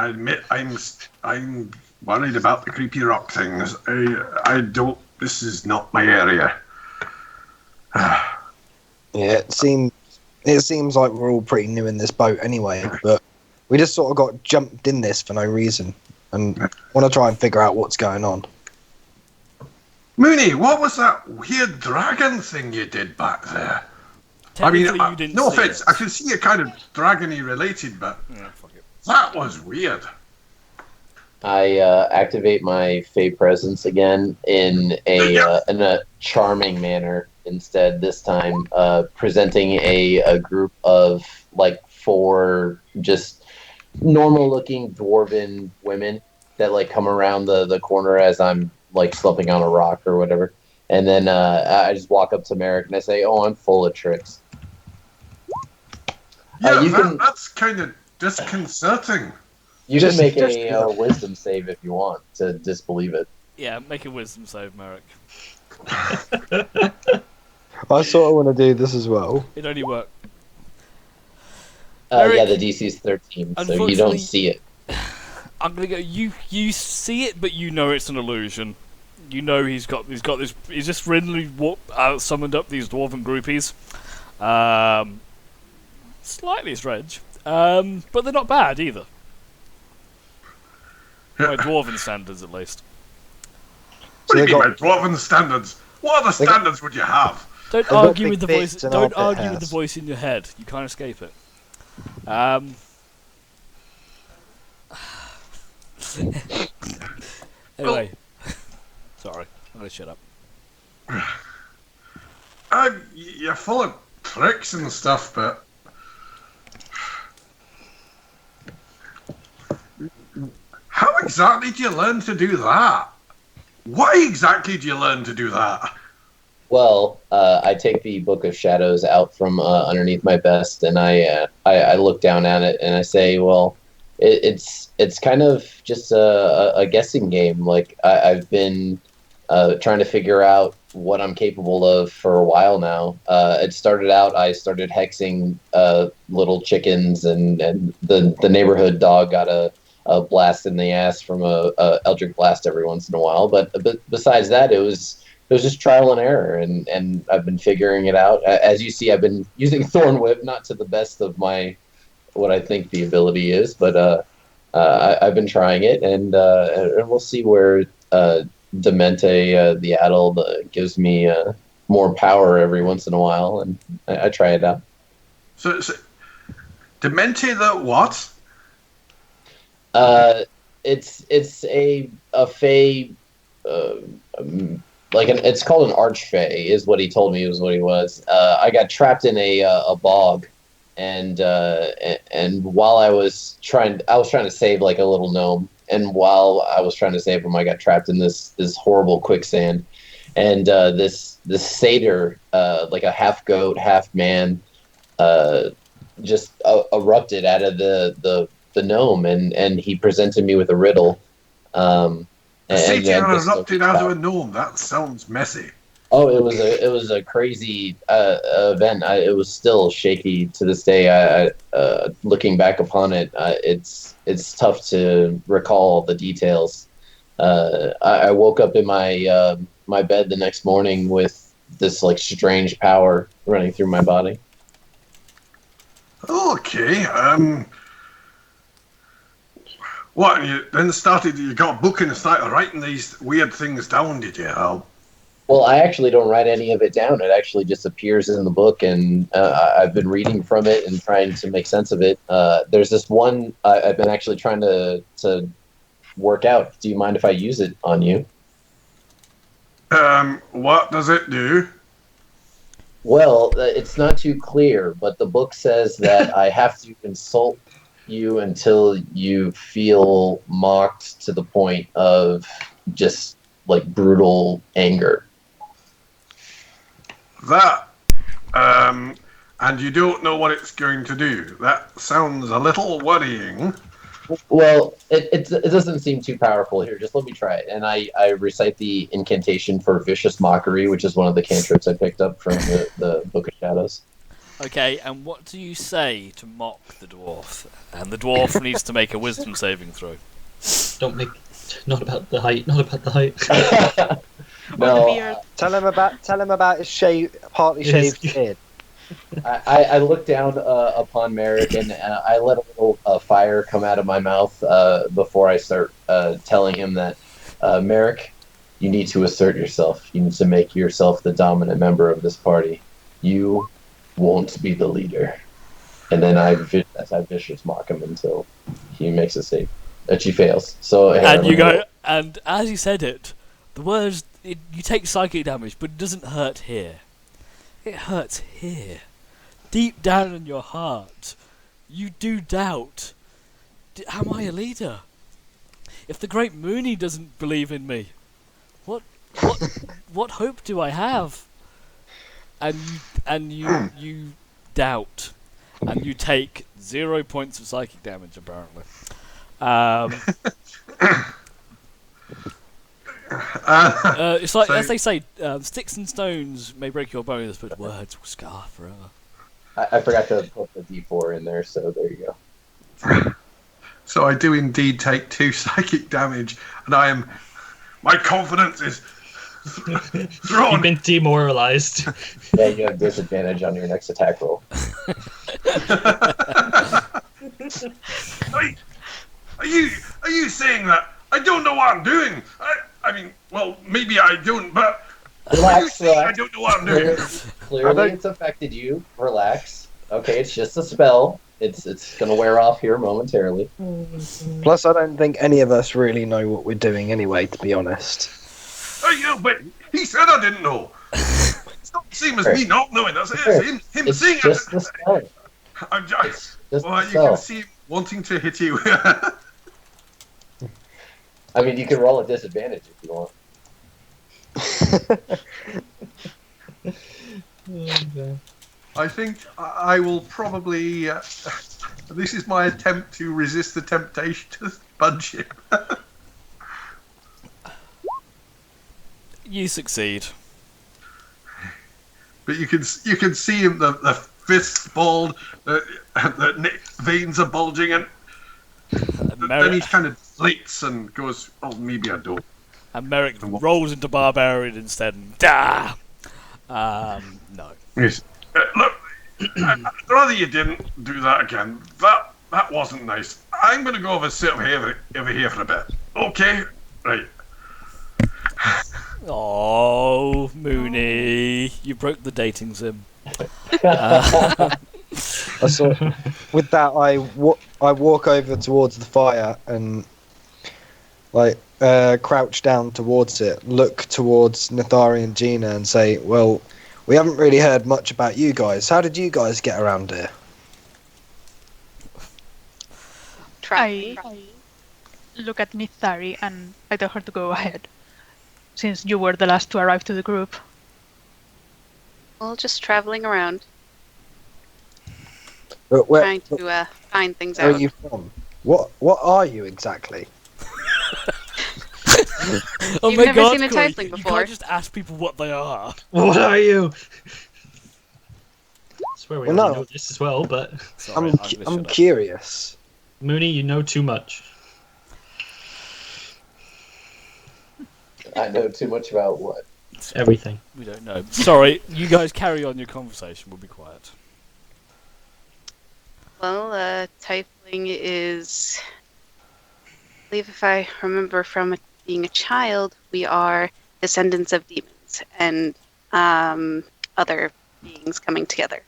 admit I'm worried about the creepy rock things. I don't. This is not my area. Yeah, it seems like we're all pretty new in this boat anyway, but we just sort of got jumped in this for no reason, and want to try and figure out what's going on. Mooney, what was that weird dragon thing you did back there? I mean, Technically, you didn't no see offense, it. I can see it kind of dragony related, but Yeah, fuck it. that was weird. I activate my Fey presence again in a charming manner instead. This time, presenting a group of like 4 just normal-looking dwarven women that like come around the corner as I'm like slumping on a rock or whatever, and then I just walk up to Merrick and I say, "Oh, I'm full of tricks." Yeah, You can that's kind of disconcerting. you can make just- a wisdom save if you want to disbelieve it. Yeah, make a wisdom save, Merrick. I sort of want to do this as well. It only worked. Yeah, Merrick, the DC's 13, so you don't unfortunately- see it. I'm gonna go. You see it, but you know it's an illusion. You know he's got this. He's just randomly summoned up these dwarven groupies. Slightly strange, but they're not bad either. By dwarven standards, at least. What do you they mean got- by dwarven standards? What other They got- standards would you have? Don't got argue big with the voice. bits and Don't armpit argue with the hairs. voice in your head. You can't escape it. Anyway, sorry, I'm gonna shut up. You're full of tricks and stuff, but how exactly do you learn to do that? Why exactly do you learn to do that? Well, I take the Book of Shadows out from underneath my vest, and I look down at it, and I say, "Well, it's kind of just a guessing game. Like I've been trying to figure out what I'm capable of for a while now. It started out, I started hexing little chickens, and the neighborhood dog got a blast in the ass from a Eldritch Blast every once in a while. But besides that, it was just trial and error, and I've been figuring it out. As you see, I've been using Thorn Whip, not to the best of my what I think the ability is, but I've been trying it, and we'll see where Demente, the Addle, gives me more power every once in a while, and I try it out. So Demente the what? It's a Fey, it's called an Archfey, is what he told me was what he was. I got trapped in a bog, and while I was trying to save like a little gnome, and while I was trying to save him, I got trapped in this horrible quicksand, and this satyr, like a half goat, half man, just erupted out of the gnome, and he presented me with a riddle. The satyr just erupted out of a gnome. That sounds messy. Oh, it was a crazy event. It was still shaky to this day. Looking back upon it, it's tough to recall the details. I woke up in my my bed the next morning with this like strange power running through my body. Okay. What? You then started? You got a book and started writing these weird things down, did you? Well, I actually don't write any of it down. It actually just appears in the book, and I've been reading from it and trying to make sense of it. There's this one I've been actually trying to work out. Do you mind if I use it on you? What does it do? Well, it's not too clear, but the book says that I have to insult you until you feel mocked to the point of just like brutal anger. That. And you don't know what it's going to do. That sounds a little worrying. Well, it doesn't seem too powerful here. Just let me try it. And I recite the incantation for Vicious Mockery, which is one of the cantrips I picked up from the Book of Shadows. Okay, and what do you say to mock the dwarf? And the dwarf needs to make a wisdom saving throw. Don't make. Not about the height. Not about the height. No, Tell him about his partly shaved beard. I look down upon Merrick, and I let a little fire come out of my mouth before I start telling him that, Merrick, you need to assert yourself. You need to make yourself the dominant member of this party. You won't be the leader. And then I vicious mock him until he makes a save. that she fails. So And you go, and as you said it, the words, you take psychic damage, but it doesn't hurt here. It hurts here. Deep down in your heart, you do doubt. Am I a leader? If the great Mooney doesn't believe in me, what hope do I have? And you doubt, and you take 0 points of psychic damage apparently. It's like, as they say, sticks and stones may break your bones, but words will scar forever. I forgot to put the D4 in there, so there you go. So I do indeed take 2 psychic damage, and my confidence is thrown. You've been demoralized. Yeah, you have disadvantage on your next attack roll. Are you saying that I don't know what I'm doing? I mean, well, maybe I don't, but Relax. I don't know what I'm doing. Clearly, it's affected you. Relax. Okay, it's just a spell. It's gonna wear off here momentarily. Plus, I don't think any of us really know what we're doing anyway, to be honest. Yeah, but he said I didn't know. It's not the same as me not knowing. That's him It's saying just the spell. I'm just, Just well, the you spell. can see him wanting to hit you. I mean, you can roll a disadvantage if you want. I think I will probably. This is my attempt to resist the temptation to budge him. You succeed. But you can see him, the fists balled, the veins are bulging, and then he kind of deflates and goes, "Oh, maybe I don't." And Merrick rolls into Barbarian instead. And no. Yes. Look, I'd rather you didn't do that again. That wasn't nice. I'm going to go sit over here for a bit. Okay? Right. Oh, Mooney, you broke the dating sim. So, with that, I walk over towards the fire and crouch down towards it, look towards Nathari and Gina and say, well, we haven't really heard much about you guys. How did you guys get around here? I look at Nithari and I tell her to go ahead, since you were the last to arrive to the group. Well, just traveling around, But where trying to find things are out. you from? What are you exactly? Oh You've my never God, seen a Corey, tiefling you before. can't just ask people what they are. What are you? I swear we Well, already no. know this as well, but Sorry, I'm curious. Mooney, you know too much. I know too much about what. Everything. We don't know. Sorry, you guys carry on your conversation. We'll be quiet. Well, tiefling is, I believe if I remember from being a child, we are descendants of demons and other beings coming together.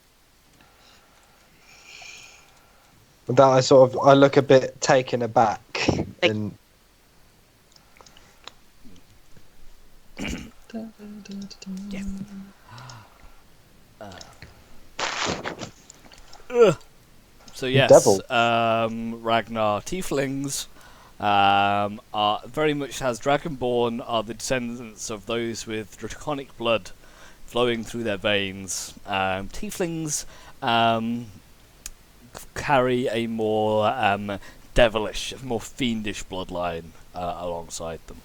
With that, I look a bit taken aback and So yes, Devil. Ragnar tieflings are very much as Dragonborn are the descendants of those with draconic blood flowing through their veins. Tieflings carry a more devilish, more fiendish bloodline alongside them.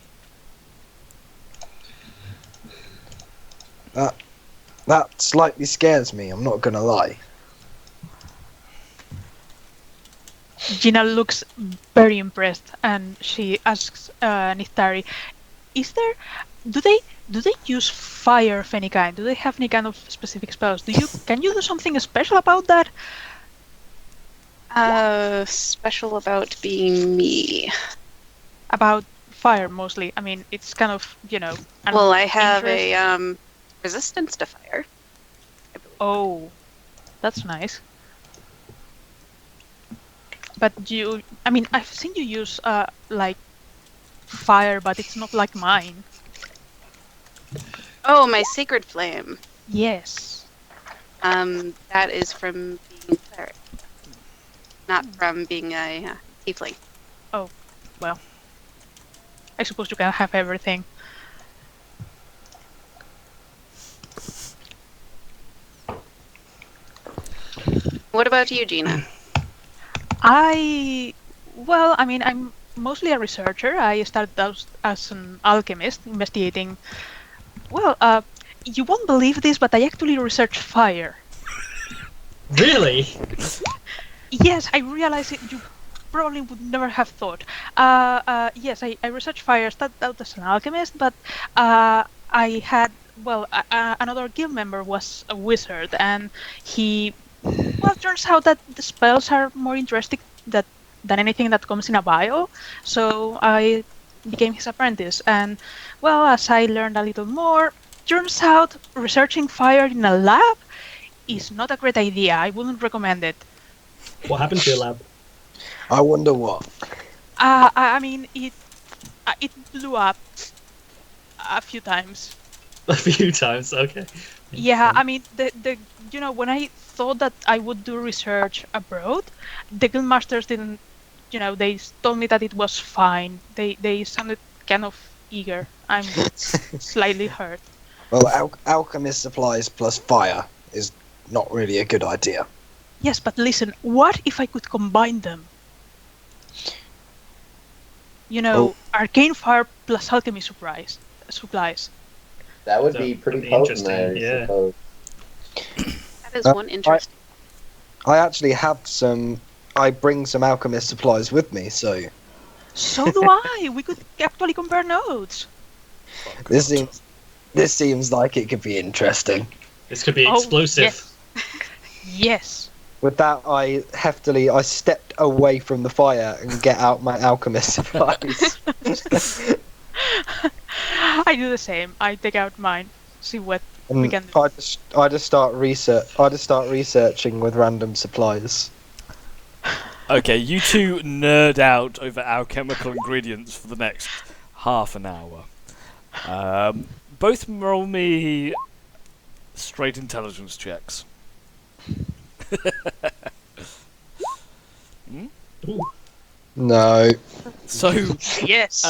that slightly scares me, I'm not gonna lie. Gina looks very impressed and she asks Nithari, do they use fire of any kind? Do they have any kind of specific spells? Can you do something special about that? Special about being me. About fire mostly. I mean, it's kind of, Well, I have interest. a resistance to fire. I believe. Oh, that's nice. But I mean, I've seen you use like fire, but it's not like mine. Oh, my sacred flame. Yes. That is from being a cleric, not from being a tiefling. Oh, well. I suppose you can have everything. What about you, Gina? Well, I mean, I'm mostly a researcher. I started out as an alchemist investigating. Well, you won't believe this, but I actually research fire. Really? Yes, I realize it. You probably would never have thought. Yes, I research fire. I started out as an alchemist, but I had, well, another guild member was a wizard, and he, well, it turns out that the spells are more interesting than anything that comes in a vial. So I became his apprentice, and, well, as I learned a little more, turns out researching fire in a lab is not a great idea. I wouldn't recommend it. What happened to your lab? I wonder what. I mean, it blew up a few times. A few times, okay. Yeah, I mean, the when I thought that I would do research abroad, the guildmasters didn't. They told me that it was fine. They sounded kind of eager. I'm slightly hurt. Well, alchemist supplies plus fire is not really a good idea. Yes, but listen, what if I could combine them? Arcane fire plus alchemy supplies. That would That be would pretty be potent, interesting, I yeah. suppose. That is one interesting. I actually have some. I bring some alchemist supplies with me, so So do I. We could actually compare notes. this seems like it could be interesting. This could be Oh, explosive. Yes. With that, I stepped away from the fire and get out my alchemist supplies. I do the same. I take out mine. See what And we can do. I just start researching with random supplies. Okay, you two nerd out over alchemical ingredients for the next half an hour. Both roll me straight intelligence checks. No. So, Yes.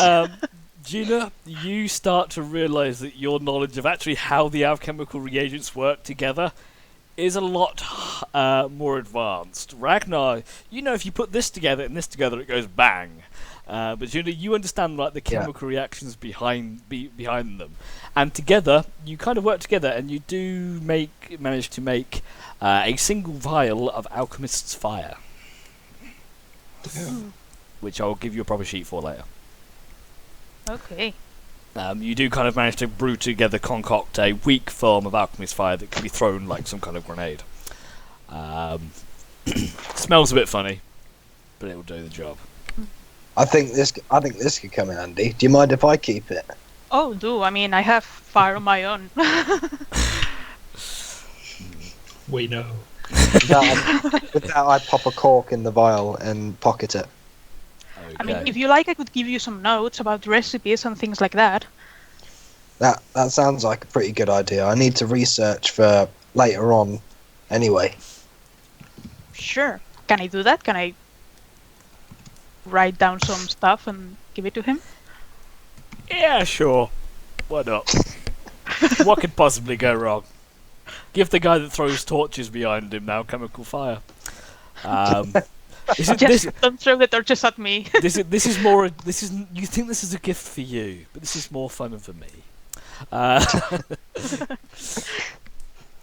Gina, you start to realise that your knowledge of actually how the alchemical reagents work together is a lot more advanced. Ragnar, if you put this together and this together, it goes bang. But Gina, you understand the chemical reactions behind them, and together you kind of work together, and you do manage to make a single vial of alchemist's fire, which I'll give you a proper sheet for later. Okay. You do kind of manage to concoct a weak form of alchemist fire that can be thrown like some kind of grenade. Smells a bit funny, but it will do the job. I think this could come in handy. Do you mind if I keep it? Oh, I mean, I have fire on my own. We know. With that, I pop a cork in the vial and pocket it. I mean, if you like, I could give you some notes about recipes and things like that. That sounds like a pretty good idea. I need to research for later on, anyway. Sure. Can I do that? Can I write down some stuff and give it to him? Yeah, sure. Why not? What could possibly go wrong? Give the guy that throws torches behind him now chemical fire. Don't throw the torches at me. You think this is a gift for you, but this is more fun for me.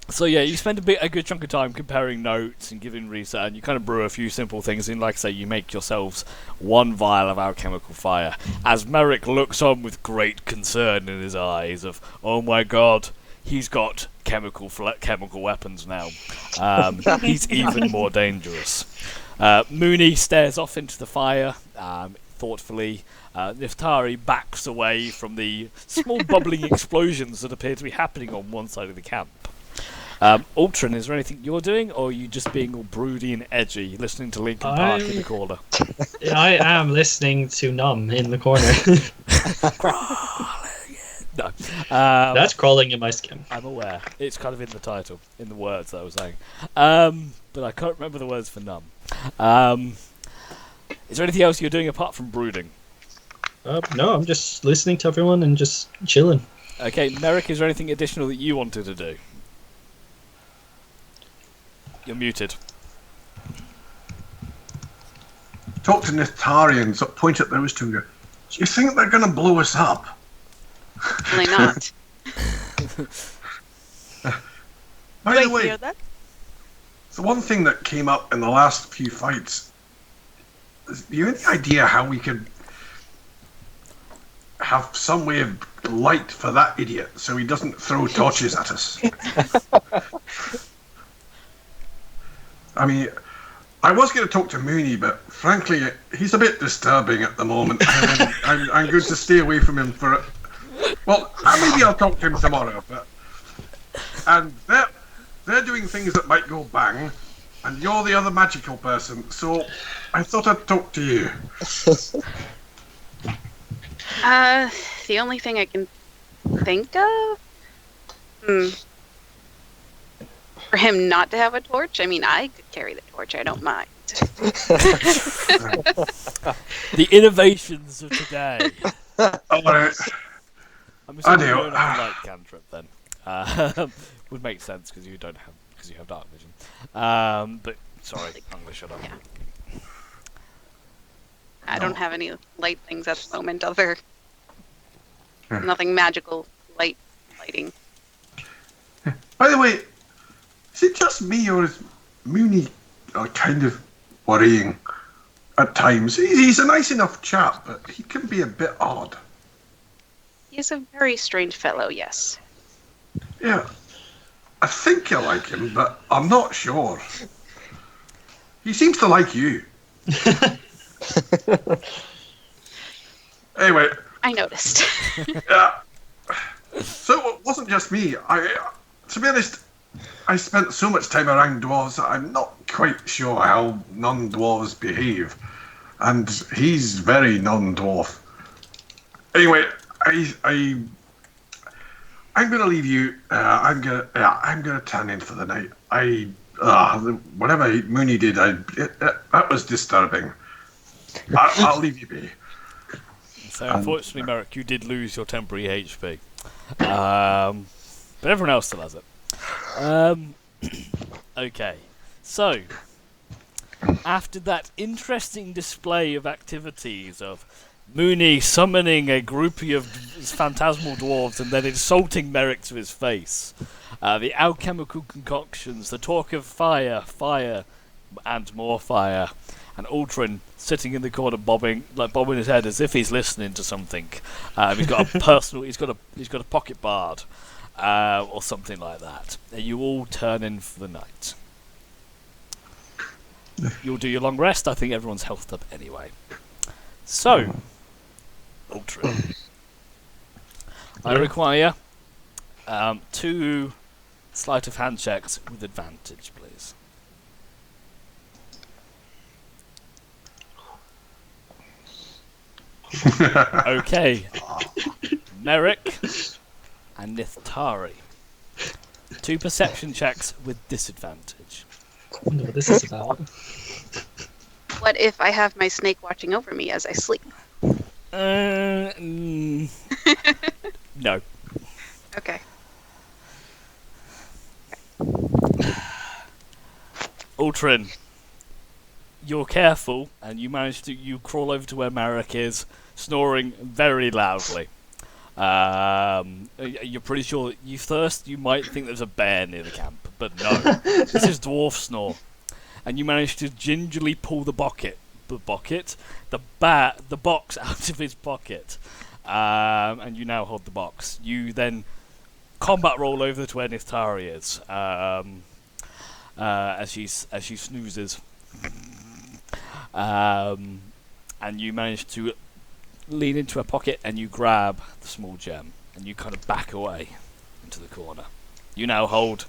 So yeah, you spend a good chunk of time comparing notes and giving research, and you kind of brew a few simple things in. Like I say, you make yourselves one vial of alchemical fire. As Merrick looks on with great concern in his eyes of, oh my god, he's got chemical weapons now. He's even more dangerous. Mooney stares off into the fire thoughtfully. Niftari backs away from the small bubbling explosions that appear to be happening on one side of the camp. Ultron, is there anything you're doing, or are you just being all broody and edgy, listening to Linkin Park in the corner? I am listening to Numb in the corner. No. That's crawling in my skin. I'm aware. It's kind of in the title, in the words that I was saying. But I can't remember the words for Numb. Is there anything else you're doing apart from brooding? No, I'm just listening to everyone and just chilling. Okay, Merrick, is there anything additional that you wanted to do? You're muted. Talk to Nitharians, point at those two and go, do you think they're going to blow us up? Probably not. By the Wait, way, hear that? the one thing that came up in the last few fights, do you have any idea how we could have some way of light for that idiot so he doesn't throw torches at us? I mean, I was going to talk to Mooney, but frankly, he's a bit disturbing at the moment. I'm going to stay away from him for it. Well, maybe I'll talk to him tomorrow. And they're doing things that might go bang, and you're the other magical person, so I thought I'd talk to you. The only thing I can think of? For him not to have a torch? I mean, I could carry the torch, I don't mind. The innovations of today. All right. I'm assuming I you do. don't have a light cantrip then. Would make sense because you have dark vision. But sorry, I'm gonna shut up. Yeah. I don't have any light things at the moment, other nothing magical lighting. By the way, is it just me or is Mooney kind of worrying at times? He's a nice enough chap, but he can be a bit odd. He's a very strange fellow, yes. Yeah, I think I like him, but I'm not sure. He seems to like you. Anyway. I noticed. Yeah. So it wasn't just me. To be honest, I spent so much time around dwarves that I'm not quite sure how non-dwarves behave. And he's very non-dwarf. Anyway, I'm going to leave you. I'm gonna turn in for the night. Whatever Mooney did, that was disturbing. I'll leave you be. So unfortunately, Merrick, you did lose your temporary HP. But everyone else still has it. Okay, so after that interesting display of activities of Mooney summoning a groupie of phantasmal dwarves and then insulting Merrick to his face, the alchemical concoctions, the talk of fire, and more fire, and Ultron sitting in the corner bobbing his head as if he's listening to something. He's got a pocket bard, or something like that. And you all turn in for the night. You'll do your long rest. I think everyone's healthed up anyway. So, Ultron, I require 2 sleight of hand checks with advantage, please. Okay, Merrick and Nithari. 2 perception checks with disadvantage. I wonder what this is about. What if I have my snake watching over me as I sleep? No. Okay. Ultron, you're careful, and you crawl over to where Merrick is, snoring very loudly. You're pretty sure you might think there's a bear near the camp, but no. This is dwarf snore. And you manage to gingerly pull the box out of his pocket. And you now hold the box. You then combat roll over to where Nithari is, as she snoozes. And you manage to lean into her pocket and you grab the small gem and you kind of back away into the corner. You now hold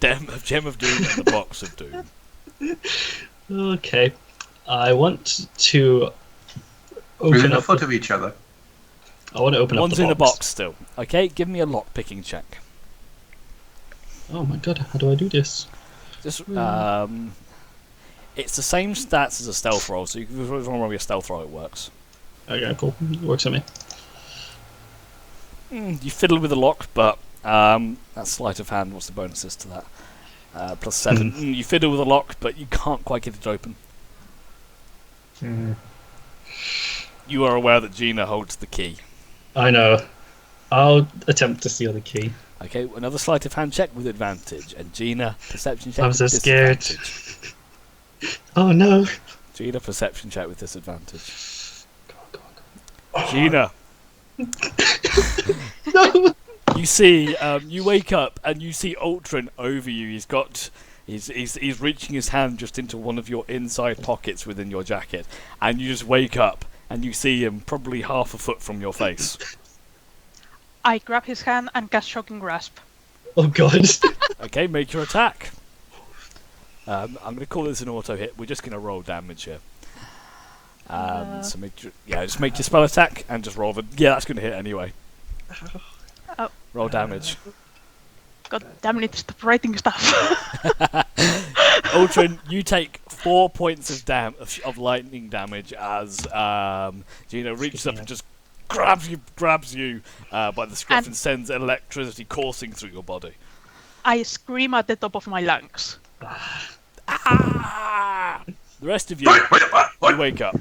Gem of Doom and the Box of Doom. Okay. I want to Within open a up. foot of each other. I want to open One's up the in the box. box still. Okay, give me a lock picking check. Oh my god, how do I do this? Just it's the same stats as a stealth roll, so you can roll your stealth roll. It works. Okay, cool. Works on me. You fiddle with the lock, but that's sleight of hand. What's the bonuses to that? +7. You fiddle with the lock, but you can't quite get it open. You are aware that Gina holds the key. I know. I'll attempt to steal the key. Okay, another sleight of hand check with advantage, and Gina, perception check I'm with so scared. disadvantage. Oh no. Gina, perception check with disadvantage. Gina, No. you see, you wake up and you see Ultron over you. He's reaching his hand just into one of your inside pockets within your jacket, and you just wake up and you see him probably half a foot from your face. I grab his hand and cast Shocking Grasp. Oh god. Okay, make your attack. I'm going to call this an auto hit. We're just going to roll damage here. So just make your spell attack and just roll the. Yeah, that's going to hit anyway. Oh. Roll damage. God damn it, stop writing stuff. Ultron, you take 4 points of lightning damage as Gina reaches up and just grabs you by the scruff and sends electricity coursing through your body. I scream at the top of my lungs. Ah! The rest of you, you wake up.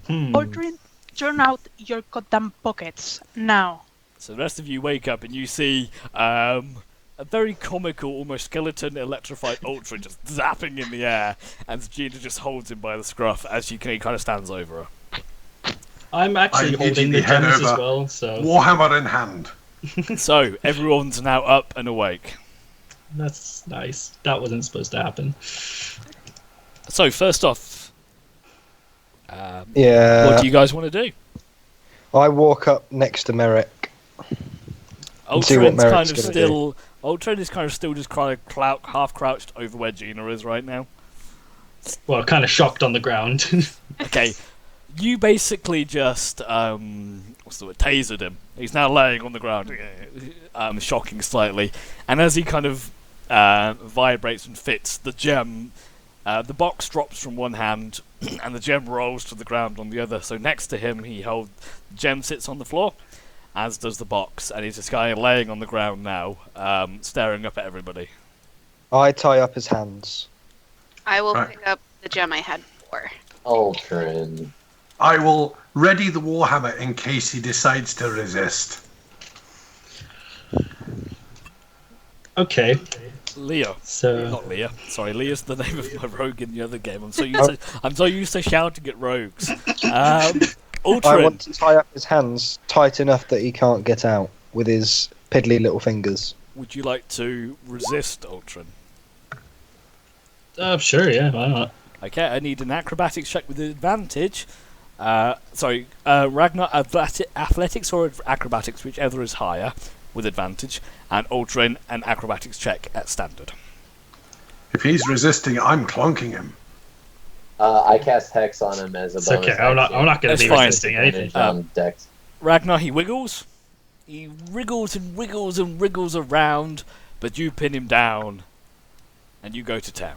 Aldrin, turn out your goddamn pockets now. So the rest of you wake up and you see a very comical, almost skeleton electrified Ultron just zapping in the air, and Gina just holds him by the scruff as he kind of stands over her. I'm actually holding the head gems as over. well, so Warhammer in hand. So everyone's now up and awake. that's nice. That wasn't supposed to happen. So first off, Yeah. what do you guys want to do? I walk up next to Merrick. And see what Ultron's Merrick's kind of gonna still. Ultron is kind of still just kind of half crouched over where Gina is right now. Well, kind of shocked on the ground. Okay, you basically just what's the word? Tasered him. He's now laying on the ground, shocking slightly, and as he kind of vibrates and fits, the gem, the box drops from one hand, and the gem rolls to the ground on the other. So next to him, the gem sits on the floor, as does the box, and he's just kind of laying on the ground now, staring up at everybody. I tie up his hands. I will Right. pick up the gem I had before. Ultron. I will ready the Warhammer in case he decides to resist. Okay, Leo. so Not Leah. Sorry, Leah's the name of my rogue in the other game. I'm so used to shouting at rogues. I Ultron. want to tie up his hands tight enough that he can't get out with his piddly little fingers. Would you like to resist Ultron? sure, yeah, why not? Okay, I need an acrobatics check with advantage. Ragnar, athletics or acrobatics, whichever is higher, with advantage, and Ultron an acrobatics check at standard. If he's resisting, I'm clonking him. I cast Hex on him as a It's bonus. okay, I'm not going That's to be fine. resisting anything. Advantage on Dex. Ragnar, he wiggles. He wriggles and wriggles and wriggles around, but you pin him down, and you go to town.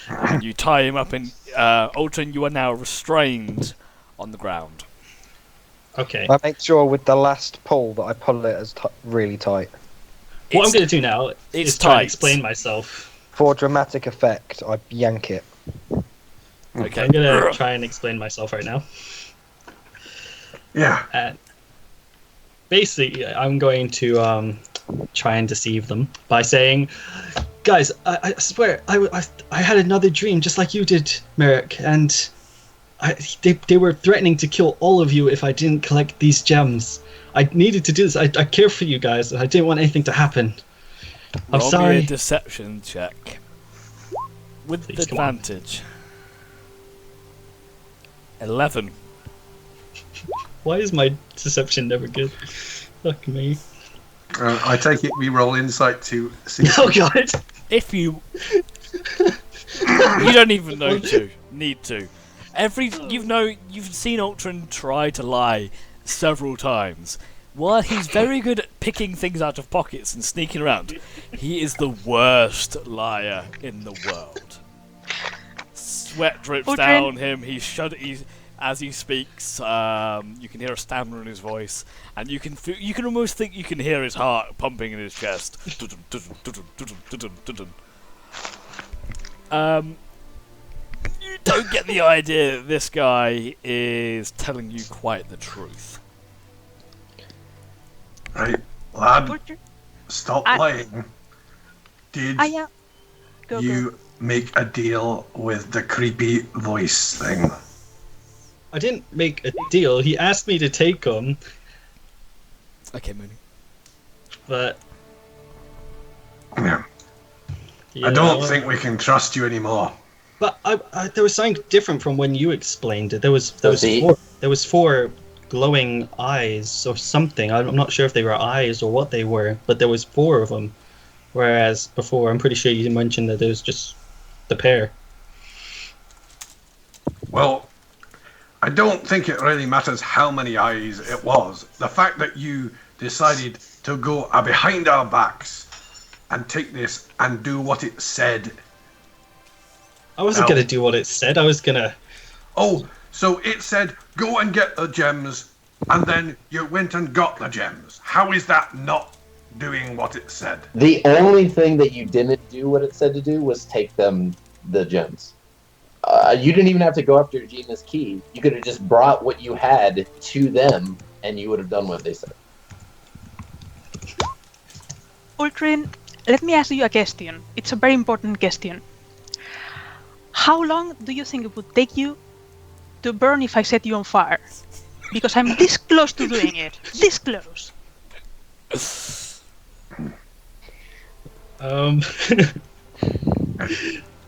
And you tie him up in... Ultron, you are now restrained on the ground. Okay. I make sure with the last pull that I pull it as really tight. What I'm going to do now is try tight. and explain myself. For dramatic effect, I yank it. Okay. I'm going to try and explain myself right now. Yeah. And basically, I'm going to try and deceive them by saying, guys, I swear, I had another dream just like you did, Merrick, and they were threatening to kill all of you if I didn't collect these gems. I needed to do this. I care for you guys. I didn't want anything to happen. I'm Roll sorry. me a deception check. With Please, come on. advantage. 11. Why is my deception never good? Fuck me. I take it we roll insight to see. Oh god. If you you don't even need to. You've seen Ultron try to lie several times. While he's very good at picking things out of pockets and sneaking around, he is the worst liar in the world. Sweat drips down him. As he speaks, you can hear a stammer in his voice, and you can almost think you can hear his heart pumping in his chest. You don't get the idea that this guy is telling you quite the truth. Right, lad, stop lying. Did you make a deal with the creepy voice thing? I didn't make a deal. He asked me to take him, Okay, Mooney. but Yeah. yeah, I don't think we can trust you anymore. But there was something different from when you explained it. There was See? four glowing eyes or something. I'm not sure if they were eyes or what they were, but there was four of them. Whereas before, I'm pretty sure you mentioned that there was just the pair. Well, I don't think it really matters how many eyes it was. The fact that you decided to go behind our backs and take this and do what it said. I wasn't Now- gonna do what it said. I was gonna. Oh, so it said, go and get the gems, and then you went and got the gems. How is that not doing what it said? The only thing that you didn't do what it said to do was take them the gems. You didn't even have to go after Gina's key. You could have just brought what you had to them, and you would have done what they said. Ultrin, let me ask you a question. It's a very important question. How long do you think it would take you to burn if I set you on fire? Because I'm this close to doing it. This close.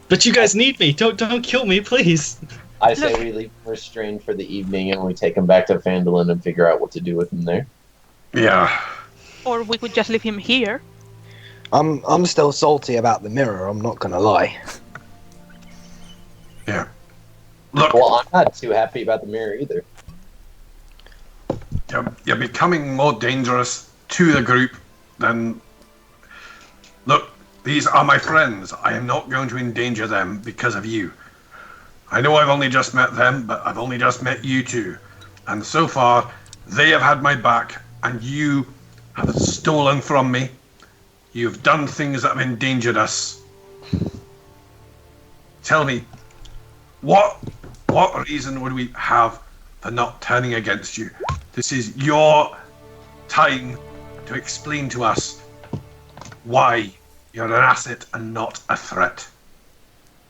But you guys need me. Don't kill me, please. I say we leave him restrained for the evening, and we take him back to Phandalin and figure out what to do with him there. Yeah. Or we could just leave him here. I'm still salty about the mirror. I'm not gonna lie. Yeah. Look, Well, I'm not too happy about the mirror either. you're becoming more dangerous to the group than... Look, these are my friends. I am not going to endanger them because of you. I know I've only just met them, but I've only just met you two. And so far, they have had my back, and you have stolen from me. You've done things that have endangered us. Tell me, what reason would we have for not turning against you? This is your time to explain to us why you're an asset and not a threat.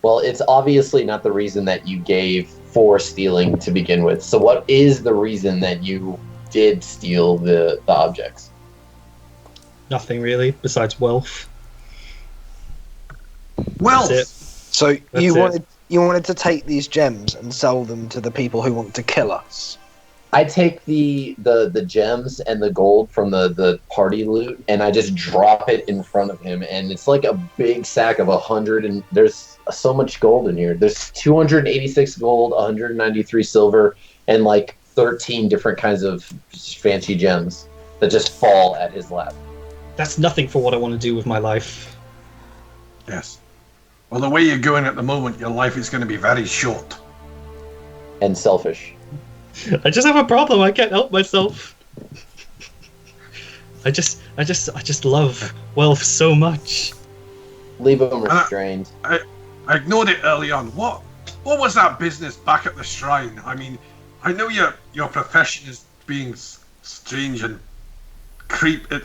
Well, it's obviously not the reason that you gave for stealing to begin with. So what is the reason that you did steal the objects? Nothing really, besides wealth. Well, That's it. So That's you it. wanted to take these gems and sell them to the people who want to kill us. I take the gems and the gold from the party loot, and I just drop it in front of him, and it's like a big sack of 100, and there's so much gold in here. There's 286 gold, 193 silver, and like 13 different kinds of fancy gems that just fall at his lap. That's nothing for what I want to do with my life. yes. Well, the way you're going at the moment, your life is going to be very short. And selfish. I just have a problem. I can't help myself. I just love wealth so much. Leave him restrained. I ignored it early on. What was that business back at the shrine? I mean, I know your profession is being strange and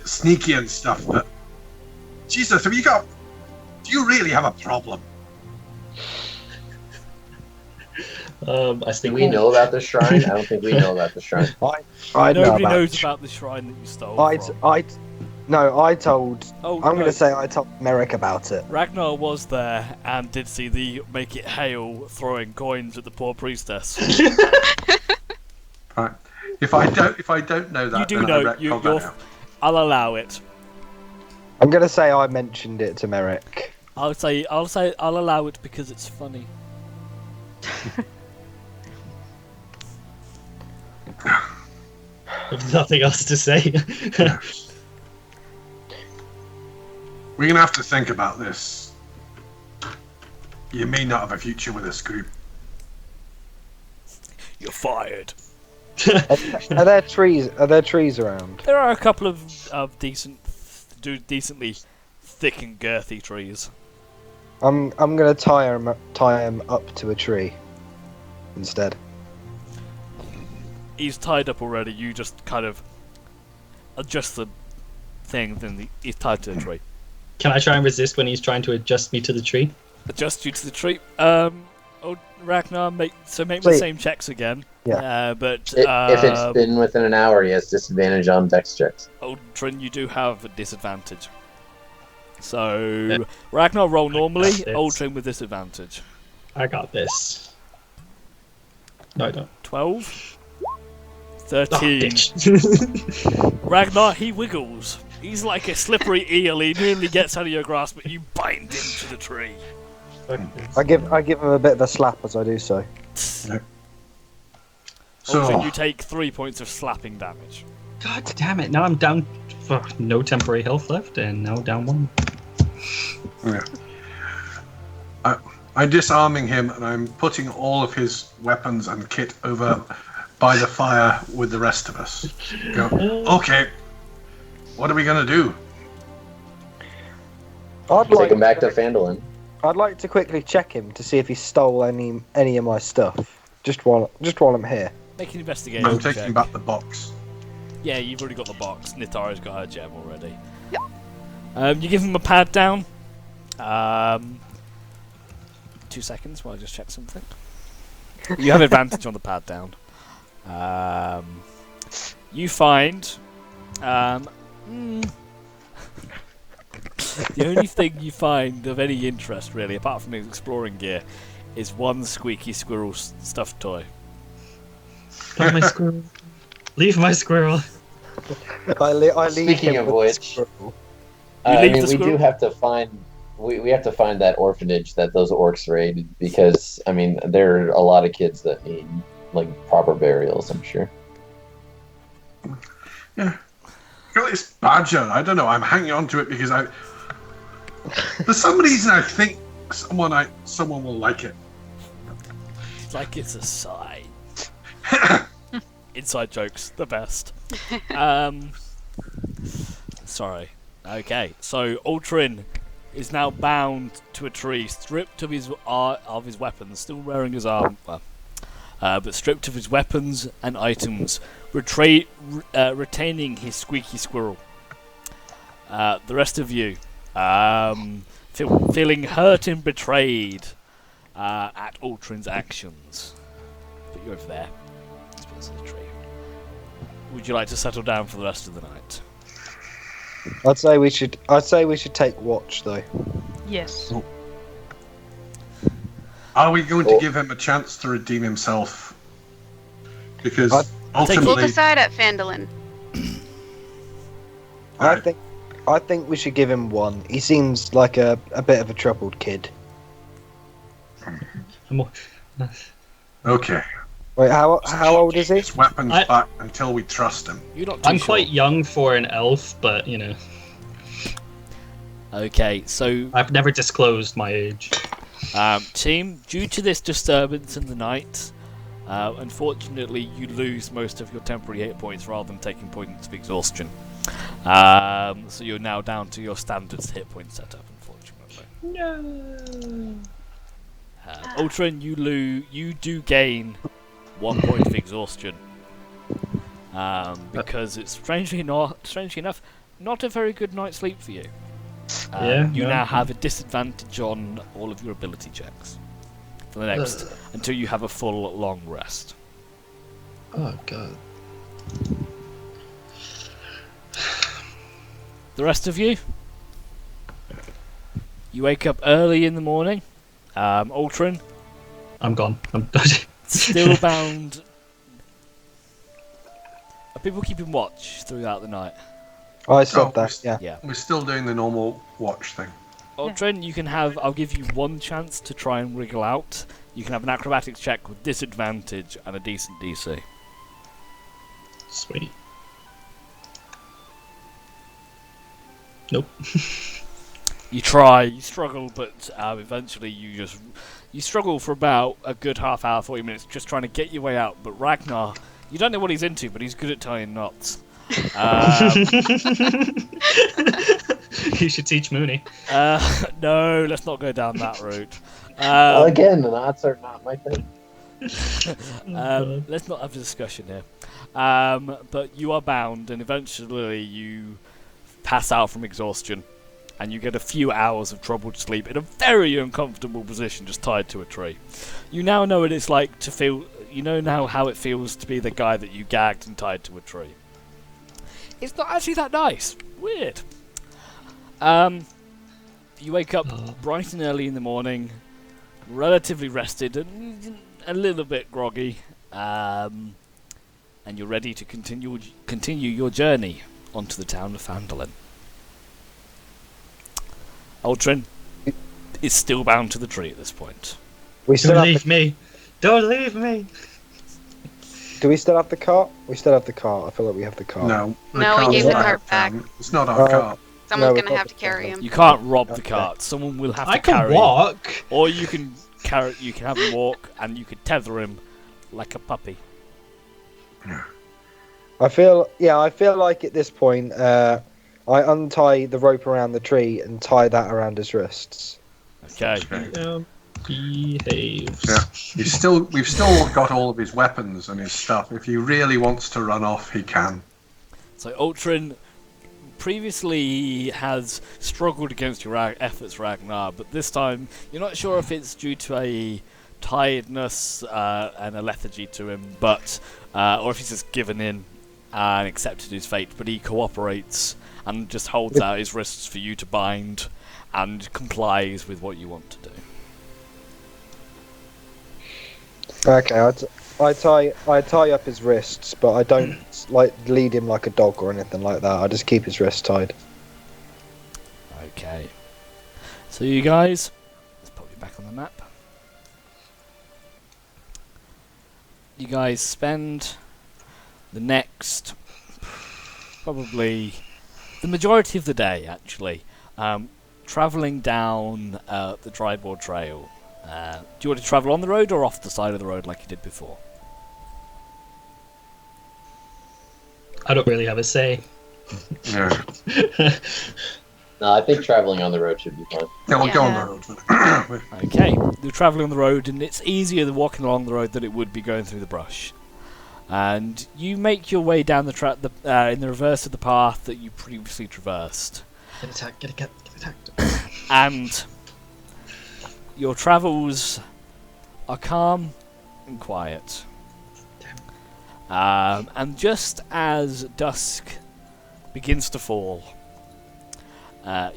sneaky and stuff, but Jesus, do you really have a problem? I Do think we know about the shrine? I don't think we know about the shrine. I know Nobody about knows about the shrine that you stole I from. told. Oh, I'm no. going to say I told Merrick about it. Ragnar was there and did see the make it hail throwing coins at the poor priestess. Right. If I don't know that, You do then know. I retcon that You're. out. I'll allow it. I'm gonna say I mentioned it to Merrick. I'll allow it because it's funny. There's nothing else to say. We're gonna have to think about this. You may not have a future with this group. You're fired. Are there trees? Are there trees around? There are a couple of decently thick and girthy trees. I'm gonna tie him up to a tree instead. He's tied up already. You just kind of adjust the thing, then he's tied to a tree. Can I try and resist when he's trying to adjust me to the tree? Adjust you to the tree. Ragnar, make the same checks again. Yeah. But If it's been within an hour, he has disadvantage on dex checks. Aldrin, you do have a disadvantage. So Ragnar, roll normally. Aldrin with disadvantage. I got this. No, I don't. 12. Oh, 13. Ragnar, he wiggles. He's like a slippery eel. He nearly gets out of your grasp, but you bind him to the tree. I give him a bit of a slap as I do so. So Aldrin, you take 3 points of slapping damage. God damn it! Now I'm down. No temporary health left, and now down 1. yeah. I'm disarming him, and I'm putting all of his weapons and kit over by the fire with the rest of us. Go. Okay. What are we gonna do? Take him back to Phandalin. I'd like to quickly check him to see if he stole any of my stuff. Just while I'm here. Make an investigation I'm check. taking back the box. Yeah, you've already got the box. Nitara's got her gem already. Yep. You give him a pad down. 2 seconds while I just check something. You have advantage on the pad down. You find... the only thing you find of any interest, really, apart from his exploring gear, is one squeaky squirrel stuffed toy. Not my squirrel. Leave my squirrel. I leave Speaking him of with the which, squirrel. I mean, we squirrel? do have to find. We have to find that orphanage that those orcs raided because I mean there are a lot of kids that need like proper burials. I'm sure. Yeah. Got this badger. I don't know. I'm hanging on to it because for some reason I think someone will like it. It's like it's a sign. Inside jokes, the best. Sorry. Okay, so Ultrin is now bound to a tree, stripped of his weapons, still wearing his armor, but stripped of his weapons and items, retaining his squeaky squirrel. The rest of you, feeling hurt and betrayed at Ultrin's actions. Put you over there. Let's put the tree. Would you like to settle down for the rest of the night? I'd say we should take watch though. Yes. Are we going to give him a chance to redeem himself? Because We'll We'll ultimately, decide at Phandalin. I think we should give him one. He seems like a bit of a troubled kid. okay. Wait, how old is he? His weapons back until we trust him. You're not too I'm sure. quite young for an elf, but you know, Okay, so I've never disclosed my age. team, due to this disturbance in the night, unfortunately you lose most of your temporary hit points rather than taking points of exhaustion. So you're now down to your standard hit point setup, unfortunately. No. Ultrin, you do gain 1 point of exhaustion. Because it's strangely enough, not a very good night's sleep for you. You now have a disadvantage on all of your ability checks for the next until you have a full long rest. Oh god. The rest of you wake up early in the morning. Ultrin, I'm gone. I'm still bound. Are people keeping watch throughout the night? I said Oh, that. Yeah. Yeah. We're still doing the normal watch thing. Ultron, you can have. I'll give you one chance to try and wriggle out. You can have an acrobatics check with disadvantage and a decent DC. Sweet. Nope. You try, you struggle, but eventually you struggle for about a good half hour, 40 minutes, just trying to get your way out. But Ragnar, you don't know what he's into, but he's good at tying knots. You should teach Mooney. No, let's not go down that route. Again, the knots are not my thing. Let's not have a discussion here. But you are bound, and eventually you pass out from exhaustion, and you get a few hours of troubled sleep in a very uncomfortable position, just tied to a tree. You now know what it's like to feel. You know now how it feels to be the guy that you gagged and tied to a tree. It's not actually that nice. Weird. You wake up bright and early in the morning, relatively rested and a little bit groggy, and you're ready to continue your journey onto the town of Phandalin. Ultron is still bound to the tree at this point. We still Don't have leave me. Don't leave me. Do we still have the cart? We still have the cart. I feel like we have the cart. No. the No, we cart's gave the not cart our back. cart. It's not our cart. Someone's No, gonna we're have to not carry the him. You can't rob the Okay. cart. Someone will have I to can carry. walk. Or you can carry. You can have him walk, and you can tether him like a puppy. I feel like at this point, I untie the rope around the tree and tie that around his wrists. Okay. Behave. Yeah. We've still got all of his weapons and his stuff. If he really wants to run off, he can. So Ultron previously has struggled against your efforts, Ragnar, but this time you're not sure if it's due to a tiredness and a lethargy to him, but or if he's just given in and accepted his fate. But he cooperates and just holds out his wrists for you to bind and complies with what you want to do. Okay, I tie up his wrists, but I don't like lead him like a dog or anything like that. I just keep his wrists tied. Okay. So you guys, let's put you back on the map. You guys spend the next, probably the majority of the day, actually, travelling down the Dryboard Trail. Do you want to travel on the road or off the side of the road like you did before? I don't really have a say. Yeah. No, I think traveling on the road should be fun. Yeah, we'll go on Yeah. the road. Okay, you're travelling on the road, and it's easier than walking along the road than it would be going through the brush. And you make your way down the track in the reverse of the path that you previously traversed. Get attacked. Get attacked. And your travels are calm and quiet. And just as dusk begins to fall,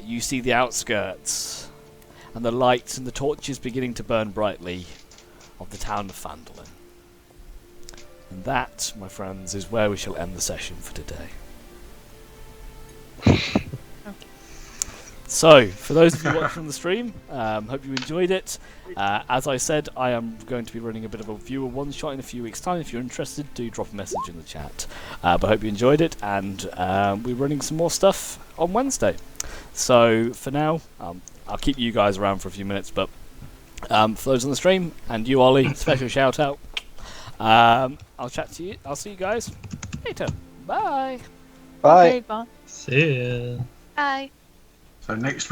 you see the outskirts and the lights and the torches beginning to burn brightly of the town of Phandalin. And that, my friends, is where we shall end the session for today. So, for those of you watching the stream, hope you enjoyed it. As I said, I am going to be running a bit of a viewer one-shot in a few weeks' time. If you're interested, do drop a message in the chat. But I hope you enjoyed it, and we're running some more stuff on Wednesday. So, for now, I'll keep you guys around for a few minutes, but for those on the stream, and you, Ollie, special shout-out. I'll chat to you. I'll see you guys later. Bye! Bye. Okay, bye. See ya. Bye. So next week.